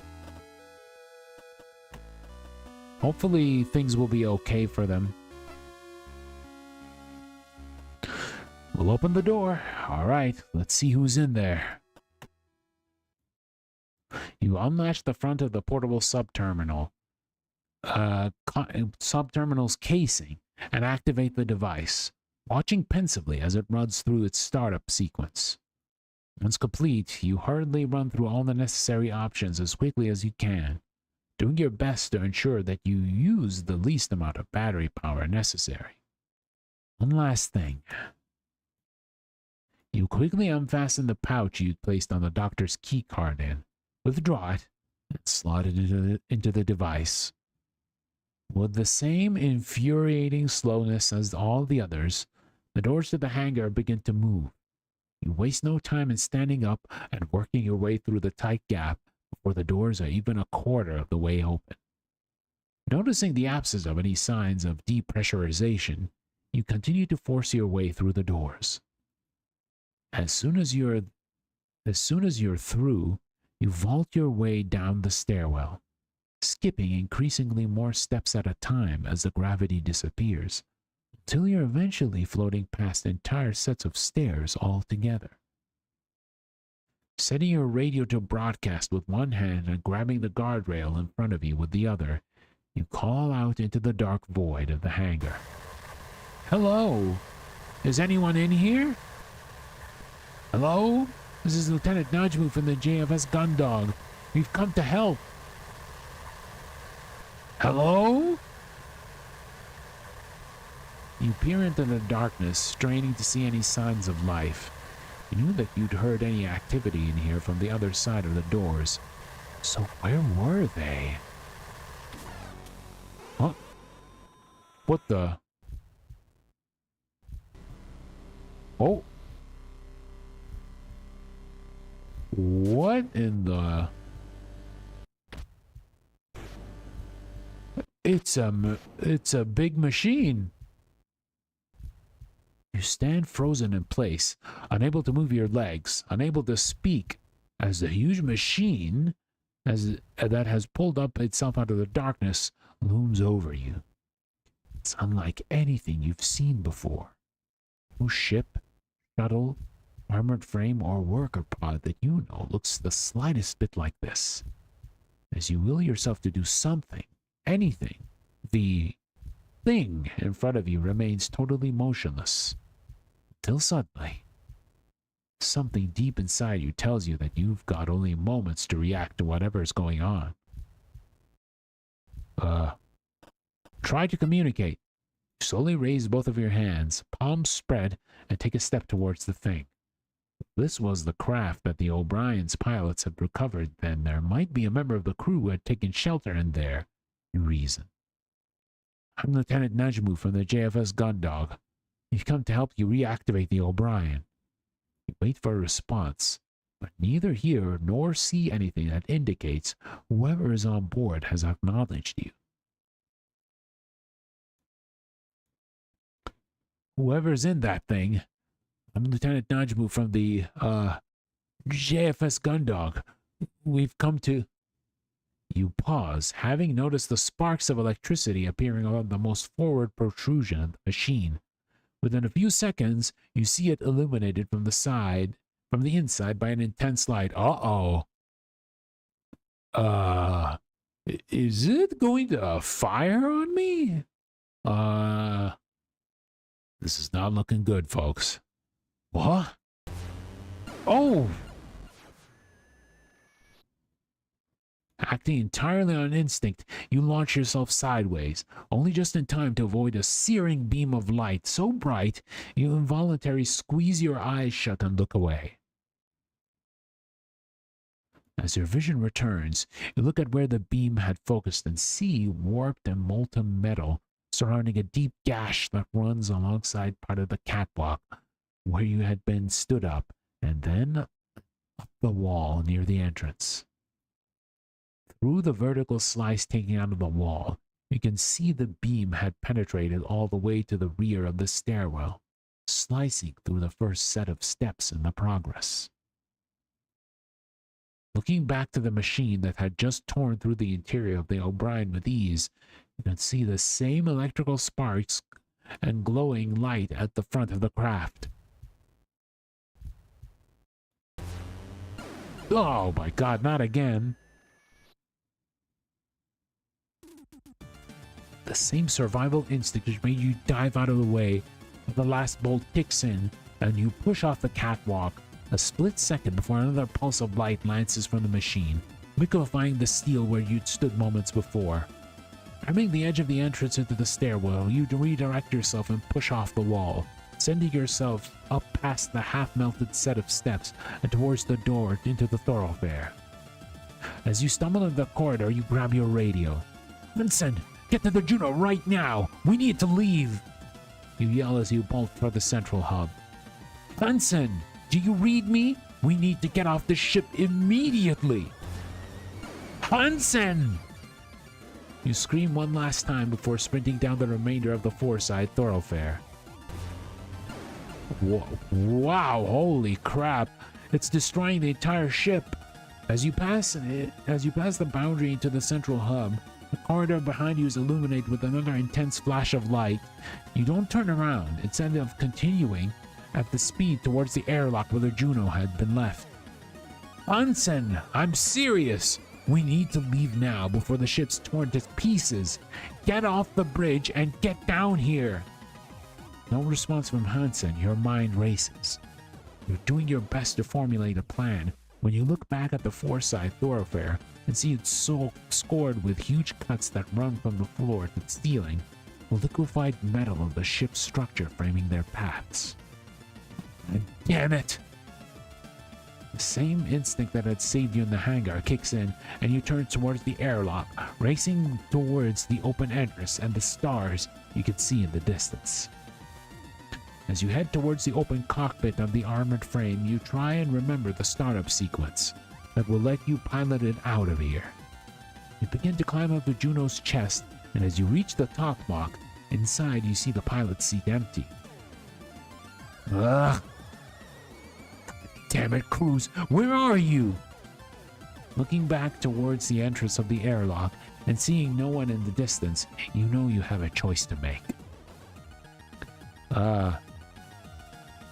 Hopefully things will be okay for them. We'll open the door. All right, let's see who's in there. You unlatch the front of the portable subterminal's casing and activate the device, watching pensively as it runs through its startup sequence. Once complete, you hurriedly run through all the necessary options as quickly as you can, doing your best to ensure that you use the least amount of battery power necessary. One last thing. You quickly unfasten the pouch you'd placed on the doctor's key card in, withdraw it, and slot it into the device. With the same infuriating slowness as all the others, the doors to the hangar begin to move. You waste no time in standing up and working your way through the tight gap before the doors are even a quarter of the way open. Noticing the absence of any signs of depressurization, you continue to force your way through the doors. As soon as you're through, you vault your way down the stairwell, skipping increasingly more steps at a time as the gravity disappears, until you're eventually floating past entire sets of stairs altogether. Setting your radio to broadcast with one hand and grabbing the guardrail in front of you with the other, you call out into the dark void of the hangar. Hello? Is anyone in here? Hello? This is Lieutenant Najumu from the JFS Gundog. We've come to help. Hello? You peer into the darkness, straining to see any signs of life. You knew that you'd heard any activity in here from the other side of the doors. So where were they? Huh? What the? Oh. What in the? It's a big machine. You stand frozen in place, unable to move your legs, unable to speak, as the huge machine that has pulled up itself out of the darkness looms over you. It's unlike anything you've seen before. No ship, shuttle, armored frame, or worker pod that you know looks the slightest bit like this. As you will yourself to do something, anything, the thing in front of you remains totally motionless. Till suddenly, something deep inside you tells you that you've got only moments to react to whatever is going on. Try to communicate. Slowly raise both of your hands, palms spread, and take a step towards the thing. If this was the craft that the O'Brien's pilots had recovered, then there might be a member of the crew who had taken shelter in there, you reason. I'm Lieutenant Najumu from the JFS Gundog. We've come to help you reactivate the O'Brien. You wait for a response, but neither hear nor see anything that indicates whoever is on board has acknowledged you. Whoever's in that thing, I'm Lieutenant Najumu from the, JFS Gundog. We've come to... You pause, having noticed the sparks of electricity appearing on the most forward protrusion of the machine. Within a few seconds, you see it illuminated from the inside by an intense light. Uh-oh. Is it going to fire on me? This is not looking good, folks. What? Oh! Acting entirely on instinct, you launch yourself sideways, only just in time to avoid a searing beam of light so bright you involuntarily squeeze your eyes shut and look away. As your vision returns, you look at where the beam had focused and see warped and molten metal surrounding a deep gash that runs alongside part of the catwalk where you had been stood up, and then up the wall near the entrance. Through the vertical slice taken out of the wall, you can see the beam had penetrated all the way to the rear of the stairwell, slicing through the first set of steps in the progress. Looking back to the machine that had just torn through the interior of the O'Brien with ease, you can see the same electrical sparks and glowing light at the front of the craft. Oh my god, not again. The same survival instinct which made you dive out of the way. The last bolt kicks in, and you push off the catwalk a split second before another pulse of light lances from the machine, liquefying the steel where you'd stood moments before. Grabbing the edge of the entrance into the stairwell, you redirect yourself and push off the wall, sending yourself up past the half-melted set of steps and towards the door into the thoroughfare. As you stumble into the corridor, you grab your radio. "Vincent, get to the Juno right now! We need to leave!" You yell as you bolt for the central hub. "Vincent, do you read me? We need to get off the ship immediately!" "Hansen!" You scream one last time before sprinting down the remainder of the four-side thoroughfare. Wow, holy crap. It's destroying the entire ship. As you pass the boundary into the central hub, the corridor behind you is illuminated with another intense flash of light. You don't turn around, instead of continuing at the speed towards the airlock where the Juno had been left. "Hansen, I'm serious. We need to leave now before the ship's torn to pieces. Get off the bridge and get down here." No response from Hansen. Your mind races. You're doing your best to formulate a plan when you look back at the four-side thoroughfare and see it so scored with huge cuts that run from the floor to the ceiling, the liquefied metal of the ship's structure framing their paths. And damn it! The same instinct that had saved you in the hangar kicks in, and you turn towards the airlock, racing towards the open entrance and the stars you could see in the distance. As you head towards the open cockpit of the armored frame, you try and remember the startup sequence that will let you pilot it out of here. You begin to climb up the Juno's chest, and as you reach the top block, inside you see the pilot's seat empty. Ugh! Damn it, Cruz, where are you? Looking back towards the entrance of the airlock and seeing no one in the distance, you know you have a choice to make.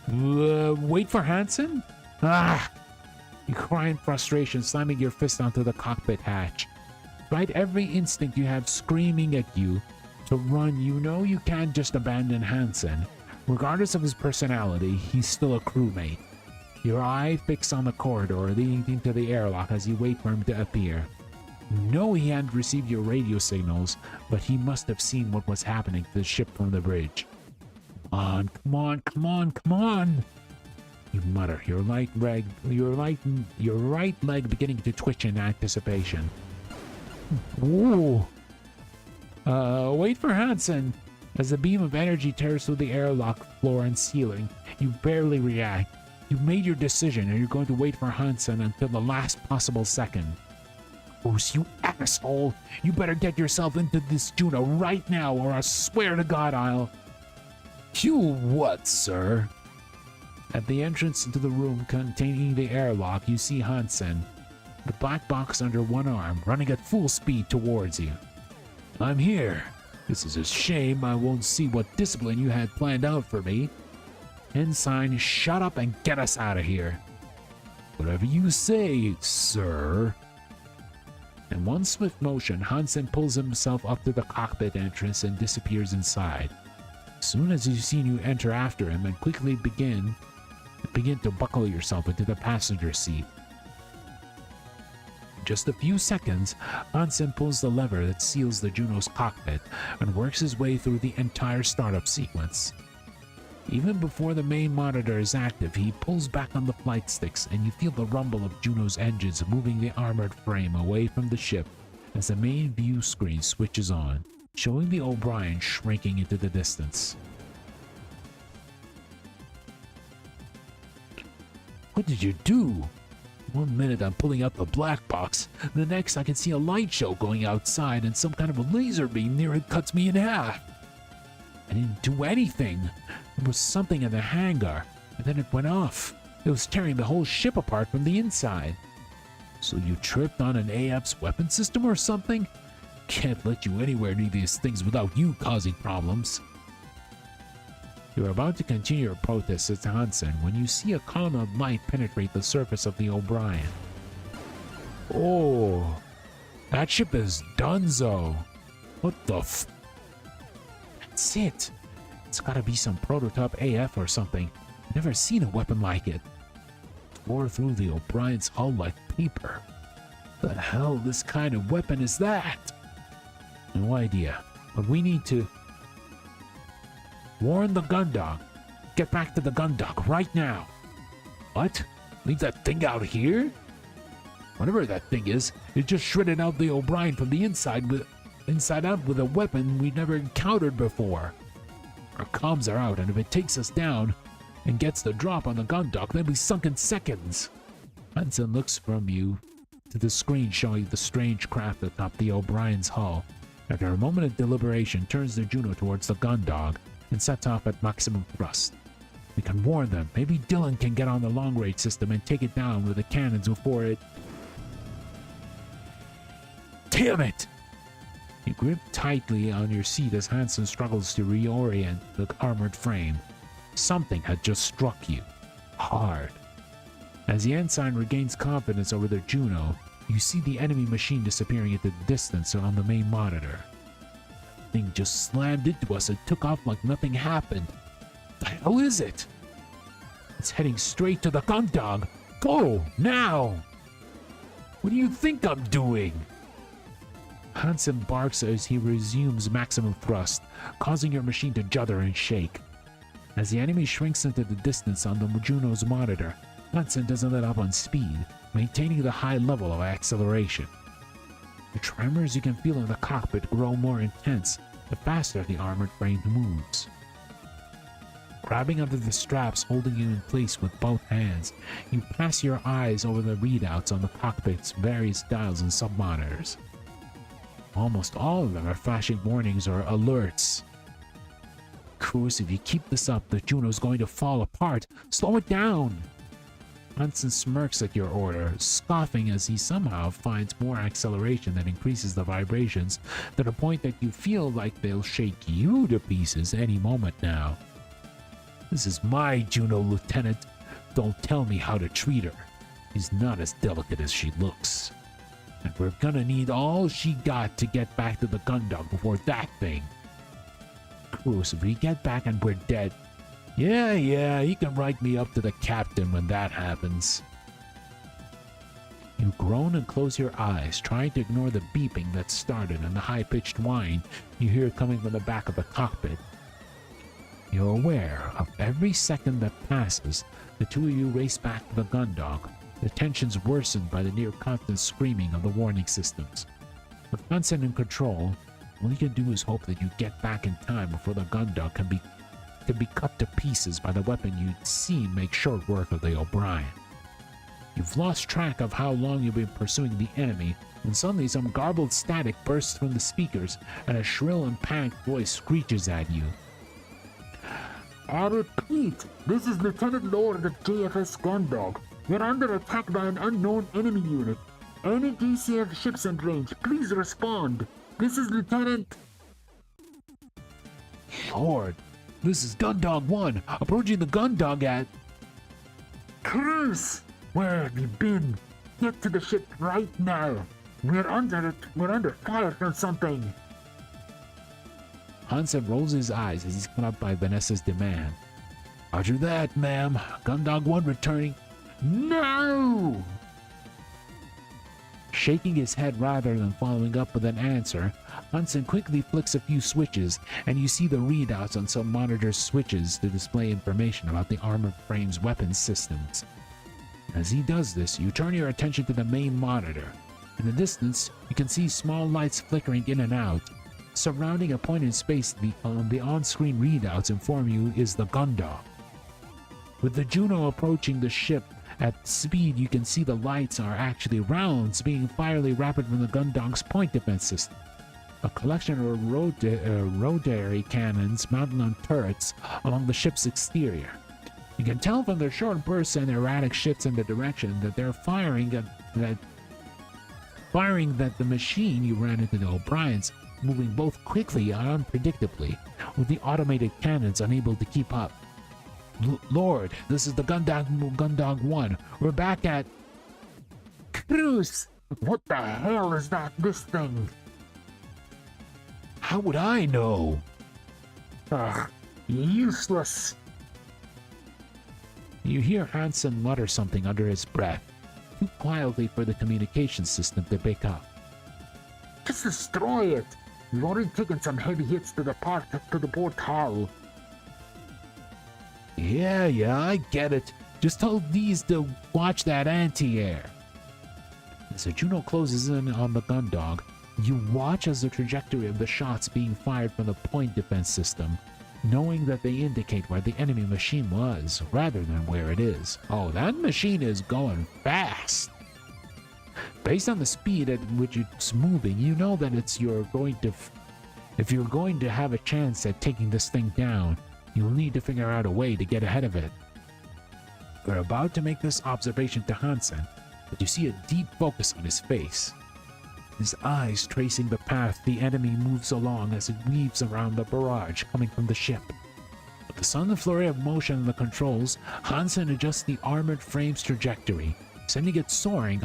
Wait for Hansen? You cry in frustration, slamming your fist onto the cockpit hatch. Despite every instinct you have screaming at you to run, you know you can't just abandon Hansen. Regardless of his personality, he's still a crewmate. Your eye fixed on the corridor leading into the airlock as you wait for him to appear. You know he hadn't received your radio signals, but he must have seen what was happening to the ship from the bridge. Come on! You mutter, your right leg beginning to twitch in anticipation. Ooh! Wait for Hansen. As the beam of energy tears through the airlock floor and ceiling, you barely react. You've made your decision and you're going to wait for Hansen until the last possible second. Bruce, you asshole! You better get yourself into this Juno right now, or I swear to God I'll... You what, sir? At the entrance into the room containing the airlock, you see Hansen, the black box under one arm, running at full speed towards you. I'm here. This is a shame I won't see what discipline you had planned out for me. Ensign, shut up and get us out of here. Whatever you say, sir. In one swift motion, Hansen pulls himself up to the cockpit entrance and disappears inside. As soon as he's seen you enter after him and quickly begin to buckle yourself into the passenger seat. In just a few seconds, Hansen pulls the lever that seals the Juno's cockpit and works his way through the entire startup sequence. Even before the main monitor is active, he pulls back on the flight sticks, and you feel the rumble of Juno's engines moving the armored frame away from the ship as the main view screen switches on, showing the O'Brien shrinking into the distance. What did you do? One minute I'm pulling out the black box, the next I can see a light show going outside and some kind of a laser beam near it cuts me in half. I didn't do anything. There was something in the hangar, and then it went off. It was tearing the whole ship apart from the inside. So you tripped on an AF's weapon system or something? Can't let you anywhere near these things without you causing problems. You are about to continue your protest to Hansen when you see a column of light penetrate the surface of the O'Brien. Oh, that ship is donezo. What the f... That's it. It's gotta be some prototype AF or something. Never seen a weapon like it. Tore through the O'Brien's hull like paper. The hell this kind of weapon is that? No idea, but we need to warn the gun dog. Get back to the gun dock right now. What? Leave that thing out here? Whatever that thing is, it just shredded out the O'Brien from the inside out with a weapon we never encountered before. Our comms are out, and if it takes us down and gets the drop on the gun dock, then we sunk in seconds. Hansen looks from you to the screen showing the strange craft atop the O'Brien's hull. After a moment of deliberation, turns the Juno towards the gun dog and sets off at maximum thrust. We can warn them. Maybe Dylan can get on the long-range system and take it down with the cannons before it... Damn it! You grip tightly on your seat as Hansen struggles to reorient the armored frame. Something had just struck you. Hard. As the ensign regains confidence over their Juno, you see the enemy machine disappearing into the distance on the main monitor. The thing just slammed into us and took off like nothing happened. The hell is it? It's heading straight to the gun dog. Go, now! What do you think I'm doing? Hansen barks as he resumes maximum thrust, causing your machine to judder and shake. As the enemy shrinks into the distance on the Juno's monitor, Hansen doesn't let up on speed, maintaining the high level of acceleration. The tremors you can feel in the cockpit grow more intense the faster the armored frame moves. Grabbing onto the straps holding you in place with both hands, you pass your eyes over the readouts on the cockpit's various dials and submonitors. Almost all of them are flashing warnings or alerts. Of course, if you keep this up, the Juno's going to fall apart. Slow it down! Hansen smirks at your order, scoffing as he somehow finds more acceleration that increases the vibrations to the point that you feel like they'll shake you to pieces any moment now. This is my Juno, Lieutenant. Don't tell me how to treat her. She's not as delicate as she looks. And we're gonna need all she got to get back to the gun dog before that thing. Of course, if we get back and we're dead, yeah, you can write me up to the captain when that happens. You groan and close your eyes, trying to ignore the beeping that started and the high-pitched whine you hear coming from the back of the cockpit. You're aware of every second that passes, the two of you race back to the gun dog, the tensions worsened by the near-constant screaming of the warning systems. With Hansen in control, all you can do is hope that you get back in time before the gun dog can be cut to pieces by the weapon you'd seen make short work of the O'Brien. You've lost track of how long you've been pursuing the enemy when suddenly some garbled static bursts from the speakers and a shrill and panicked voice screeches at you. I repeat, this is Lieutenant Lord of JFS Gundog. We're under attack by an unknown enemy unit. Any DCF ships in range, please respond. This is Lieutenant... Lord, this is Gundog 1, approaching the gun dog at... Chris! Where have you been? Get to the ship right now. We're under fire from something. Hansen rolls his eyes as he's caught up by Vanessa's demand. Roger that, ma'am. Gundog 1 returning. No! Shaking his head rather than following up with an answer, Hansen quickly flicks a few switches, and you see the readouts on some monitor switches to display information about the armored frame's weapons systems. As he does this, you turn your attention to the main monitor. In the distance, you can see small lights flickering in and out. Surrounding a point in space, the on-screen readouts inform you is the Gundog. With the Juno approaching the ship at speed, you can see the lights are actually rounds being fired rapid from the Gundog's point defense system. A collection of rotary cannons mounted on turrets along the ship's exterior. You can tell from their short bursts and erratic shifts in the direction that they're firing that the machine you ran into the O'Briens moving both quickly and unpredictably, with the automated cannons unable to keep up. Lord, this is the Gundog 1. We're back at... Cruz! What the hell is this thing? How would I know? Ugh, useless. You hear Hansen mutter something under his breath, too quietly for the communication system to pick up. Just destroy it. We've already taken some heavy hits to the port hull. Yeah, I get it. Just tell these to watch that anti-air. As the Juno closes in on the Gundog, you watch as the trajectory of the shots being fired from the point defense system, knowing that they indicate where the enemy machine was, rather than where it is. Oh, that machine is going fast. Based on the speed at which it's moving, you know that if you're going to have a chance at taking this thing down, you'll need to figure out a way to get ahead of it. You're about to make this observation to Hansen, but you see a deep focus on his face. His eyes tracing the path the enemy moves along as it weaves around the barrage coming from the ship. With the sudden flurry of motion in the controls, Hansen adjusts the armored frame's trajectory, sending it soaring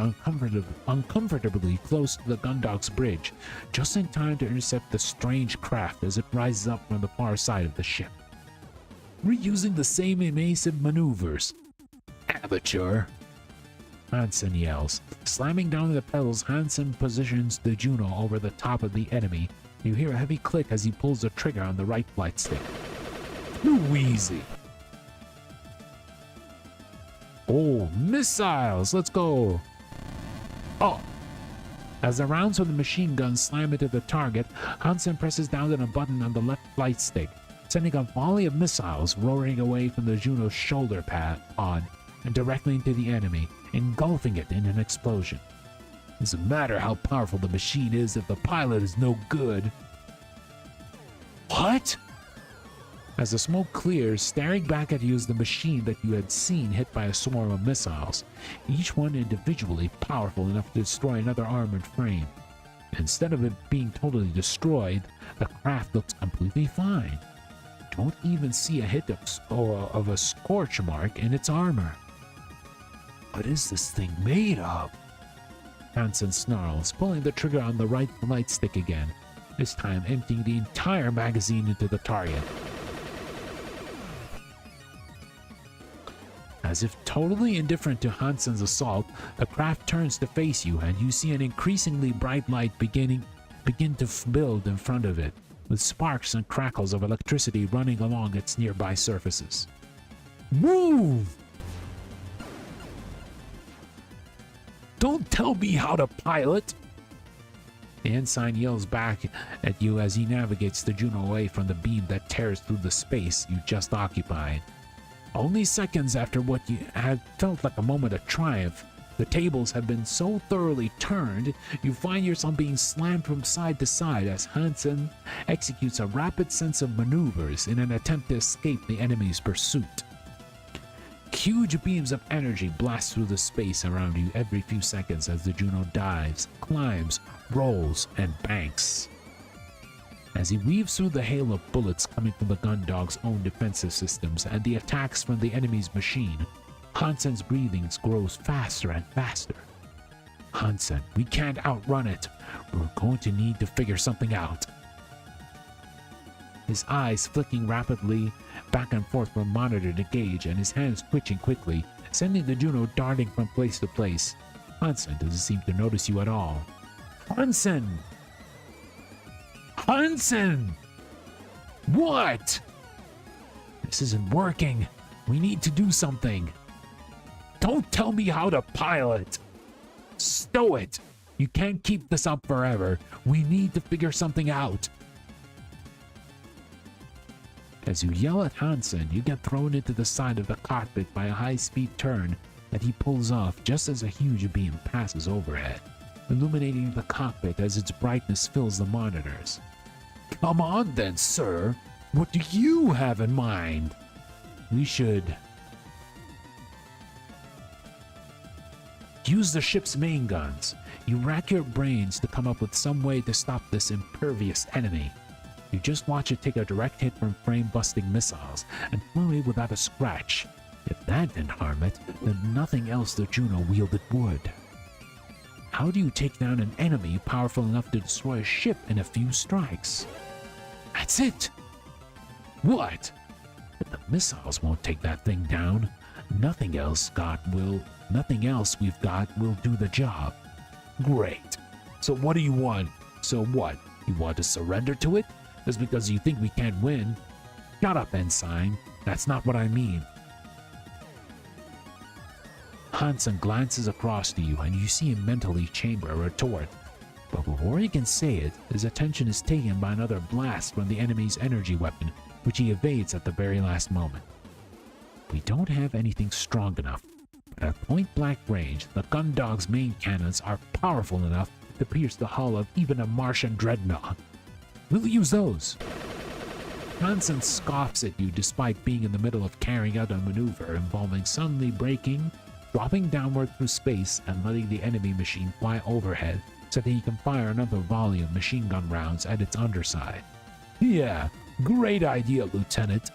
uncomfortably close to the Gundog's bridge, just in time to intercept the strange craft as it rises up from the far side of the ship. Reusing the same evasive maneuvers. Amateur! Hansen yells. Slamming down the pedals, Hansen positions the Juno over the top of the enemy. You hear a heavy click as he pulls the trigger on the right flight stick. Too easy. Oh, missiles! Let's go! Oh! As the rounds from the machine gun slam into the target, Hansen presses down on a button on the left flight stick, sending a volley of missiles roaring away from the Juno's shoulder pod and directly into the enemy, engulfing it in an explosion. It doesn't matter how powerful the machine is if the pilot is no good. What? As the smoke clears, staring back at you is the machine that you had seen hit by a swarm of missiles, each one individually powerful enough to destroy another armored frame. Instead of it being totally destroyed, the craft looks completely fine. Don't even see a hit of a scorch mark in its armor. What is this thing made of? Hansen snarls, pulling the trigger on the right flight stick again, this time emptying the entire magazine into the target. As if totally indifferent to Hansen's assault, the craft turns to face you, and you see an increasingly bright light begin to build in front of it, with sparks and crackles of electricity running along its nearby surfaces. Move! Don't tell me how to pilot! The ensign yells back at you as he navigates the Juno away from the beam that tears through the space you just occupied. Only seconds after what you had felt like a moment of triumph, the tables have been so thoroughly turned, you find yourself being slammed from side to side as Hansen executes a rapid sense of maneuvers in an attempt to escape the enemy's pursuit. Huge beams of energy blast through the space around you every few seconds as the Juno dives, climbs, rolls, and banks. As he weaves through the hail of bullets coming from the Gundog's own defensive systems and the attacks from the enemy's machine, Hansen's breathing grows faster and faster. Hansen, we can't outrun it. We're going to need to figure something out. His eyes flicking rapidly back and forth from monitor to gauge and his hands twitching quickly, sending the Juno darting from place to place. Hansen doesn't seem to notice you at all. Hansen! Hansen! What? This isn't working. We need to do something. Don't tell me how to pilot. Stow it. You can't keep this up forever. We need to figure something out. As you yell at Hansen, you get thrown into the side of the cockpit by a high-speed turn that he pulls off just as a huge beam passes overhead, illuminating the cockpit as its brightness fills the monitors. Come on then, sir. What do you have in mind? We should use the ship's main guns. You rack your brains to come up with some way to stop this impervious enemy. You just watch it take a direct hit from frame-busting missiles and fly away without a scratch. If that didn't harm it, then nothing else the Juno wielded would. How do you take down an enemy powerful enough to destroy a ship in a few strikes? That's it! What? If the missiles won't take that thing down, nothing else we've got will do the job. Great. So what do you want? So what? You want to surrender to it? Just because you think we can't win? Shut up, Ensign. That's not what I mean. Hansen glances across to you and you see him mentally chamber a retort. But before he can say it, his attention is taken by another blast from the enemy's energy weapon, which he evades at the very last moment. We don't have anything strong enough, but at point-blank range, the Gundog's main cannons are powerful enough to pierce the hull of even a Martian dreadnought. We'll use those. Hansen scoffs at you despite being in the middle of carrying out a maneuver involving suddenly braking, dropping downward through space, and letting the enemy machine fly overhead so that he can fire another volley of machine gun rounds at its underside. Yeah, great idea, Lieutenant.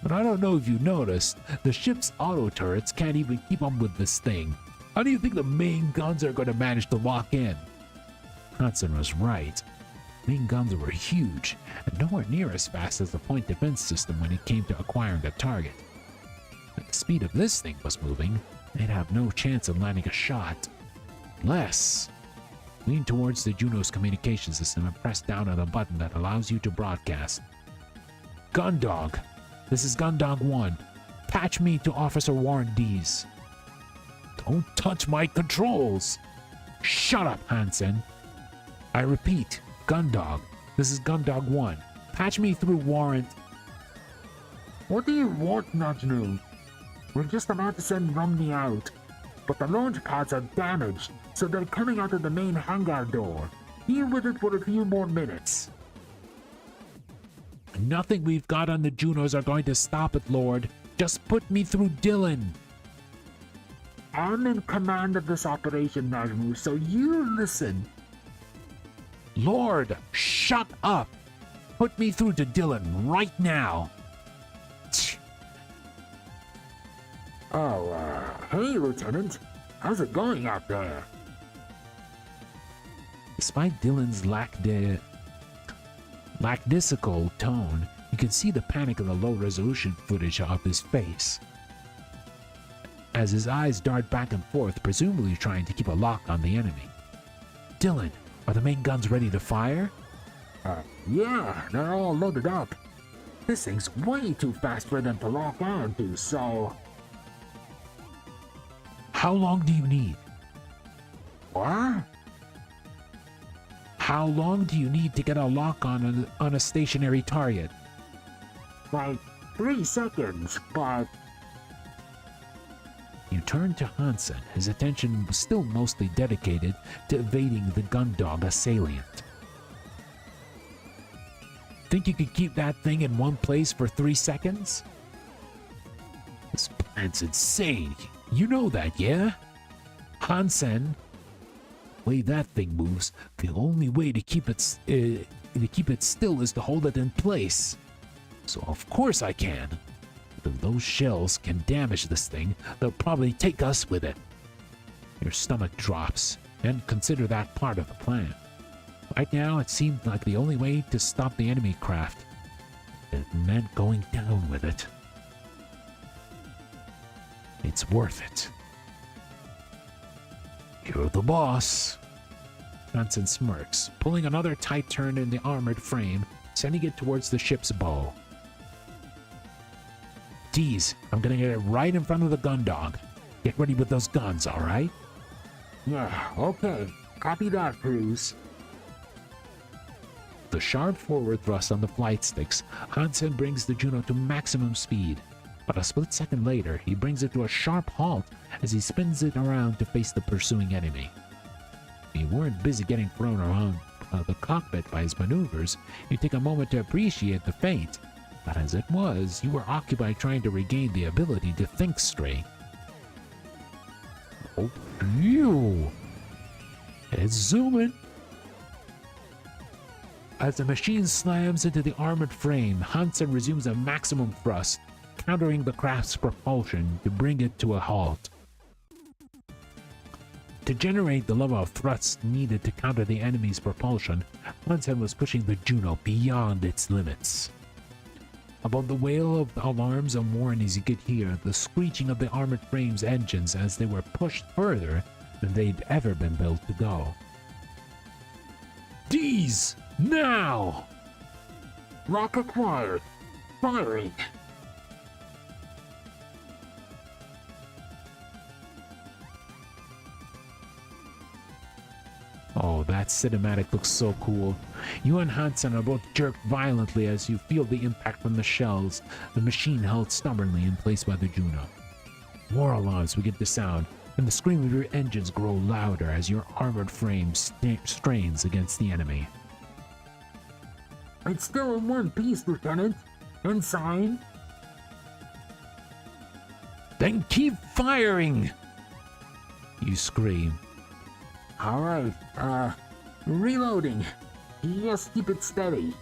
But I don't know if you noticed, the ship's auto turrets can't even keep up with this thing. How do you think the main guns are going to manage to lock in? Hansen was right. Main guns were huge, and nowhere near as fast as the point defense system when it came to acquiring a target. At the speed of this thing was moving, they'd have no chance of landing a shot. Unless... Lean towards the Juno's communication system and press down on the button that allows you to broadcast. Gundog, this is Gundog 1. Patch me to Officer Warren Dees. Don't touch my controls! Shut up, Hansen. I repeat, Gundog, this is Gundog 1. Patch me through Warrant. What do you want, Najumu? We're just about to send Rumney out, but the launch pads are damaged, so they're coming out of the main hangar door. Deal with it for a few more minutes. Nothing we've got on the Junos are going to stop it, Lord. Just put me through Dylan. I'm in command of this operation, Najumu, so you listen. Lord, shut up. Put me through to Dylan right now. Oh, hey, Lieutenant. How's it going out there? Despite Dylan's lackadaisical tone, you can see the panic in the low-resolution footage of his face, as his eyes dart back and forth, presumably trying to keep a lock on the enemy. Dylan, are the main guns ready to fire? Yeah, they're all loaded up. This thing's way too fast for them to lock on to, so... How long do you need? What? How long do you need to get a lock on a stationary target? Like 3 seconds, but... You turned to Hansen. His attention was still mostly dedicated to evading the Gundog assailant. Think you could keep that thing in one place for 3 seconds? This plan's insane. You know that, yeah? Hansen, the way that thing moves, the only way to keep it still is to hold it in place. So of course I can. If those shells can damage this thing, they'll probably take us with it. Your stomach drops, and consider that part of the plan. Right now, it seemed like the only way to stop the enemy craft. It meant going down with it. It's worth it. You're the boss. Hansen smirks, pulling another tight turn in the armored frame, sending it towards the ship's bow. Tease, I'm gonna get it right in front of the gun dog. Get ready with those guns, alright? Yeah, okay. Copy that, Cruz. The sharp forward thrust on the flight sticks, Hansen brings the Juno to maximum speed. But a split second later, he brings it to a sharp halt as he spins it around to face the pursuing enemy. If you weren't busy getting thrown around the cockpit by his maneuvers, you'd take a moment to appreciate the feat. But as it was, you were occupied trying to regain the ability to think straight. Oh, you! It's zooming! As the machine slams into the armored frame, Hansen resumes a maximum thrust, countering the craft's propulsion to bring it to a halt. To generate the level of thrust needed to counter the enemy's propulsion, Hansen was pushing the Juno beyond its limits. Above the wail of the alarms and warnings, you could hear the screeching of the armored frame's engines as they were pushed further than they'd ever been built to go. D's! Now! Lock acquired. Firing. Oh, that cinematic looks so cool. You and Hansen are both jerked violently as you feel the impact from the shells, the machine held stubbornly in place by the Juno. More alarms begin to sound, and the scream of your engines grow louder as your armored frame strains against the enemy. It's still in one piece, Lieutenant. Ensign. Then keep firing! You scream. Alright, reloading. Just keep it steady.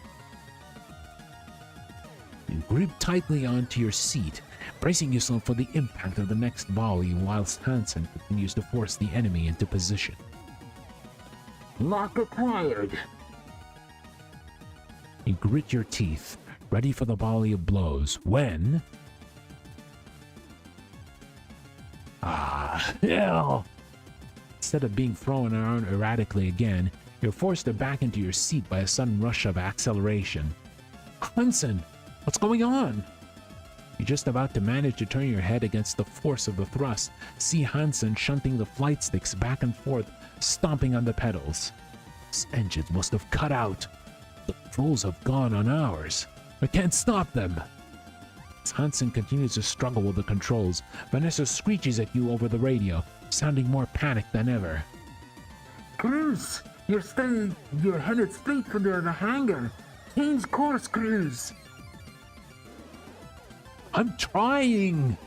You grip tightly onto your seat, bracing yourself for the impact of the next volley whilst Hansen continues to force the enemy into position. Lock acquired. You grit your teeth, ready for the volley of blows, when... Ah, hell! Instead of being thrown around erratically again, you're forced to back into your seat by a sudden rush of acceleration. Hansen, what's going on? You're just about to manage to turn your head against the force of the thrust, see Hansen shunting the flight sticks back and forth, stomping on the pedals. His engines must have cut out. The controls have gone on ours. I can't stop them. As Hansen continues to struggle with the controls, Vanessa screeches at you over the radio, sounding more panicked than ever. Cruz, you're headed straight for the hangar. Change course, Cruz. I'm trying!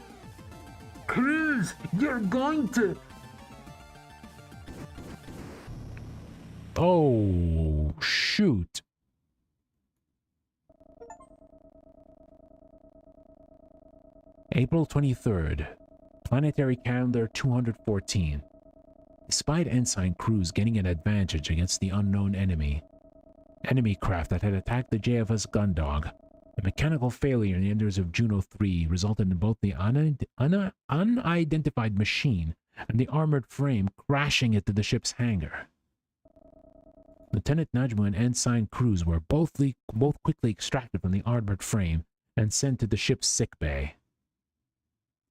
Cruz, you're going to... Oh, shoot. April 23rd, Planetary Calendar 214. Despite Ensign Cruz getting an advantage against the unknown enemy craft that had attacked the JFS Gundog, a mechanical failure in the engines of Juno 3 resulted in both the unidentified machine and the armored frame crashing into the ship's hangar. Lieutenant Najumu and Ensign Cruz were both quickly extracted from the armored frame and sent to the ship's sickbay.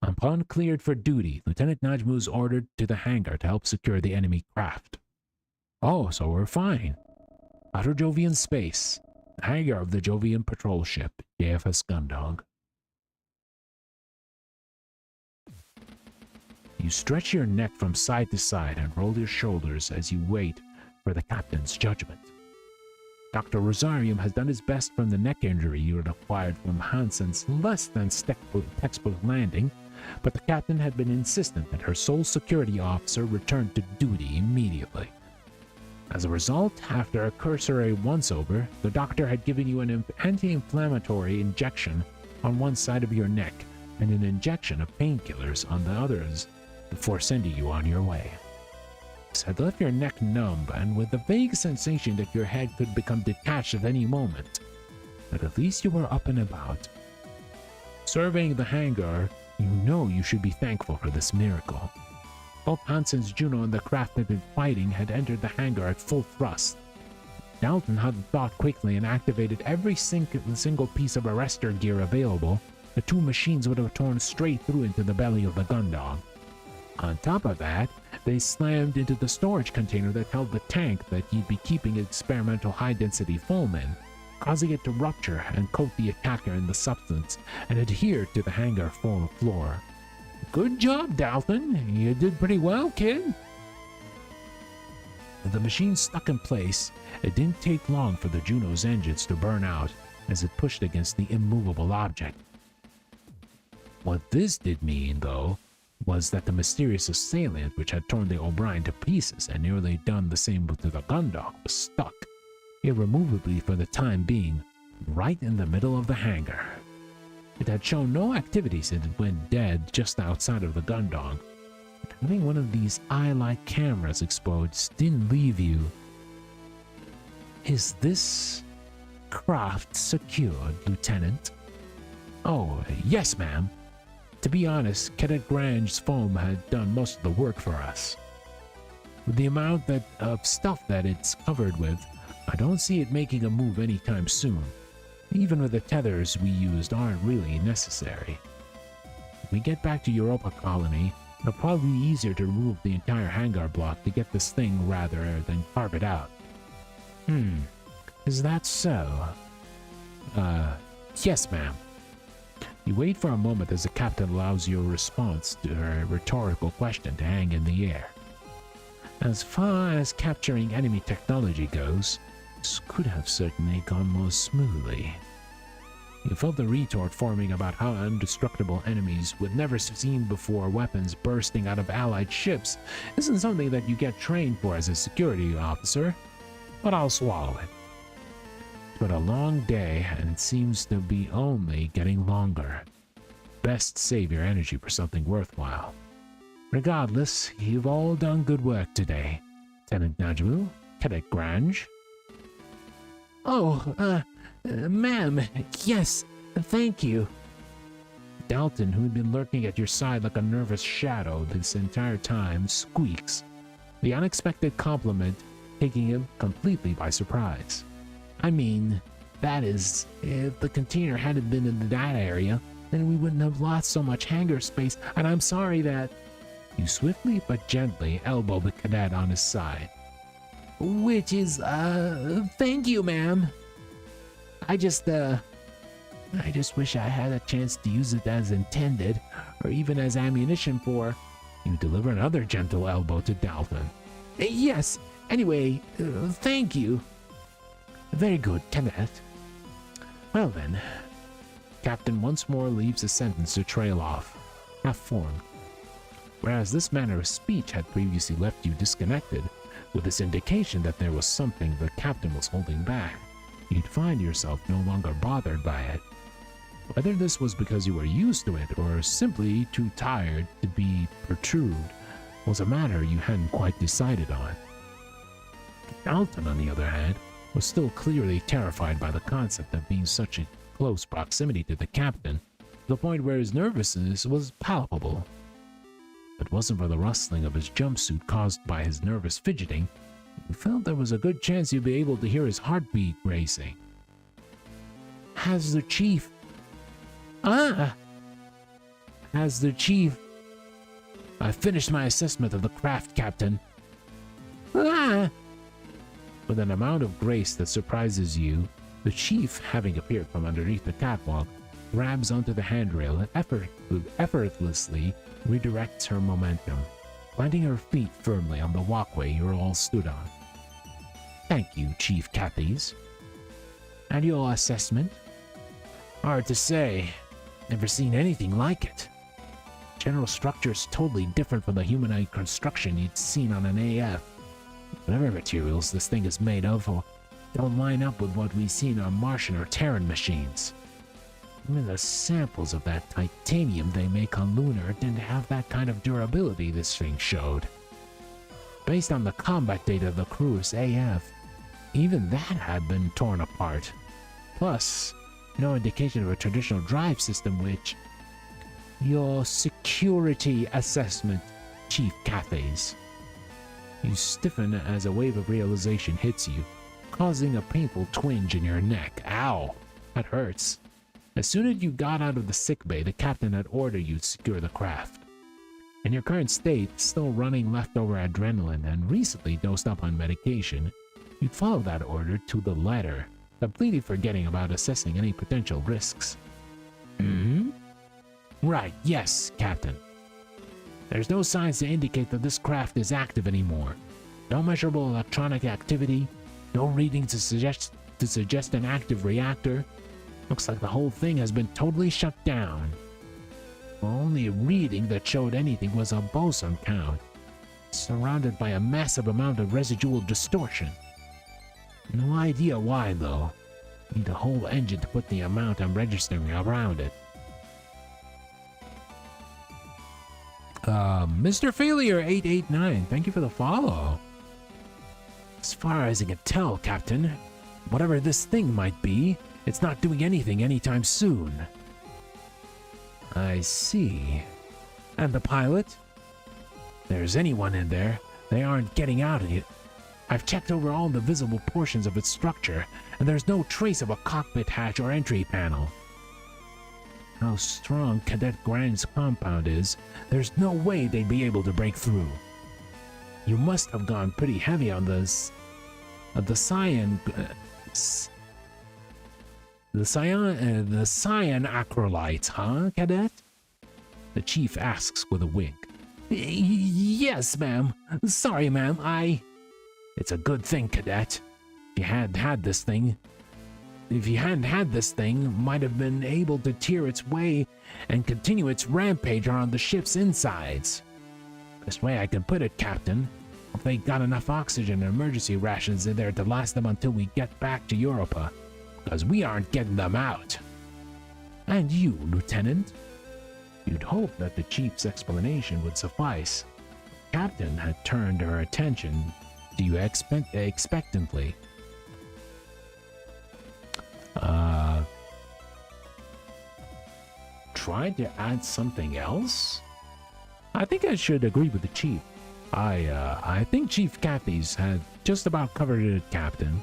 Upon cleared for duty, Lieutenant Najumu was ordered to the hangar to help secure the enemy craft. Oh, so we're fine. Outer Jovian space, the hangar of the Jovian patrol ship, JFS Gundog. You stretch your neck from side to side and roll your shoulders as you wait for the captain's judgment. Dr. Rosarium has done his best from the neck injury you had acquired from Hansen's less than textbook landing, but the captain had been insistent that her sole security officer return to duty immediately. As a result, after a cursory once-over, the doctor had given you an anti-inflammatory injection on one side of your neck and an injection of painkillers on the others before sending you on your way. This had left your neck numb and with the vague sensation that your head could become detached at any moment, but at least you were up and about. Surveying the hangar, you know you should be thankful for this miracle. Both Hansen's Juno and the craft that had been fighting had entered the hangar at full thrust. Dalton had thought quickly and activated every single piece of arrestor gear available. The two machines would have torn straight through into the belly of the Gundog. On top of that, they slammed into the storage container that held the tank that he'd be keeping experimental high-density foam in, causing it to rupture and coat the attacker in the substance and adhere to the hangar floor. Good job, Dalton. You did pretty well, kid. With the machine stuck in place, it didn't take long for the Juno's engines to burn out as it pushed against the immovable object. What this did mean, though, was that the mysterious assailant which had torn the O'Brien to pieces and nearly done the same to the Gundog was stuck, irremovably for the time being, right in the middle of the hangar. It had shown no activity since it went dead just outside of the Gundog. Having one of these eye-like cameras exposed didn't leave you. Is this craft secured, Lieutenant? Oh, yes, ma'am. To be honest, Cadet Grange's foam had done most of the work for us. With the amount of stuff that it's covered with, I don't see it making a move anytime soon. Even with the tethers we used aren't really necessary. If we get back to Europa Colony, it'll probably be easier to remove the entire hangar block to get this thing rather than carve it out. Is that so? Yes, ma'am. You wait for a moment as the captain allows your response to her rhetorical question to hang in the air. As far as capturing enemy technology goes, this could have certainly gone more smoothly. You felt the retort forming about how indestructible enemies with never seen before weapons bursting out of allied ships isn't something that you get trained for as a security officer, but I'll swallow it. It's been a long day, and it seems to be only getting longer. Best save your energy for something worthwhile. Regardless, you've all done good work today. Lieutenant Najumu, Cadet Grange. Oh, ma'am, yes, thank you. Dalton, who had been lurking at your side like a nervous shadow this entire time, squeaks, the unexpected compliment taking him completely by surprise. I mean, that is, if the container hadn't been in that area, then we wouldn't have lost so much hangar space, and I'm sorry that... You swiftly but gently elbow the cadet on his side. Which is, thank you, ma'am. I just wish I had a chance to use it as intended, or even as ammunition for... You deliver another gentle elbow to Dalton. Yes, anyway, thank you. Very good, cadet. Well then, Captain once more leaves the sentence to trail off, half-formed. Whereas this manner of speech had previously left you disconnected, with this indication that there was something the captain was holding back, you'd find yourself no longer bothered by it. Whether this was because you were used to it or simply too tired to be perturbed was a matter you hadn't quite decided on. Dalton, on the other hand, was still clearly terrified by the concept of being such in close proximity to the captain, to the point where his nervousness was palpable. If it wasn't for the rustling of his jumpsuit caused by his nervous fidgeting, you felt there was a good chance you'd be able to hear his heartbeat racing. Has the chief... I've finished my assessment of the craft, Captain. With an amount of grace that surprises you, the chief, having appeared from underneath the catwalk, grabs onto the handrail and effortlessly redirects her momentum, planting her feet firmly on the walkway you all stood on. Thank you, Chief Cathies. And your assessment? Hard to say. Never seen anything like it. General structure is totally different from the humanoid construction you'd seen on an AF. Whatever materials this thing is made of don't line up with what we've seen on Martian or Terran machines. Even the samples of that titanium they make on Lunar didn't have that kind of durability this thing showed. Based on the combat data of the crew's AF, even that had been torn apart. Plus, no indication of a traditional drive system which... Your security assessment. Chief Cathays. You stiffen as a wave of realization hits you, causing a painful twinge in your neck. Ow! That hurts. As soon as you got out of the sickbay, the captain had ordered you to secure the craft. In your current state, still running leftover adrenaline and recently dosed up on medication, you'd follow that order to the letter, completely forgetting about assessing any potential risks. Right, yes, Captain. There's no signs to indicate that this craft is active anymore. No measurable electronic activity, no reading to suggest an active reactor. Looks like the whole thing has been totally shut down. The only reading that showed anything was a boson count, surrounded by a massive amount of residual distortion. No idea why, though. Need a whole engine to put the amount I'm registering around it. Mr. Failure 889, thank you for the follow. As far as I can tell, Captain, whatever this thing might be, it's not doing anything anytime soon. I see. And the pilot? If there's anyone in there, they aren't getting out of it. I've checked over all the visible portions of its structure, and there's no trace of a cockpit hatch or entry panel. How strong Cadet Grand's compound is, there's no way they'd be able to break through. You must have gone pretty heavy on the cyan acrolytes, huh, Cadet? The chief asks with a wink. Yes, ma'am. Sorry, ma'am, It's a good thing, Cadet. If you hadn't had this thing, might have been able to tear its way and continue its rampage around the ship's insides. Best way I can put it, Captain, if they got enough oxygen and emergency rations in there to last them until we get back to Europa, because we aren't getting them out. And you, Lieutenant? You'd hope that the chief's explanation would suffice. The captain had turned her attention to you expectantly. Try to add something else? I think I should agree with the chief. I think Chief Cathays had just about covered it, Captain.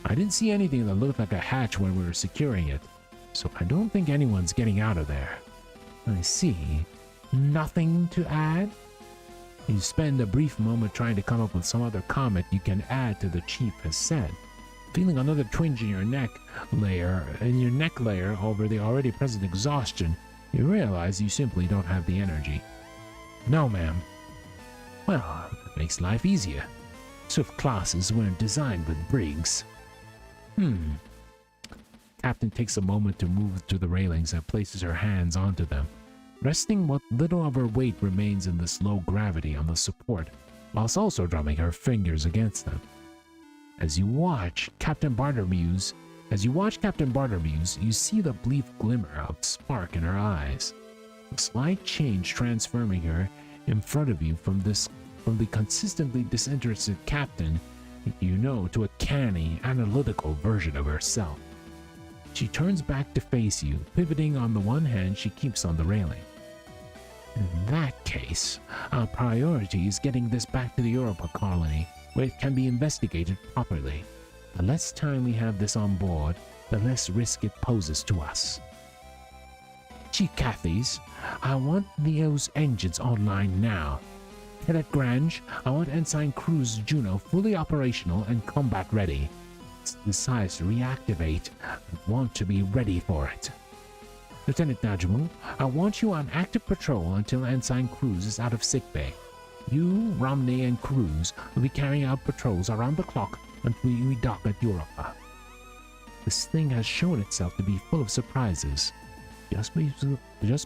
I didn't see anything that looked like a hatch when we were securing it, so I don't think anyone's getting out of there. I see. Nothing to add? You spend a brief moment trying to come up with some other comment you can add to the chief has said. Feeling another twinge in your neck layer over the already present exhaustion, you realize you simply don't have the energy. No, ma'am. Well, that makes life easier. Swift classes weren't designed with brigs. Captain takes a moment to move to the railings and places her hands onto them, resting what little of her weight remains in this low gravity on the support, whilst also drumming her fingers against them. As you watch Captain Bartermuse, you see the brief glimmer of spark in her eyes. A slight change transforming her in front of you from the consistently disinterested captain you know to a canny, analytical version of herself. She turns back to face you, pivoting on the one hand she keeps on the railing. In that case, our priority is getting this back to the Europa colony, where it can be investigated properly. The less time we have this on board, the less risk it poses to us. Chief Cathays, I want those engines online now. Cadet Grange, I want Ensign Cruz Juno fully operational and combat ready. It decides to reactivate, I want to be ready for it. Lieutenant Najumu, I want you on active patrol until Ensign Cruz is out of sickbay. You, Romney, and Cruz will be carrying out patrols around the clock until we dock at Europa. This thing has shown itself to be full of surprises. Just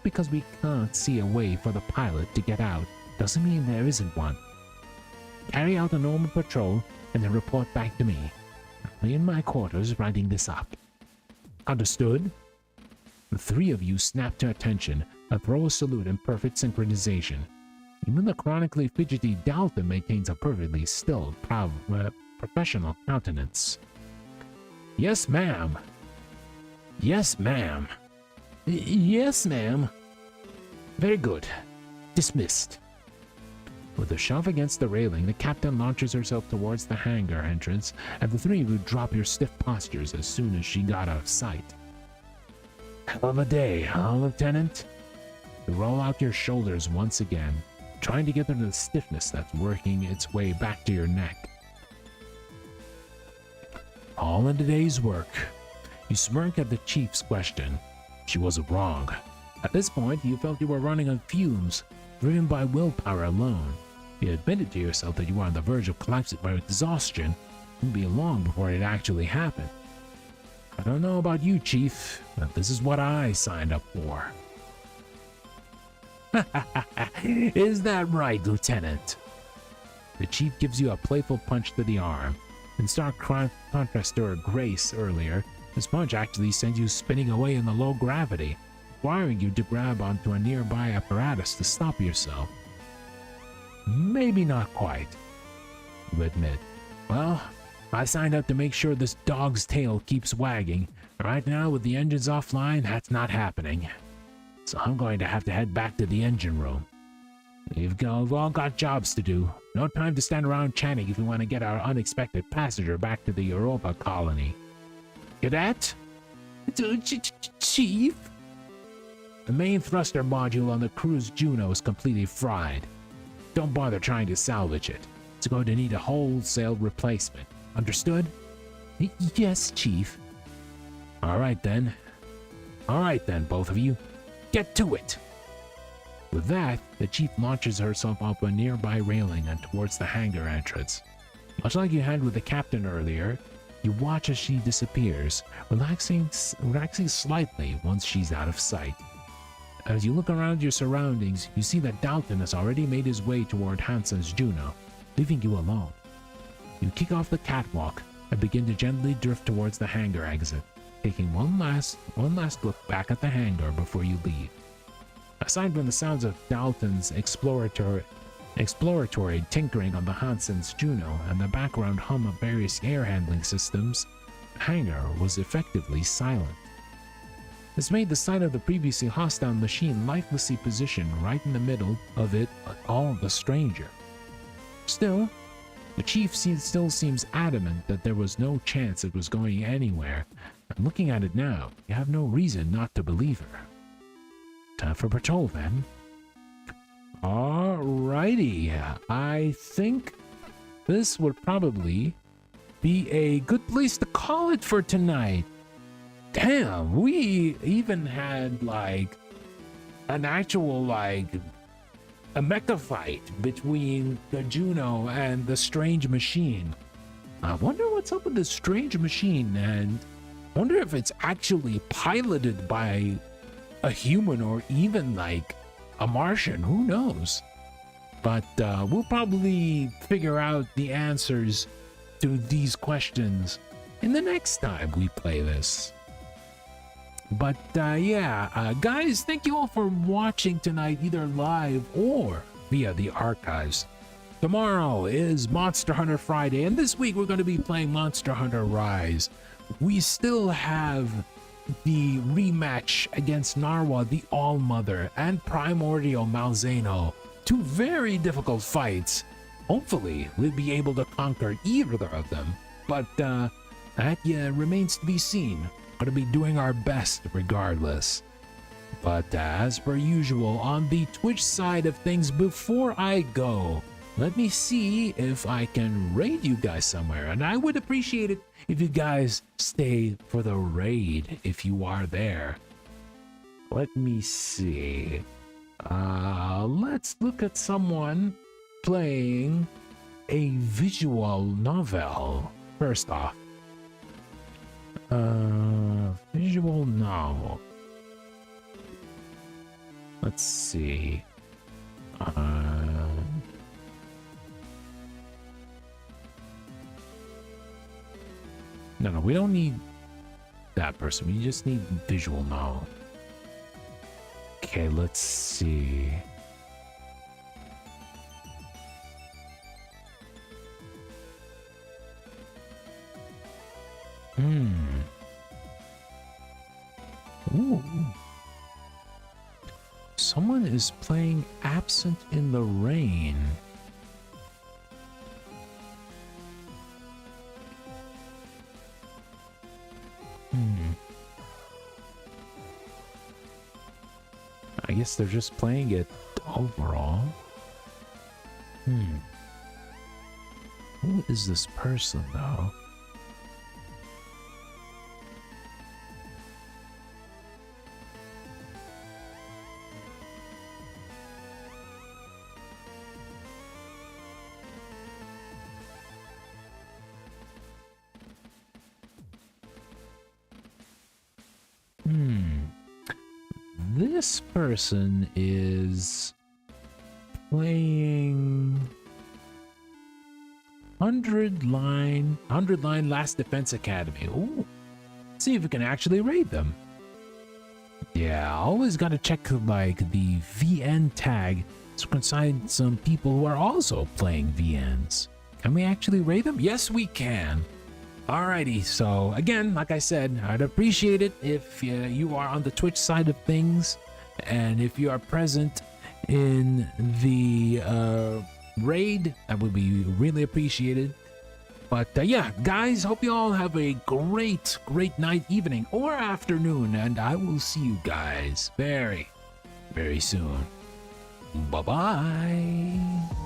because we can't see a way for the pilot to get out doesn't mean there isn't one. Carry out a normal patrol and then report back to me. I'll be in my quarters writing this up. Understood? The three of you snap to attention and throw a salute in perfect synchronization. Even the chronically fidgety Dalton maintains a perfectly still, proud, professional countenance. Yes, ma'am. Yes, ma'am. Yes, ma'am. Very good. Dismissed. With a shove against the railing, the captain launches herself towards the hangar entrance, and the three of you drop your stiff postures as soon as she got out of sight. Hell of a day, huh, Lieutenant? You roll out your shoulders once again, trying to get rid of the stiffness that's working its way back to your neck. All in the day's work. You smirk at the chief's question. She wasn't wrong. At this point, you felt you were running on fumes, driven by willpower alone. You admitted to yourself that you were on the verge of collapsing by exhaustion. It wouldn't be long before it actually happened. I don't know about you, Chief, but this is what I signed up for. Is that right, Lieutenant? The Chief gives you a playful punch to the arm. In stark contrast to her grace earlier, this punch actually sends you spinning away in the low gravity, requiring you to grab onto a nearby apparatus to stop yourself. Maybe not quite, you admit. Well, I signed up to make sure this dog's tail keeps wagging. Right now, with the engines offline, that's not happening. So I'm going to have to head back to the engine room. We've all got jobs to do. No time to stand around chatting if we want to get our unexpected passenger back to the Europa colony. Cadet? Chief? The main thruster module on the cruise Juno is completely fried. Don't bother trying to salvage it. It's going to need a wholesale replacement. Understood? Yes, Chief. All right then, both of you. Get to it! With that, the Chief launches herself up a nearby railing and towards the hangar entrance. Much like you had with the captain earlier, you watch as she disappears, relaxing slightly once she's out of sight. As you look around your surroundings, you see that Dalton has already made his way toward Hansen's Juno, leaving you alone. You kick off the catwalk and begin to gently drift towards the hangar exit, taking one last look back at the hangar before you leave. Aside from the sounds of Dalton's exploratory tinkering on the Hansen's Juno and the background hum of various air handling systems, the hangar was effectively silent. This made the sight of the previously hostile machine lifelessly positioned right in the middle of it all the stranger. Still, the Chief still seems adamant that there was no chance it was going anywhere, and looking at it now, you have no reason not to believe her. Time for patrol then. Alrighty, I think this would probably be a good place to call it for tonight. Damn, we even had like an actual a mecha fight between the Juno and the strange machine. I wonder what's up with this strange machine, and I wonder if it's actually piloted by a human or even like a Martian. Who knows? But we'll probably figure out the answers to these questions in the next time we play this. But guys, thank you all for watching tonight, either live or via the archives. Tomorrow is Monster Hunter Friday, and this week we're going to be playing Monster Hunter Rise. We still have the rematch against Narwa the All-Mother and Primordial Malzeno. Two very difficult fights. Hopefully, we'll be able to conquer either of them, but that remains to be seen. Going to be doing our best regardless. But as per usual, on the Twitch side of things, before I go, let me see if I can raid you guys somewhere, and I would appreciate it if you guys stay for the raid if you are there. Let me see. Let's look at someone playing a visual novel first off. Visual novel. Let's see. No, we don't need that person. We just need visual novel. Okay, let's see. Ooh. Someone is playing Absent in the Rain. guess they're just playing it overall. Who is this person, though? This person is playing 100 line Last Defense Academy. Ooh, let's see if we can actually raid them. Yeah, always gotta check like the VN tag to find some people who are also playing VNs. Can we actually raid them? Yes, we can. Alrighty, so again, like I said, I'd appreciate it if you are on the Twitch side of things, and if you are present in the raid, that would be really appreciated. But yeah, guys, hope you all have a great night, evening, or afternoon, and I will see you guys very, very soon. Bye-bye.